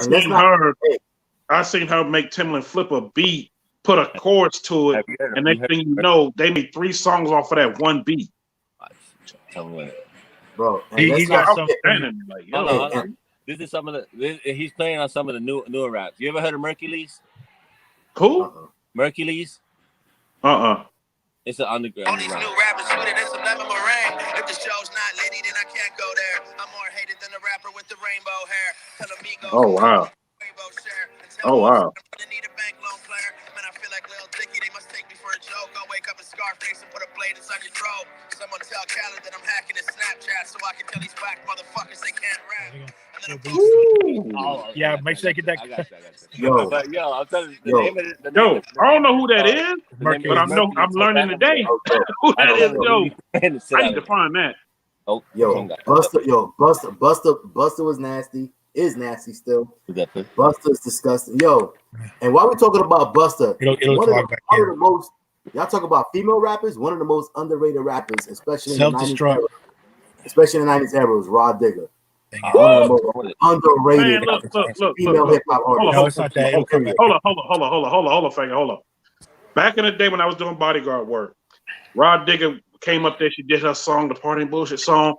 seen her make Timbaland flip a beat, put a chorus to it, and next thing you know, they made 3 songs off of that one beat. Bro, he got some. This is some of the. He's playing on some of the newer raps. You ever heard of Mercules? Who? Mercules. It's an underground. All these new rappers shoot it, it's a lemon meringue. If the show's not litty, then I can't go there. I'm more hated than the rapper with the rainbow hair. Tell amigos. Oh wow. Oh wow. Need a bank loan player. Man, I feel like Lil Dicky. They must take me for a joke. I'll wake up in Scarface and put a blade inside your throat. Someone tell Khaled that I'm hacking his Snapchat so I can tell these black motherfuckers they can't rap. Yeah, make sure they get that. I got you. Yo, I'm telling you, the name of it. I don't know who that is, but I'm learning today who that is. Yo, I need to find that. Busta was nasty. Is nasty still. Busta's disgusting. Yo, and while we're talking about Busta, y'all talk about female rappers. One of the most underrated rappers, especially in the 90s era, was Rod Digger. One of the most underrated female hip hop artists. Hold on. Back in the day when I was doing bodyguard work, Rod Digger came up there. She did her song, the Party and Bullshit song,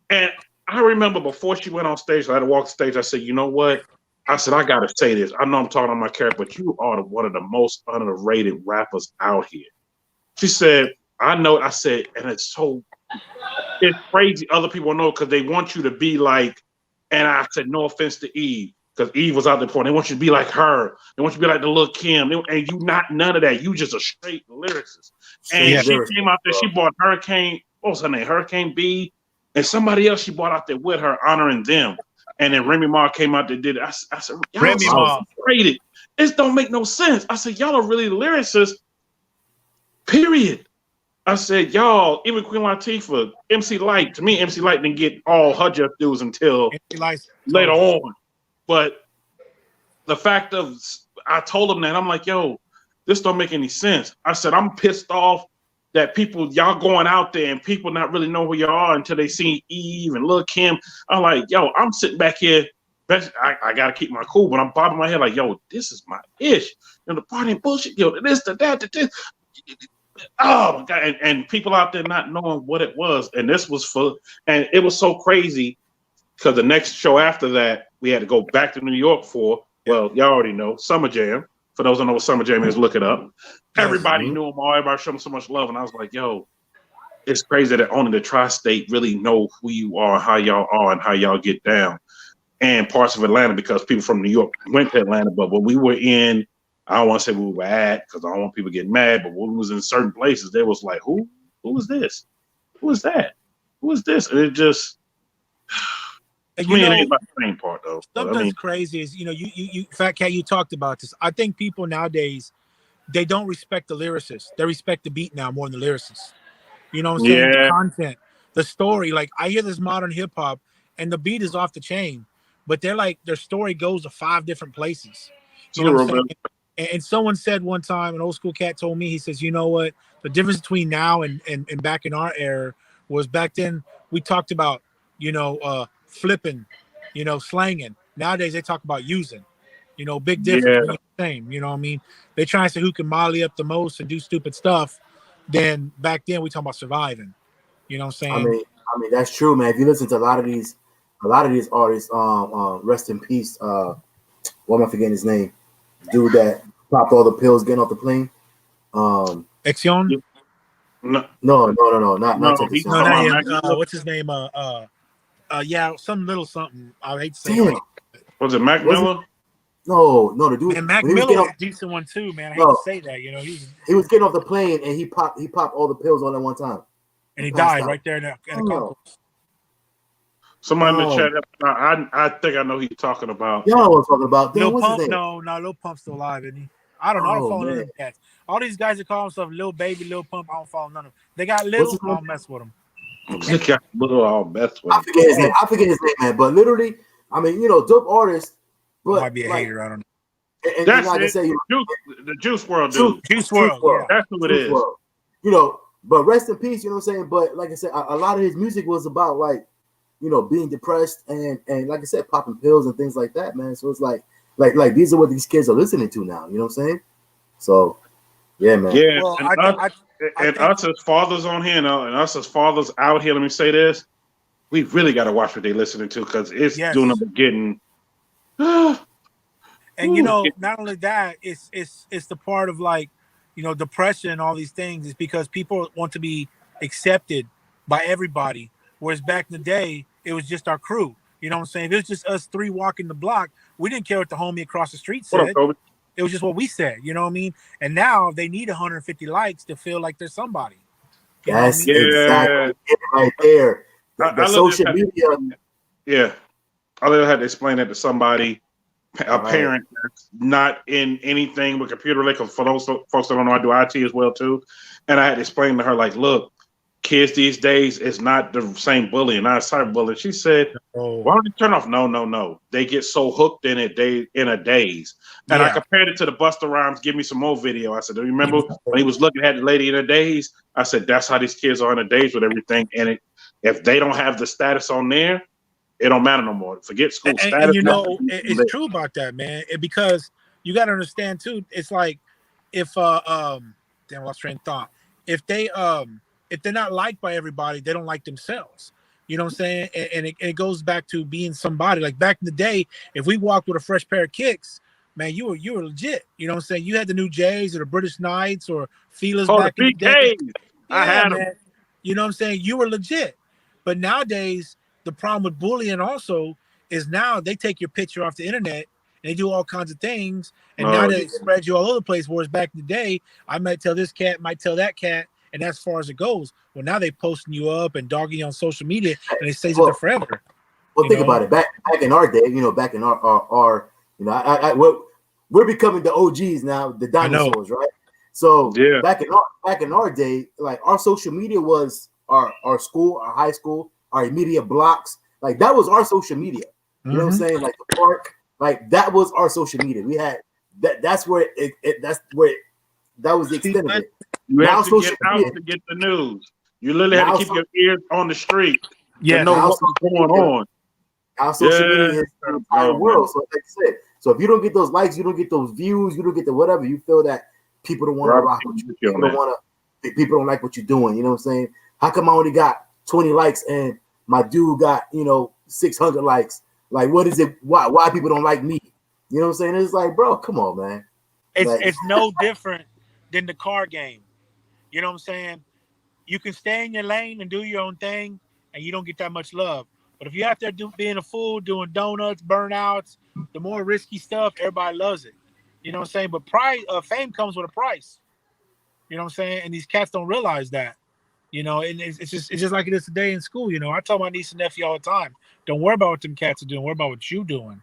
and I remember before she went on stage, I had to walk the stage. I said, you know what? I said, I got to say this. I know I'm talking on my character, but you are one of the most underrated rappers out here. She said, I know. I said, and it's crazy. Other people know because they want you to be like, and I said, no offense to Eve, because Eve was out there before. They want you to be like her. They want you to be like the little Kim. And you not none of that. You just a straight lyricist. And she came out there. She bought Hurricane. What was her name? Hurricane B. And somebody else she bought out there with her, honoring them. And then Remy Ma came out there and did it. I said, y'all Remy Ma. Rated. This don't make no sense. I said, y'all are really lyricists. Period. I said, y'all, even Queen Latifah, MC Light, to me, MC Light didn't get all her just dues until later on. But the fact of, I told him that, I'm like, yo, this don't make any sense. I said, I'm pissed off that y'all going out there and people not really know who you are until they see Eve and Lil Kim. I'm like, yo, I'm sitting back here, I got to keep my cool, but I'm bobbing my head like, yo, this is my ish. And the party and bullshit, yo, this, that, this. Oh my God. And people out there not knowing what it was. And this was and it was so crazy because the next show after that, we had to go back to New York for, well, y'all already know, Summer Jam. For those who know what Summer Jam is, look it up. Everybody knew them all. Everybody showed them so much love. And I was like, yo, it's crazy that only the tri-state really know who you are, how y'all are, and how y'all get down. And parts of Atlanta, because people from New York went to Atlanta. But when we were in, I don't want to say we were at, because I don't want people getting mad, but when we was in certain places, they was like, who is this? Who is that? Who is this? And it just, and it ain't about the same part, though. Something crazy is, you Fat Cat, you talked about this. I think people nowadays, they don't respect the lyricist. They respect the beat now more than the lyricist. You know what I'm saying? The content, the story. Like, I hear this modern hip hop, and the beat is off the chain, but they're like, their story goes to 5 different places. You know what I'm saying? And someone said one time, an old school cat told me, he says, you know what? The difference between now and back in our era was back then we talked about, flipping, slanging. Nowadays they talk about using, big difference. Yeah. Same, you know what I mean? They try and say who can molly up the most and do stupid stuff. Then back then we talk about surviving. You know what I'm saying? I mean that's true, man. If you listen to a lot of these artists, rest in peace. What am I forgetting his name? Dude that popped all the pills getting off the plane. Exion? No, not Texas. No, not him. What's his name? Some little something. I hate to say it. Was it Mac Miller? No, the dude. And Mac Miller was a decent one too, man. I hate to say that. He was getting off the plane and he popped all the pills all at one time. And he died right there in the concourse. Somebody in the chat. I think I know who you're talking about. You know what I'm talking about. Lil Pump? No, Lil Pump's still alive, isn't he? I don't know. I don't follow none of them cats. All these guys that call themselves Lil Baby, Lil Pump, I don't follow none of them. They got little, I don't mess with them. I forget his name, man. But literally, I mean, dope artists. But might be a hater. I don't know. And that's like I say, the Juice WRLD dude. Juice WRLD. That's who it is. But rest in peace. You know what I'm saying? But like I said, a lot of his music was about like, being depressed and like I said, popping pills and things like that, man. So it's like these are what these kids are listening to now. You know what I'm saying? So, yeah, man. Yeah, well, us as fathers on here, and us as fathers out here, let me say this: we really got to watch what they're listening to because it's doing them getting. And not only that, it's the part of like, depression and all these things is because people want to be accepted by everybody. Whereas back in the day, it was just our crew. You know what I'm saying? If it was just us 3 walking the block, we didn't care what the homie across the street said. What up, Kobe? It was just what we said. You know what I mean? And now they need 150 likes to feel like they're somebody. That's exactly it right there. The social media. Yeah. I literally had to explain that to somebody, a parent that's not in anything with computer related. For those folks that don't know, I do IT as well too. And I had to explain to her, like, look, kids these days, it's not the same bullying, not cyberbullying. She said, why don't you turn off? No. They get so hooked in it in a daze. And I compared it to the Busta Rhymes, Give Me Some More video. I said, do you remember when he was looking at the lady in a daze? I said, that's how these kids are in a daze with everything. And if they don't have the status on there, it don't matter no more. Forget school status. And it's true about that, man. Because you got to understand too. It's like if damn, I lost train of thought. If they're not liked by everybody, they don't like themselves. You know what I'm saying? And it goes back to being somebody. Like back in the day, if we walked with a fresh pair of kicks, man, you were legit. You know what I'm saying? You had the New Jays or the British Knights or Feelers Oh, back the in the day. BKs. I Yeah, had man. them. You know what I'm saying? You were legit. But nowadays, the problem with bullying also is now they take your picture off the internet and they do all kinds of things. And now Oh, they yeah. spread you all over the place. Whereas back in the day, I might tell this cat, might tell that cat, and that's as far as it goes. Well, now they posting you up and dogging you on social media, and it stays there forever. Well, think about it. Back in our day, back in our we're becoming the OGs now, the dinosaurs, right? So back in our day, like our social media was our school, our high school, our immediate blocks. Like that was our social media. You know what I'm saying? Like the park, like that was our social media. We had that. That was the extent of it. You have to get out to get the news. You literally had to keep your ears on the street to know what was going on. Our social media is the entire world. So like I said, so if you don't get those likes, you don't get those views, you don't get the whatever, you feel that people don't want to rock with you. People don't like what you're doing. You know what I'm saying? How come I only got 20 likes and my dude got 600 likes? Like, what is it? Why people don't like me? You know what I'm saying? It's like, bro, come on, man. It's no different than the car game. You know what I'm saying? You can stay in your lane and do your own thing, and you don't get that much love. But if you're out there being a fool, doing donuts, burnouts, the more risky stuff, everybody loves it. You know what I'm saying? But fame comes with a price. You know what I'm saying? And these cats don't realize that. And it's just like it is today in school. I tell my niece and nephew all the time, don't worry about what them cats are doing. Worry about what you're doing.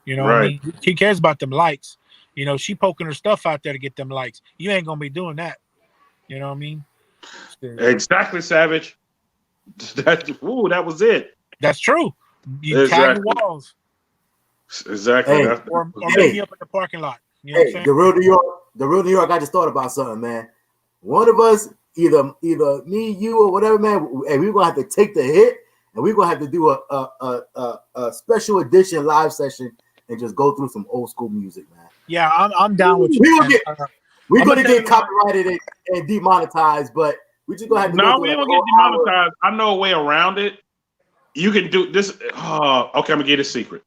You know what I mean? She cares about them likes. She poking her stuff out there to get them likes. You ain't going to be doing that. You know what I mean? Exactly, Savage. That was it. That's true. You tag the walls. Exactly. Hey, or meet me up in the parking lot. You know what I'm saying? The real New York, I just thought about something, man. One of us, either me, you, or whatever, man, hey, we're gonna have to take the hit and we're gonna have to do a special edition live session and just go through some old school music, man. Yeah, I'm down with you. We're gonna get copyrighted and demonetized, but we just gonna have to go through we don't get demonetized. I know a way around it. You can do this. Okay, I'm gonna get a secret.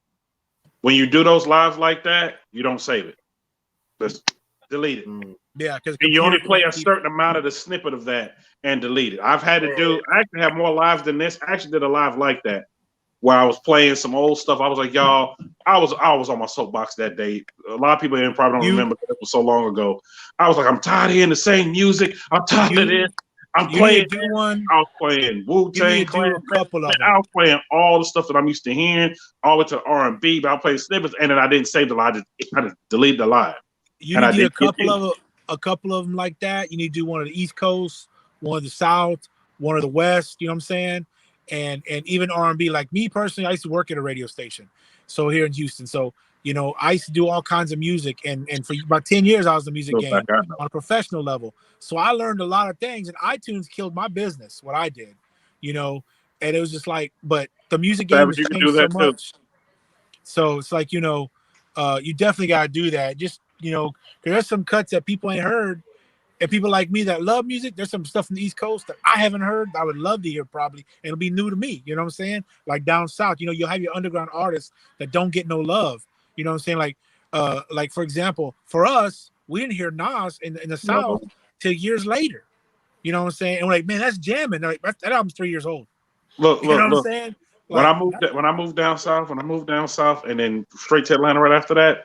When you do those lives like that, you don't save it. Just delete it. Yeah, because you only play a certain amount of the snippet of that and delete it. I've had to do. I actually have more lives than this. I actually did a live like that where I was playing some old stuff. I was like, y'all, I was on my soapbox that day. A lot of people probably don't remember because it was so long ago. I was like, I'm tired of hearing the same music. I'm tired of this. I'm playing. I was playing Wu-Tang Clan. I was playing all the stuff that I'm used to hearing, all the way to R&B. But I played snippets, and then I didn't save the live. I just deleted the live. You need to do a couple of them like that. You need to do one of the East Coast, one of the South, one of the West. You know what I'm saying? And even R&B. Like me personally, I used to work at a radio station, so here in Houston. So I used to do all kinds of music, and for about 10 years I was in the music game on a professional level. So I learned a lot of things, and iTunes killed my business, what I did, and it was just like, but the music game has changed so much. So it's like, you definitely got to do that. Just, because there's some cuts that people ain't heard. And people like me that love music, there's some stuff from the East Coast that I haven't heard. I would love to hear probably. It'll be new to me. You know what I'm saying? Like down south, you'll have your underground artists that don't get no love. You know what I'm saying? Like for example, for us, we didn't hear Nas in the South till years later. You know what I'm saying? And we're like, man, that's jamming. Like, that album's 3 years old. Look. What I'm saying? Like, when I moved down south, and then straight to Atlanta right after that,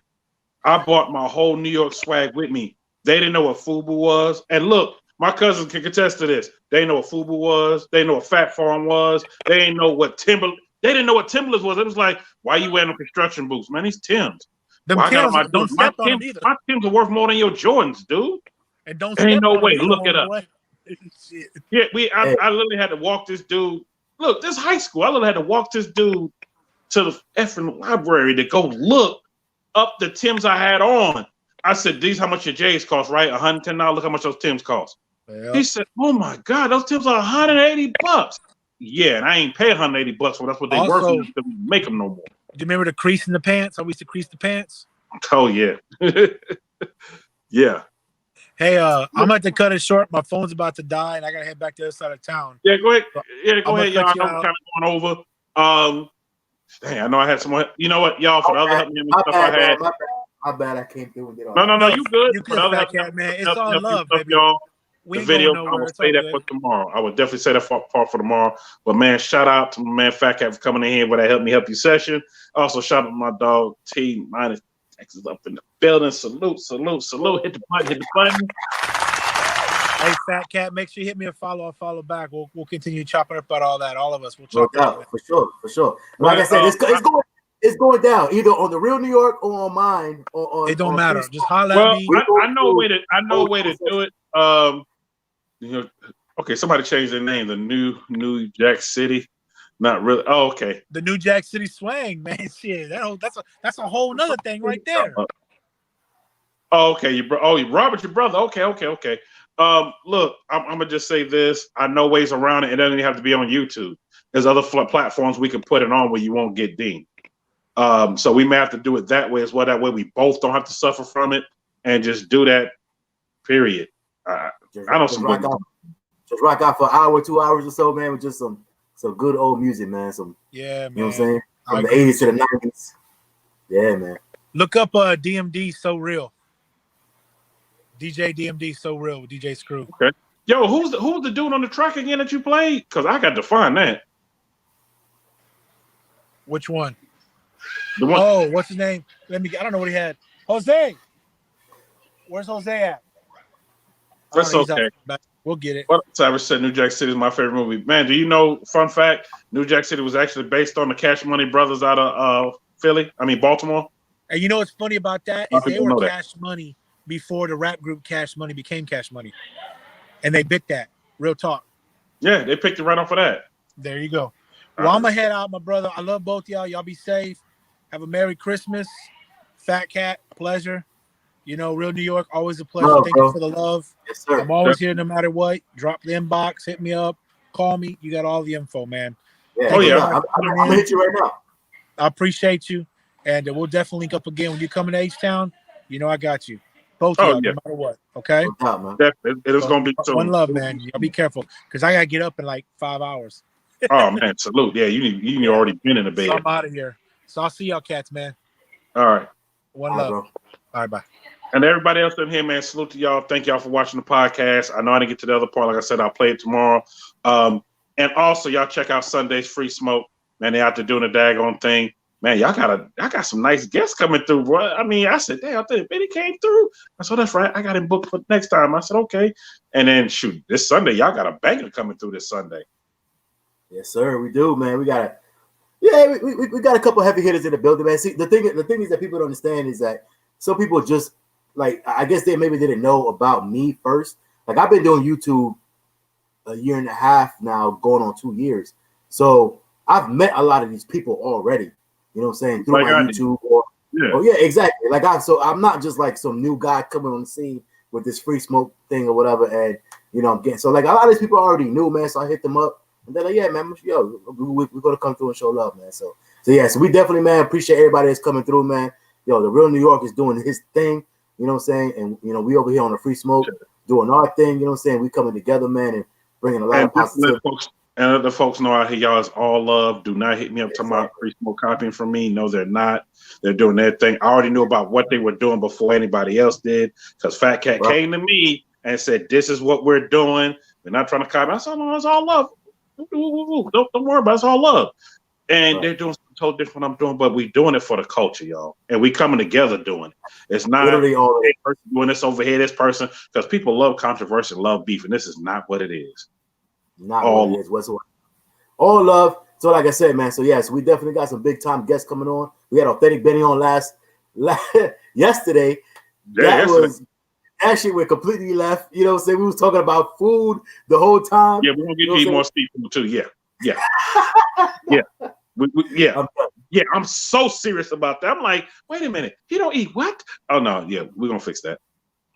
I bought my whole New York swag with me. They didn't know what FUBU was. And look, my cousins can contest to this. They didn't know what FUBU was. They didn't know what Fat Farm was. They didn't know what They didn't know what Timberlands was. It was like, why you wearing them construction boots, man? These Timbs. My Timbs are worth more than your Jordans, dude. And don't ain't no way. Either, look it up. Yeah, I literally had to walk this dude. Look, this high school. I literally had to walk this dude to the effing library to go look up the Timbs I had on. I said, "These how much your J's cost, right? $110. Look how much those Timbs cost." Yep. He said, "Oh my God, those Timbs are $180." Yeah, and I ain't paying $180 for. That's what they worth. To make them no more. Do you remember the crease in the pants? How we used to crease the pants? Oh yeah, yeah. Hey, I'm about to cut it short. My phone's about to die, and I gotta head back to the other side of town. Yeah, go ahead. Yeah, go ahead, y'all. I'm kind of going over. Dang, I know I had someone. You know what, y'all? For the other stuff I had. My bad, I came through and did all No, that. you good. You good, Fat Cat, man. It's all love, baby. Y'all. We The ain't video, going I nowhere. will It's say all that good. for tomorrow. I would definitely say that part for tomorrow. But man, shout out to my man Fat Cat for coming in here with that Help You session. Also, shout out to my dog TMinusofTexas up in the building. Salute. Hit the button. Hey, Fat Cat, make sure you hit me a follow. I'll follow back. We'll continue chopping up about all that. All of us. We'll chop No it up. doubt, for sure. Like I said, it's going down either on the Real New York or on mine. Or it don't on matter. Just holler at me. I know a way to do it. Okay, somebody changed their name. The New Jack City. Not really. Oh, okay. The New Jack City swang, man. Shit, that's a whole nother thing right there. Oh, okay. Robert, your brother. Okay. Look, I'm gonna just say this. I know ways around it. It doesn't even have to be on YouTube. There's other platforms we can put it on where you won't get dinged. So we may have to do it that way as well. That way we both don't have to suffer from it, and just do that. Period. Just rock out for an hour, 2 hours or so, man, with just some good old music, man. Yeah, man. You know what I'm saying? From the 80s to the 90s. Yeah, man. Look up DMD So Real. DJ DMD So Real with DJ Screw. Okay. Yo, who's the dude on the track again that you played? Because I got to find that. Which one? The one. Oh, what's his name? I don't know what he had. Jose. Where's Jose at? That's okay. We'll get it. What Savage said New Jack City is my favorite movie. Man, do you know, fun fact, New Jack City was actually based on the Cash Money Brothers out of Baltimore. And you know what's funny about that is they were Cash Money before the rap group Cash Money became Cash Money. And they bit that. Real talk. Yeah, they picked it right off of that. There you go. Well, I'm going to head out, my brother. I love both y'all. Y'all be safe. Have a Merry Christmas. Fat Cat, pleasure. You know, Real New York, always a pleasure. Thank you for the love. Yes, sir. I'm always here no matter what. Drop the inbox, hit me up, call me. You got all the info, man. Yeah, I'm going to hit you right now. I appreciate you. And we'll definitely link up again. When you come to H-Town, you know I got you. Both of y'all, no matter what. Okay? No doubt, man. It is going to be soon. One love, man. Y'all be careful. Because I got to get up in like 5 hours. Oh, man. Salute. Yeah, you already been in the bed. So I'm out of here. So I'll see y'all cats, man. All right. One love. Bro. All right, bye. And everybody else in here, man, salute to y'all. Thank y'all for watching the podcast. I know I didn't get to the other part. Like I said, I'll play it tomorrow. And also, y'all check out Sunday's Free Smoke. Man, they out there doing a daggone thing. Man, y'all got some nice guests coming through, bro. I mean, I said, damn, I think Benny came through. I said, that's right. I got him booked for next time. I said, okay. And then, shoot, this Sunday, y'all got a banger coming through this Sunday. Yes, sir. We do, man. We got a couple heavy hitters in the building, man. See, the thing is that people don't understand is that some people just, like, I guess they didn't know about me first. Like, I've been doing YouTube a year and a half now, going on 2 years. So I've met a lot of these people already. You know what I'm saying? Through my YouTube. Exactly. Like I'm not just like some new guy coming on the scene with this free smoke thing or whatever. And I'm getting like a lot of these people already knew, man. So I hit them up and they're like, yeah, man, we're gonna come through and show love, man. So we definitely, man, appreciate everybody that's coming through, man. The Real New York is doing his thing, you know what I'm saying? And we over here on the free smoke doing our thing, you know what I'm saying? We coming together, man, and bringing a lot of positivity. And the folks know out here, y'all is all love. Do not hit me up talking about free smoke copying from me. No, they're not. They're doing their thing. I already knew about what they were doing before anybody else did, because Fat Cat came to me and said, this is what we're doing. We're not trying to copy. I said, no, it's all love. Don't worry about it. It's all love. And they're doing something totally different what I'm doing, but we're doing it for the culture, y'all. And we coming together doing it. It's not literally all this person doing this over here, this person, because people love controversy, love beef, and this is not what it is. Not all what it is whatsoever. All love. So like I said, man. So we definitely got some big time guests coming on. We had Authentic Benny on yesterday. That shit went completely left. You know what I'm saying? We was talking about food the whole time. Yeah, we're gonna get you more seafood too. Yeah. I'm so serious about that. I'm like, wait a minute, he don't eat what? Oh no, we're gonna fix that.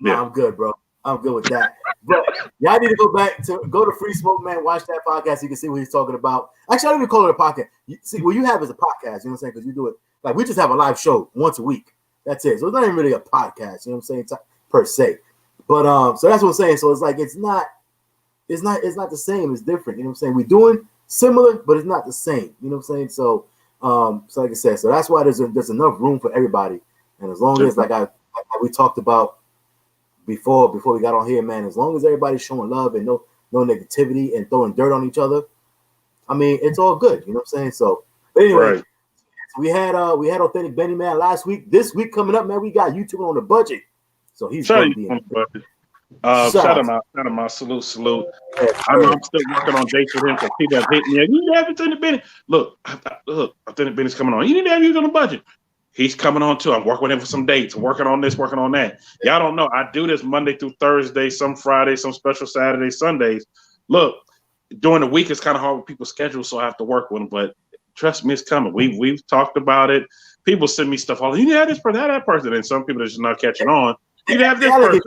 Yeah, no, I'm good, bro. I'm good with that. But y'all need to go to Free Smoke, man. Watch that podcast so you can see what he's talking about. Actually, I don't even call it a podcast. See, what you have is a podcast, you know what I'm saying? Because you do it like we just have a live show once a week. That's it. So it's not even really a podcast, you know what I'm saying, per se. But so that's what I'm saying. So it's like it's not the same. It's different. You know what I'm saying? We're doing similar, but it's not the same. You know what I'm saying? So like I said, so that's why there's enough room for everybody And as long as like we talked about before we got on here, man, as long as everybody's showing love and no negativity and throwing dirt on each other, I mean, it's all good. You know what I'm saying? So, but anyway, Right. we had Authentic Benny, man, last week. This week coming up, man, we got YouTube on the budget. So he's Shout going to be in the budget. Shout him out. Salute. I'm still working on dates with him because people have hit me. You need to have Authentic Benny. Look, Authentic Benny's coming on. You need to have you on the budget. He's coming on too. I'm working with him for some dates. Working on this, working on that. Y'all don't know. I do this Monday through Thursday, some Fridays, some special Saturdays, Sundays. Look, during the week it's kind of hard with people's schedules, so I have to work with them. But trust me, it's coming. We've talked about it. People send me stuff. You need to have this person, have that person, and some people are just not catching on. You need to have this person.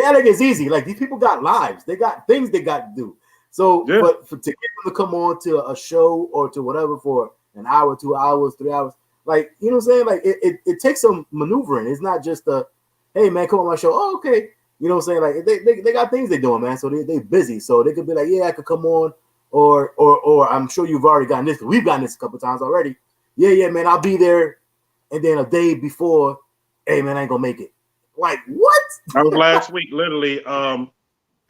It's easy. Like, these people got lives. They got things they got to do. So, but to get them to come on to a show or to whatever for an hour, 2 hours, 3 hours, like, you know what I'm saying? Like, it takes some maneuvering. It's not just hey, man, come on my show. Oh, okay. You know what I'm saying? Like, they got things they're doing, man. So they busy. So they could be like, yeah, I could come on. Or I'm sure you've already gotten this. We've gotten this a couple of times already. Yeah, man, I'll be there. And then a day before, hey, man, I ain't going to make it. Like, what? That was last week, literally. And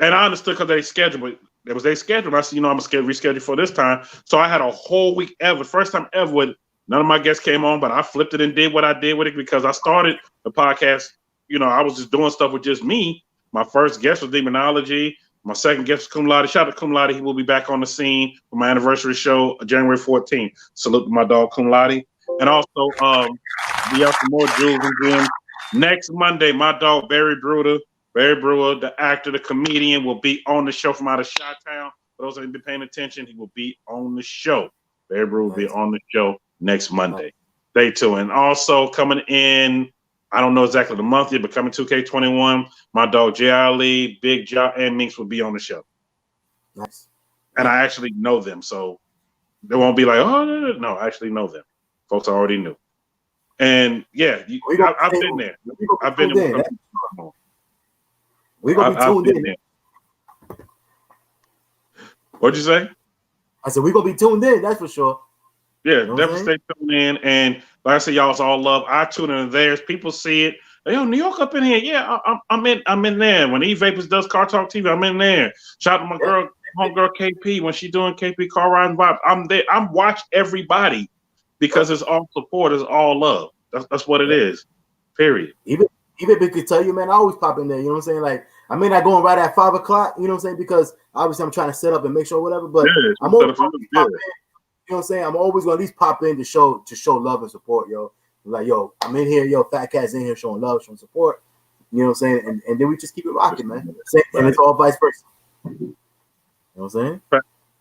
I understood because they scheduled, but it was their schedule. I said, I'm going to reschedule for this time. So I had a whole week ever. First time ever when none of my guests came on, but I flipped it and did what I did with it because I started the podcast. I was just doing stuff with just me. My first guest was Demonology. My second guest was Cum Laude. Shout out to Cum Laude. He will be back on the scene for my anniversary show, January 14th. Salute to my dog, Cum Laude. And also, we have some more jewels and gems. Next Monday, my dog, Barry Brewer, the actor, the comedian, will be on the show from out of Chi-Town. For those that have been paying attention, he will be on the show. Barry Brewer will be on the show next Monday. Stay tuned. And also coming in, I don't know exactly the month yet, but coming 2K21, my dog, J. Ali, Big Jaw, and Minx will be on the show. Nice. And I actually know them, so they won't be like, oh, no, I actually know them. Folks I already knew. And yeah, I've been there. I've been there. We're going to be tuned in. What'd you say? I said, we're going to be tuned in, that's for sure. Yeah, definitely stay tuned in. And like I said, y'all's all love. I tune in theirs. People see it. Yo, New York up in here. Yeah, I'm in there. When E-Vapors does Car Talk TV, I'm in there. Shout out to my homegirl KP when she doing KP Car Riding Vibe. I'm there. I'm watch everybody because it's all support, it's all love. That's what it is. Period. Even if it could tell you, man, I always pop in there. You know what I'm saying? Like, I may not go right at 5 o'clock. You know what I'm saying? Because obviously I'm trying to set up and make sure whatever. But I'm always pop in. You know what I'm saying? I'm always gonna at least pop in to show love and support, yo. Like, yo, I'm in here, yo, Fat Cat's in here showing love, showing support. You know what I'm saying? And then we just keep it rocking, man. And it's all vice versa. You know what I'm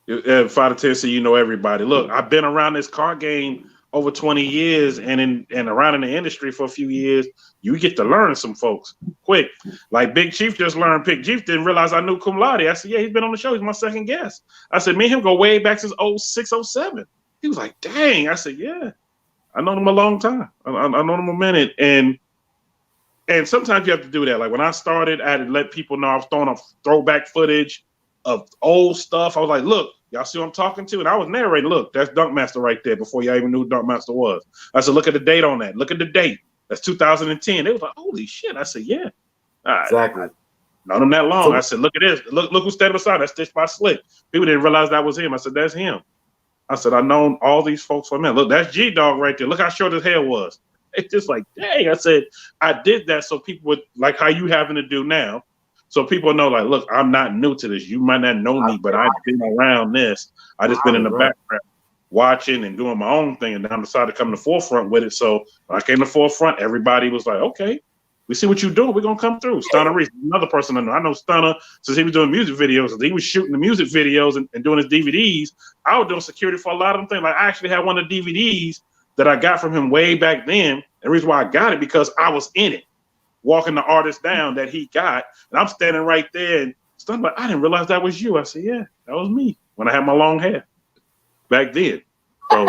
saying? 5 to 10, so you know everybody. Look, I've been around this car game over 20 years and around in the industry for a few years. You get to learn some folks quick. Like Big Chief just learned. Big Chief didn't realize I knew Cum Laude. I said, yeah, he's been on the show. He's my second guest. I said, me and him go way back since 06, 07. He was like, dang. I said, yeah, I known him a long time. I known him a minute. And sometimes you have to do that. Like when I started, I had to let people know I was throwing off throwback footage of old stuff. I was like, look, y'all see what I'm talking to? And I was narrating, look, that's Dunkmaster right there before y'all even knew who Dunkmaster was. I said, look at the date on that. Look at the date. That's 2010. They was like, holy shit. I said, yeah. Exactly. I known him that long. I said, look at this. Look who's standing beside. That's Stitched by Slick. People didn't realize that was him. I said, that's him. I said, I known all these folks for a minute. Look, that's G-Dog right there. Look how short his hair was. It's just like, dang. I said, I did that so people would, like how you having to do now, so people know, like, look, I'm not new to this. You might not know me, but I've been around this. I just been in the background watching and doing my own thing, and then I decided to come to the forefront with it. So when I came to the forefront, everybody was like, okay, we see what you're doing. We're going to come through. Stunner Reese, another person I know. I know Stunner since he was doing music videos. He was shooting the music videos and doing his DVDs. I was doing security for a lot of them things. Like, I actually had one of the DVDs that I got from him way back then. The reason why I got it, because I was in it, walking the artist down that he got. And I'm standing right there and Stunner like, I didn't realize that was you. I said, yeah, that was me when I had my long hair back then. So,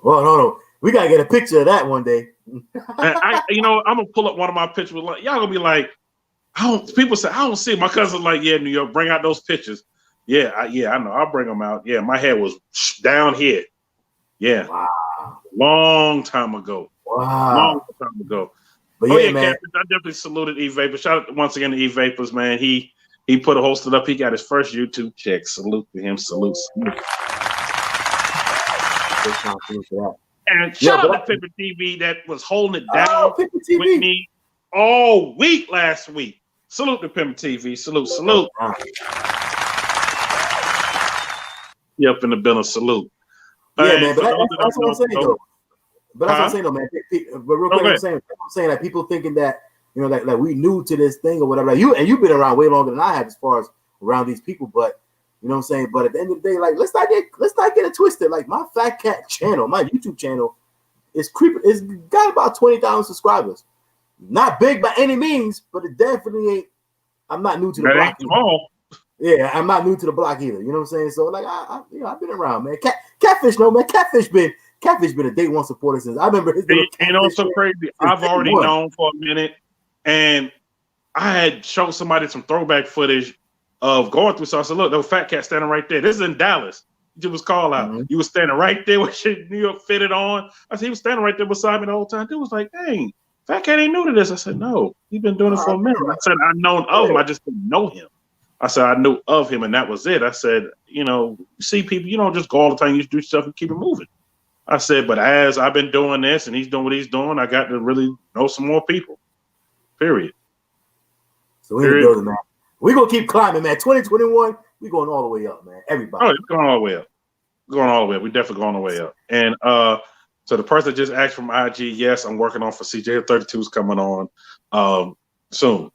well, no. We got to get a picture of that one day. I'm gonna pull up one of my pictures. Like, y'all gonna be like, people say, I don't see it. My cousin's like, yeah, New York, bring out those pictures. Yeah, I know. I'll bring them out. Yeah, my hair was down here. Yeah. Wow. Long time ago. Wow. time ago. But Oh yeah, yeah, man. Captain, I definitely saluted E Vapor. Shout out once again to E Vapors, man. He put a hosted up. He got his first YouTube check. Salute to him. Salute. And shout out to Pippa TV that was holding it down with me all week last week. Salute to Pimp TV. Salute. Yep, in the building. Salute. Yeah, man. But that's what I'm saying, though. But that's what I'm saying, though, man. But real quick, I'm saying that people thinking that, you know, like we new to this thing or whatever. Like you've been around way longer than I have as far as around these people. But you know what I'm saying. But at the end of the day, like let's not get it twisted. Like my Fat Cat channel, my YouTube channel, is creeping. It's got about 20,000 subscribers. Not big by any means, but it definitely ain't. I'm not new to the block. Yeah, I'm not new to the block either. You know what I'm saying? So like I've been around, man. Catfish, no man. Catfish been a day one supporter since I remember his. You know, it's so crazy. I've already known for a minute, and I had shown somebody some throwback footage of going through. So I said, "Look, there was Fat Cat standing right there. This is in Dallas. You was call out. You was standing right there with your New York fitted on." I said, "He was standing right there beside me the whole time." Dude was like, "Dang, Fat Cat ain't new to this." I said, "No, he's been doing it for a minute." I said, "I known of him. I just didn't know him." I said, "I knew of him, and that was it." I said, "You know, you see people, you don't just go all the time. You do stuff and keep it moving." I said, "But as I've been doing this and he's doing what he's doing, I got to really know some more people." Period. So we're building, man. We're gonna keep climbing, man. 2021, we're going all the way up, man. Everybody. Oh, it's going all the way up. Going all the way up. We're definitely going all the way up. And so the person that just asked from IG, yes, I'm working on for CJ 32 is coming on soon.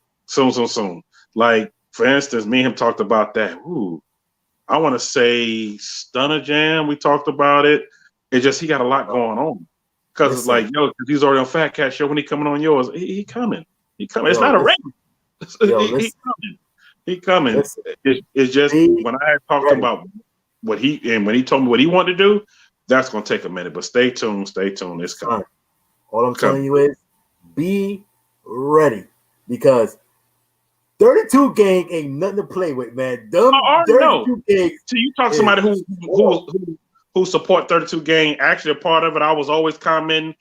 Like, for instance, me and him talked about that. Ooh, I want to say Stunner Jam. We talked about it. It's just he got a lot going on. Because it's like, yo, he's already on Fat Cat show. When he coming on yours, he coming. He coming. It's not a race. He coming. He coming. It's just when I had talked about when he told me what he wanted to do, that's gonna take a minute. But stay tuned. It's coming. All I'm telling you is be ready, because 32 gang ain't nothing to play with, man. Dumb 32 gang. So you talk to somebody who support 32 gang, actually a part of it. I was always commenting.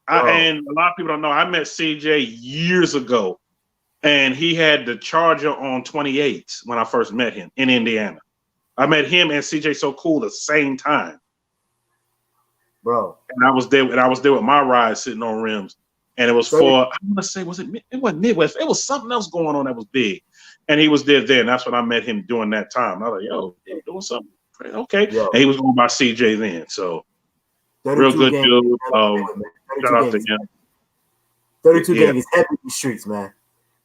And a lot of people don't know, I met CJ years ago, and he had the Charger on 28 when I first met him in Indiana. I met him and CJ So Cool the same time, bro. And I was there with my ride sitting on rims, and it was for, I'm gonna say, it wasn't Midwest. It was something else going on that was big, and he was there then. That's when I met him during that time. I was like, yo, you're doing something. Okay. Yo. And he was going by CJ then. So real good dude. Shout out to him. 32 gang is heavy in the streets, man.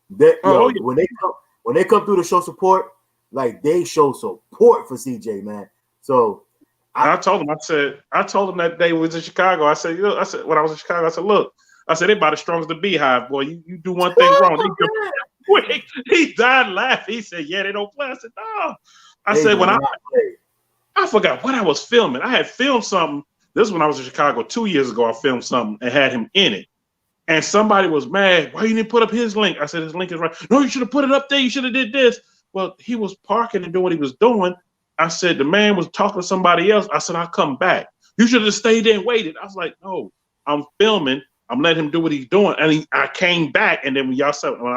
When they come through to show support, like they show support for CJ, man. So I told him that day we was in Chicago. I said when I was in Chicago, I said, look, they about as strong as the Beehive, boy. You do one thing wrong. He died laughing. He said, yeah, they don't play. I said, no. I said, when I forgot what I was filming. I had filmed something. This is when I was in Chicago 2 years ago. I filmed something and had him in it. And somebody was mad. Why you didn't put up his link? I said, his link is right. No, you should have put it up there. You should have did this. Well, he was parking and doing what he was doing. I said, the man was talking to somebody else. I said, I'll come back. You should have stayed there and waited. I was like, no, I'm filming. I'm letting him do what he's doing. And I came back. And then when y'all saw when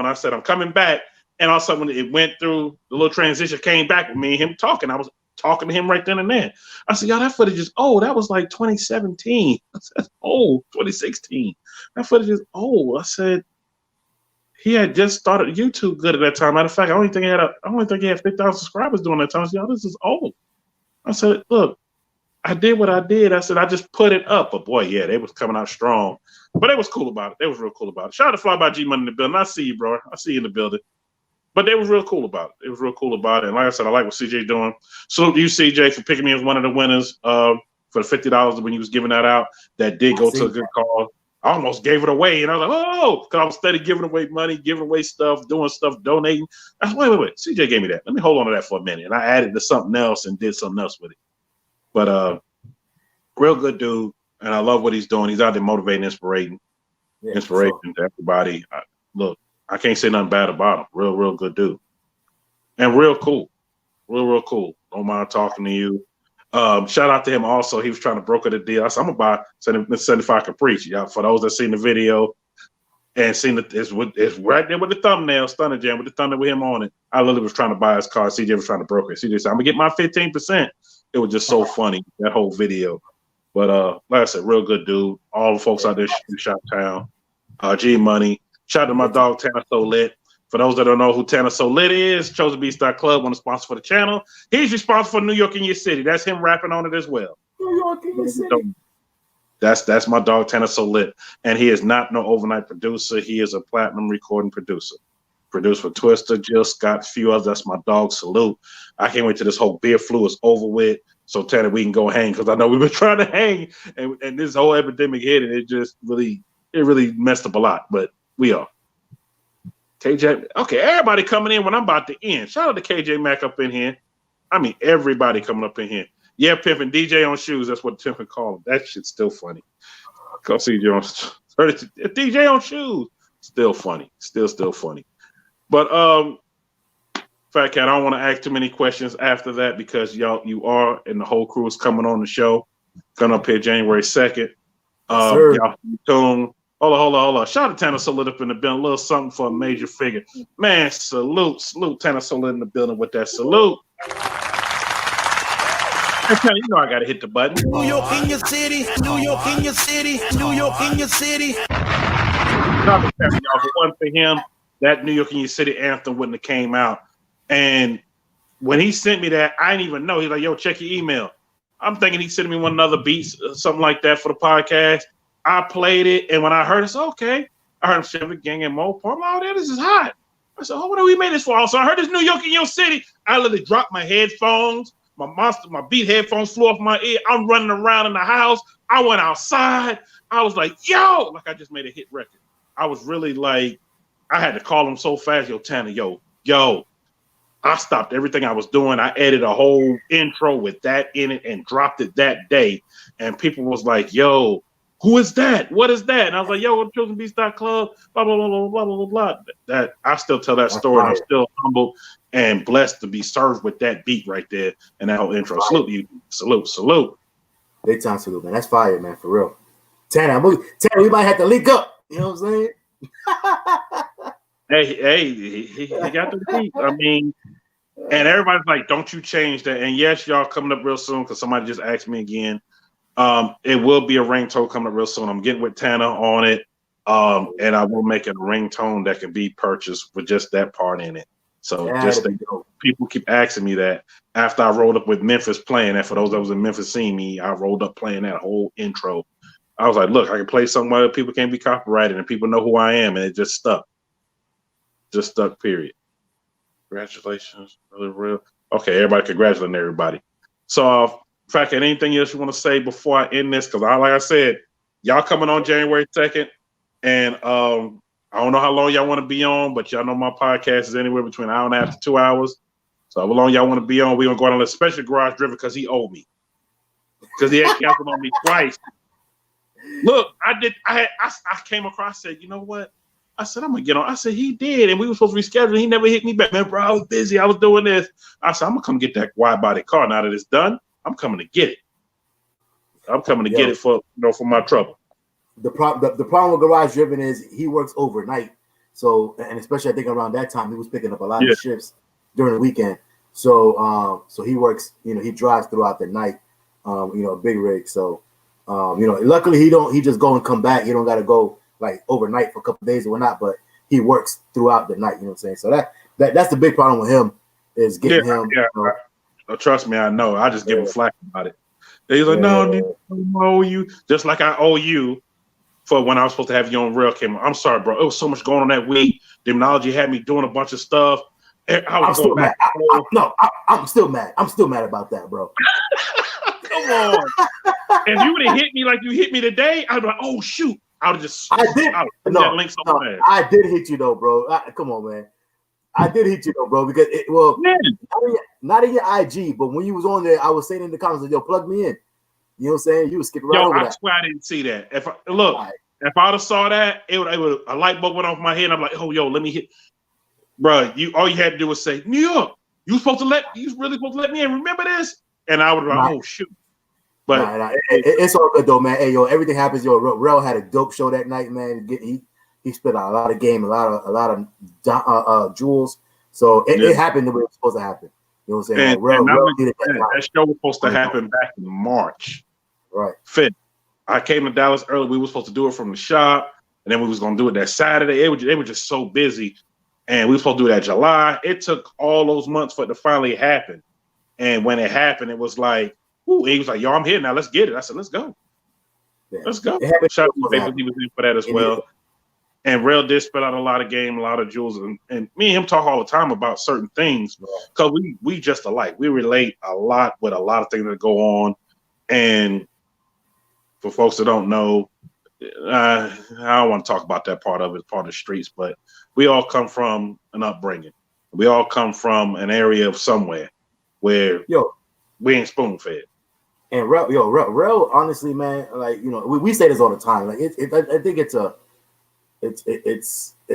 I said, I'm coming back. And all of a sudden, when it went through the little transition, came back with me and him talking. I was talking to him right then and there. I said, y'all, that footage is old. That was like 2017. I said, old, 2016. That footage is old. I said, he had just started YouTube good at that time. Matter of fact, I don't think he had 50,000 subscribers during that time. I said, y'all, this is old. I said, look, I did what I did. I said, I just put it up. But boy, yeah, they was coming out strong. But they was cool about it. They was real cool about it. Shout out to Fly by G Money in the building. I see you, bro. I see you in the building. But they was real cool about it. It was real cool about it. And like I said, I like what CJ doing. Salute to you, CJ, for picking me as one of the winners for the $50 when you was giving that out. That did go to a good cause. I almost gave it away. And I was like, oh, because I was steady giving away money, giving away stuff, doing stuff, donating. I said, wait. CJ gave me that. Let me hold on to that for a minute. And I added to something else and did something else with it. But real good dude. And I love what he's doing. He's out there motivating, inspiration to everybody. Look, I can't say nothing bad about him. Real good dude. And real cool. Real cool. Don't mind talking to you. Shout out to him also. He was trying to broker the deal. I said, I'm gonna buy 75 Caprice. Y'all, for those that seen the video and seen it's right there with the thumbnail, Stunner Jam with the thumbnail with him on it. I literally was trying to buy his car. CJ was trying to broker it. CJ said, I'm gonna get my 15%. It was just so funny, that whole video. But like I said, real good dude. All the folks out there in Shoptown. G Money. Shout out to my dog Tanner So Lit. For those that don't know who Tanner So Lit is, ChosenBeast.club, one of the sponsors for the channel. He's responsible for New York in Your City. That's him rapping on it as well. New York in Your City. That's my dog Tanner So Lit. And he is not no overnight producer. He is a platinum recording producer. Produced for Twister, Jill Scott, a few others. That's my dog. Salute. I can't wait till this whole beer flu is over with. So Tanner, we can go hang, because I know we've been trying to hang, and this whole epidemic hit, and it just really messed up a lot. But we are. KJ, okay, everybody coming in when I'm about to end. Shout out to KJ Mack up in here. I mean, everybody coming up in here. Yeah, pimping DJ on shoes. That's what pimping call him. That shit's still funny. Go see DJ on shoes. Still funny. Still funny. But Fat Cat, I don't want to ask too many questions after that, because you are, and the whole crew is coming on the show. Coming up here January 2nd. Y'all stay tuned. Hold on. Shout out to Tanner So Lit up in the building. A little something for a major figure. Man, salute Tanner So Lit in the building with that salute. You know I gotta hit the button. New York in your city, New York in your city, New York in your city. Y'all, for one, for him, that New York in Your City anthem wouldn't have came out. And when he sent me that, I didn't even know. He's like, yo, check your email. I'm thinking he sent me one other beats, something like that for the podcast. I played it, and when I heard it, I said, okay. I heard him Chevy Gang and Mo. I'm like, oh, this is hot. I said, oh, what do we made this for? So I heard this New York in Your City. I literally dropped my headphones. My beat headphones flew off my ear. I'm running around in the house. I went outside. I was like, yo, like I just made a hit record. I was really like, I had to call him so fast. Yo, Tanner, yo. I stopped everything I was doing. I edited a whole intro with that in it and dropped it that day. And people was like, yo, who is that? What is that? And I was like, yo, ChosenBeast.club, blah, blah, blah, blah, blah, blah, blah. That I still tell that story, and I'm still humbled and blessed to be served with that beat right there and that whole intro. Salute you. Salute. Big time salute, man. That's fire, man, for real. Tanner, we might have to link up. You know what I'm saying? Hey, he got the beat. I mean, and everybody's like, don't you change that. And yes, y'all coming up real soon, because somebody just asked me again. It will be a ringtone coming up real soon. I'm getting with Tanner on it. And I will make it a ringtone that can be purchased with just that part in it. So people keep asking me that after I rolled up with Memphis playing that. For those that was in Memphis seeing me, I rolled up playing that whole intro. I was like, look, I can play something where people can't be copyrighted and people know who I am, and it just stuck. Period. Congratulations. Really real. Okay, everybody congratulating everybody. So Fat Cat, anything else you want to say before I end this? Because like I said, y'all coming on January 2nd, and I don't know how long y'all want to be on, but y'all know my podcast is anywhere between an hour and a half to 2 hours. So how long y'all want to be on? We're gonna go on a special Garage Driven because he owed me. Because he had canceled on me twice. Look, I came across, said, you know what? I said, I'm gonna get on. I said, he did, and we were supposed to reschedule. He never hit me back. Man, bro, I was busy. I was doing this. I said, I'm gonna come get that wide body car. Now that it's done, I'm coming to get it. I'm coming to get it for my trouble. The problem with Garage Driven is he works overnight. So, and especially I think around that time he was picking up a lot of shifts during the weekend. So he works, he drives throughout the night, big rig. So, luckily he just go and come back. He don't got to go like overnight for a couple of days or whatnot, but he works throughout the night. You know what I'm saying? So that's the big problem with him is getting him. Yeah. Trust me, I know. I just give him flack about it. He's like, no, I owe you. Just like I owe you for when I was supposed to have you on Real Cam. I'm sorry, bro. It was so much going on that week. Demonology had me doing a bunch of stuff. I'm still mad. I'm still mad. I'm still mad about that, bro. Come on. If you would have hit me like you hit me today, I'd be like, oh, shoot. I would have just. I did hit you, though, bro. Come on, man. I did hit you, though, bro, because not in your IG, but when you was on there, I was saying in the comments, like, yo, plug me in. You know what I'm saying? You was skipping right over that. I swear I didn't see that. If I would have saw that, it would a light bulb went off my head. I'm like, oh, yo, let me hit. Bro, all you had to do was say, New York, you really supposed to let me in. Remember this? and I would be like, oh shoot. But it's all good though, man. Hey, yo, everything happens. Yo, Rel had a dope show that night, man. He spit out a lot of game, a lot of jewels. So it happened the way it was supposed to happen. You know what I'm saying? And, Rel needed that show was supposed to happen back in March. Right. 5th. I came to Dallas early. We were supposed to do it from the shop, and then we was gonna do it that Saturday. They were just so busy, and we were supposed to do it that July. It took all those months for it to finally happen. And when it happened, it was like, ooh, he was like, yo, I'm here now. Let's get it. I said, let's go. Yeah. Let's go. Shout out to Baby, he was in for that as well. And Rel did spit out a lot of game, a lot of jewels. And me and him talk all the time about certain things because we just alike. We relate a lot with a lot of things that go on. And for folks that don't know, I don't want to talk about that part of it, part of the streets, but we all come from an upbringing. We all come from an area of somewhere where we ain't spoon fed. And Rel, honestly, man, like, you know, we say this all the time. Like I think it's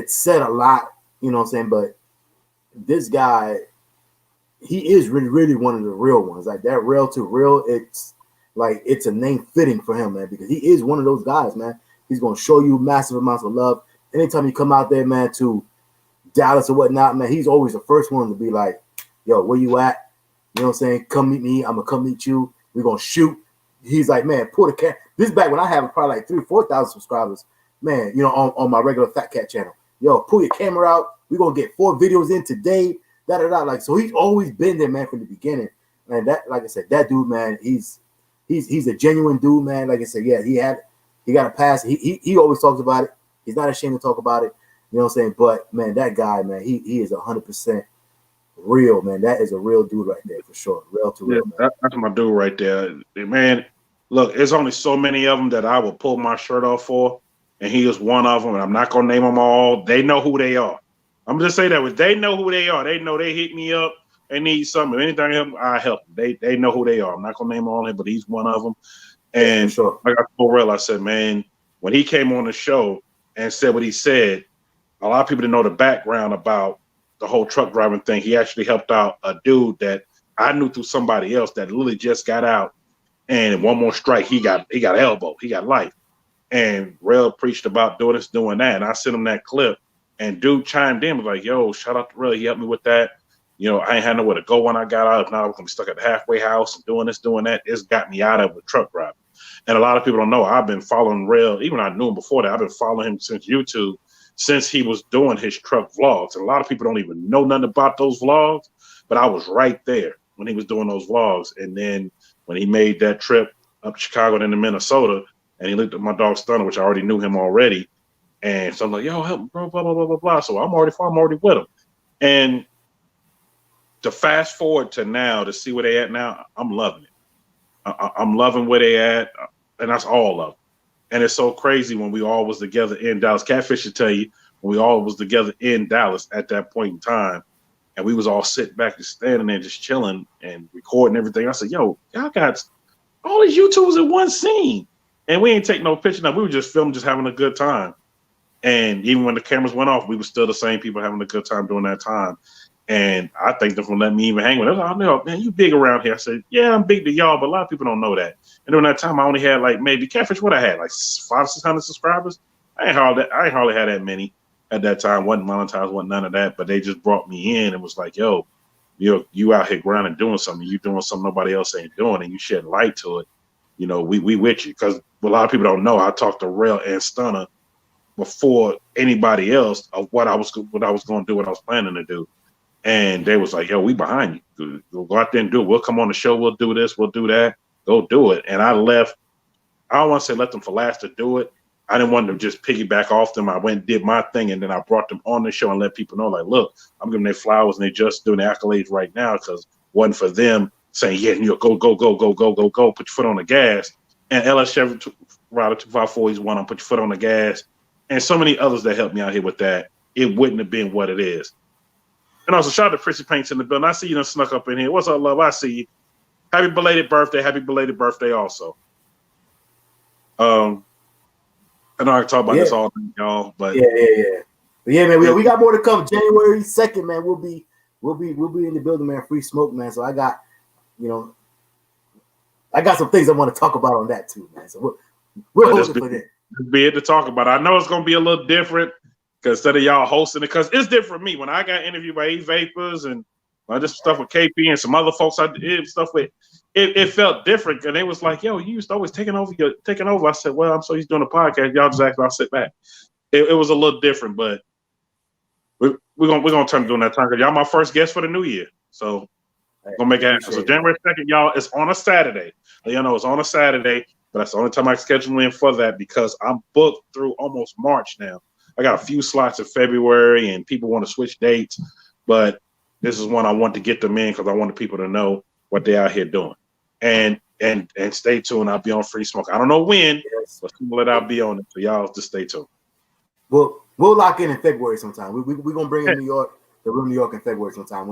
said a lot, you know what I'm saying? But this guy, he is really, really one of the real ones. Like that Rel to Real, it's like it's a name fitting for him, man, because he is one of those guys, man. He's gonna show you massive amounts of love. Anytime you come out there, man, to Dallas or whatnot, man, he's always the first one to be like, yo, where you at? You know what I'm saying? Come meet me. I'm gonna come meet you. We're gonna shoot. He's like, man, pull the camera. This is back when I have probably like 3,000 or 4,000 subscribers, man, you know, on my regular Fat Cat channel. Yo, pull your camera out. We're gonna get 4 videos in today. Like, so he's always been there, man, from the beginning. And that, like I said, that dude, man, he's a genuine dude, man. Like I said, yeah, he got a pass. He always talks about it. He's not ashamed to talk about it. You know what I'm saying? But man, that guy, man, he is 100% real, man. That is a real dude right there for sure. Real to real, man. That's my dude right there, man. Look, there's only so many of them that I will pull my shirt off for, and he is one of them. And I'm not gonna name them all. They know who they are. I'm just saying that they know who they are. They know they hit me up. They need something. If anything, I help them. They know who they are. I'm not gonna name all of them, but he's one of them. And like I told Rel, I said, man, when he came on the show and said what he said, a lot of people didn't know the background about the whole truck driving thing. He actually helped out a dude that I knew through somebody else that literally just got out, and one more strike, he got elbow, he got life. And Rel preached about doing this, doing that. And I sent him that clip, and dude chimed in, was like, yo, shout out to Rel, he helped me with that. You know, I ain't had nowhere to go when I got out. If not, I was gonna be stuck at the halfway house and doing this, doing that. It's got me out of a truck driving. And a lot of people don't know, I've been following Rel, even I knew him before that. I've been following him since YouTube, since he was doing his truck vlogs. And a lot of people don't even know nothing about those vlogs, but I was right there when he was doing those vlogs. And then when he made that trip up to Chicago and into Minnesota, and he looked at my dog Stunner, which I already knew him already. And so I'm like, yo, help me, bro, blah, blah, blah, blah, blah. So I'm already with him. And to fast forward to now, to see where they at now, I'm loving it. I'm loving where they at, and that's all of them. And it's so crazy when we all was together in Dallas. Catfish should tell you, when we all was together in Dallas at that point in time, and we was all sitting back and standing there just chilling and recording everything. I said, yo, y'all got all these YouTubers in one scene. And we ain't taking no picture. Now, we were just filming, just having a good time. And even when the cameras went off, we were still the same people having a good time during that time. And I thank them for letting me even hang with them. I know, man, you big around here. I said, yeah, I'm big to y'all, but a lot of people don't know that. And during that time, I only had like maybe Catfish. What I had, like 500 or 600 subscribers. I ain't hardly had that many at that time. Wasn't monetized, wasn't none of that. But they just brought me in and was like, yo, you out here grinding, doing something. You doing something nobody else ain't doing, and you shed light to it. You know, we with you, because a lot of people don't know. I talked to Rel and Stunner before anybody else of what I was going to do, what I was planning to do. And they was like, yo, we behind you. Go out there and do it. We'll come on the show. We'll do this. We'll do that. Go do it. And I left. I don't want to say let them for last to do it. I didn't want to just piggyback off them. I went and did my thing, and then I brought them on the show and let people know, like, look, I'm giving their flowers, and they just doing the accolades right now, because one for them saying, yeah, go, put your foot on the gas. And LS Chevy Rider 254, he's one on, put your foot on the gas. And so many others that helped me out here with that. It wouldn't have been what it is. And also, shout out to Prissy Paints in the building. I see you done snuck up in here. What's up, love? I see you. Happy belated birthday also. I know I can talk about this all night, y'all, but yeah. But yeah, man, we got more to come. January 2nd, man, we'll be in the building, man. Free smoke, man. So I got, I got some things I want to talk about on that too, man. So we'll hold it for that. Be it to talk about. I know it's gonna be a little different because instead of y'all hosting it, because it's different for me. When I got interviewed by E Vapors and I just stuff with KP and some other folks I did stuff with, it felt different. And they was like, "Yo, you used to always taking over." I said, "Well, I'm so used to doing a podcast. Y'all just act I'll sit back." It was a little different, but we're gonna turn to doing that time because y'all my first guest for the new year. So we're gonna make it happen. So January 2nd, y'all, it's on a Saturday. You know, it's on a Saturday. But that's the only time I schedule in for that because I'm booked through almost March now. I got a few slots in February and people want to switch dates, but this is one I want to get them in because I want the people to know what they're out here doing. And stay tuned. I'll be on Free Smoke. I don't know when, but I'll be on it. So y'all just stay tuned. We'll lock in February sometime. We're gonna bring in New York, the Real New York in February sometime.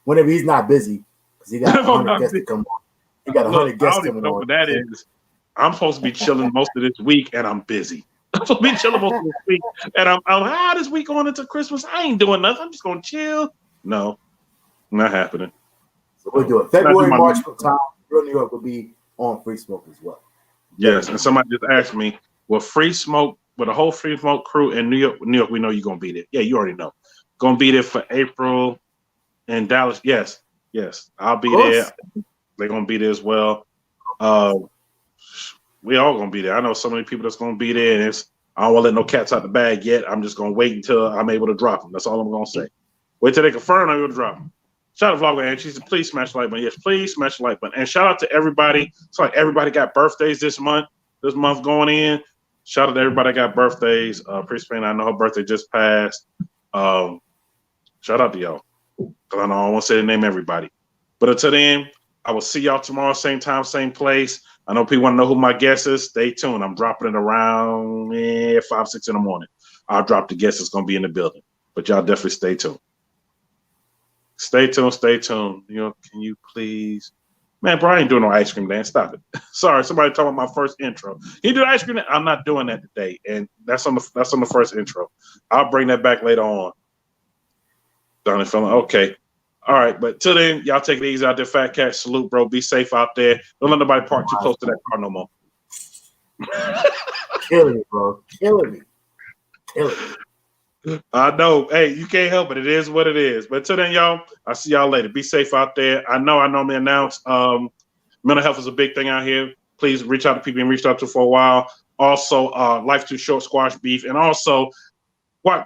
Whenever he's not busy, because he got 100 guests to come on. He got 100 guests coming on. What that is. I'm supposed to be chilling most of this week, and I'm busy. I'm supposed to be chilling most of this week, and I'm this week going into Christmas. I ain't doing nothing. I'm just gonna chill. No, not happening. So we'll do it. February, March time. Real New York will be on Free Smoke as well. Yes, and somebody just asked me, "Will Free Smoke, with the whole Free Smoke crew in New York, we know you're gonna be there. Yeah, you already know. Gonna be there for April in Dallas. Yes, I'll be there. They're gonna be there as well. We all gonna be there. I know so many people that's gonna be there, and I don't want to let no cats out the bag yet. I'm just gonna wait until I'm able to drop them. That's all I'm gonna say. Wait till they confirm I'm able to drop them. Shout out to Vlogger, and she said, "Please smash the like button." Yes, please smash the like button. And shout out to everybody. It's like everybody got birthdays this month going in. Shout out to everybody that got birthdays. Priest Payne, I know her birthday just passed. Shout out to y'all. Because I know I won't say the name everybody. But until then, I will see y'all tomorrow, same time, same place. I know people want to know who my guest is. Stay tuned. I'm dropping it around 5, 6 in the morning. I'll drop the guest that's going to be in the building. But y'all definitely stay tuned. Stay tuned. You know, can you please? Man, bro, I ain't doing no ice cream dance. Stop it. Sorry, somebody talking about my first intro. Can you do the ice cream dance? I'm not doing that today. And that's on the first intro. I'll bring that back later on. Done it, feeling okay. All right, but till then, y'all take it easy out there. Fat Cat, salute, bro. Be safe out there. Don't let nobody park too close to that car no more. Killing me, bro. Killing me. I know. Hey, you can't help it. It is what it is. But till then, y'all, I'll see y'all later. Be safe out there. I normally announce mental health is a big thing out here. Please reach out to people and reached out to for a while. Also, life too short, squash beef. And also,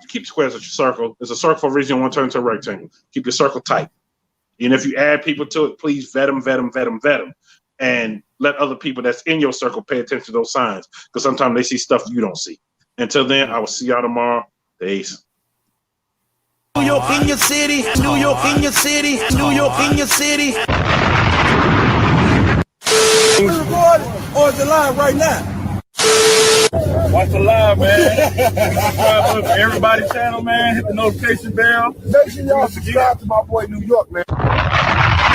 keep squares at your circle. It's a circle for a reason. You want to turn into a rectangle. Keep your circle tight. And if you add people to it, please vet them. And let other people that's in your circle pay attention to those signs. Because sometimes they see stuff you don't see. Until then, I will see y'all tomorrow. Peace. New York in your city, New York in your city, New York in your city. We recording or is it live right now? Watch the live, man. Subscribe to everybody's channel, man. Hit the notification bell. Make sure y'all subscribe to my boy New York, man.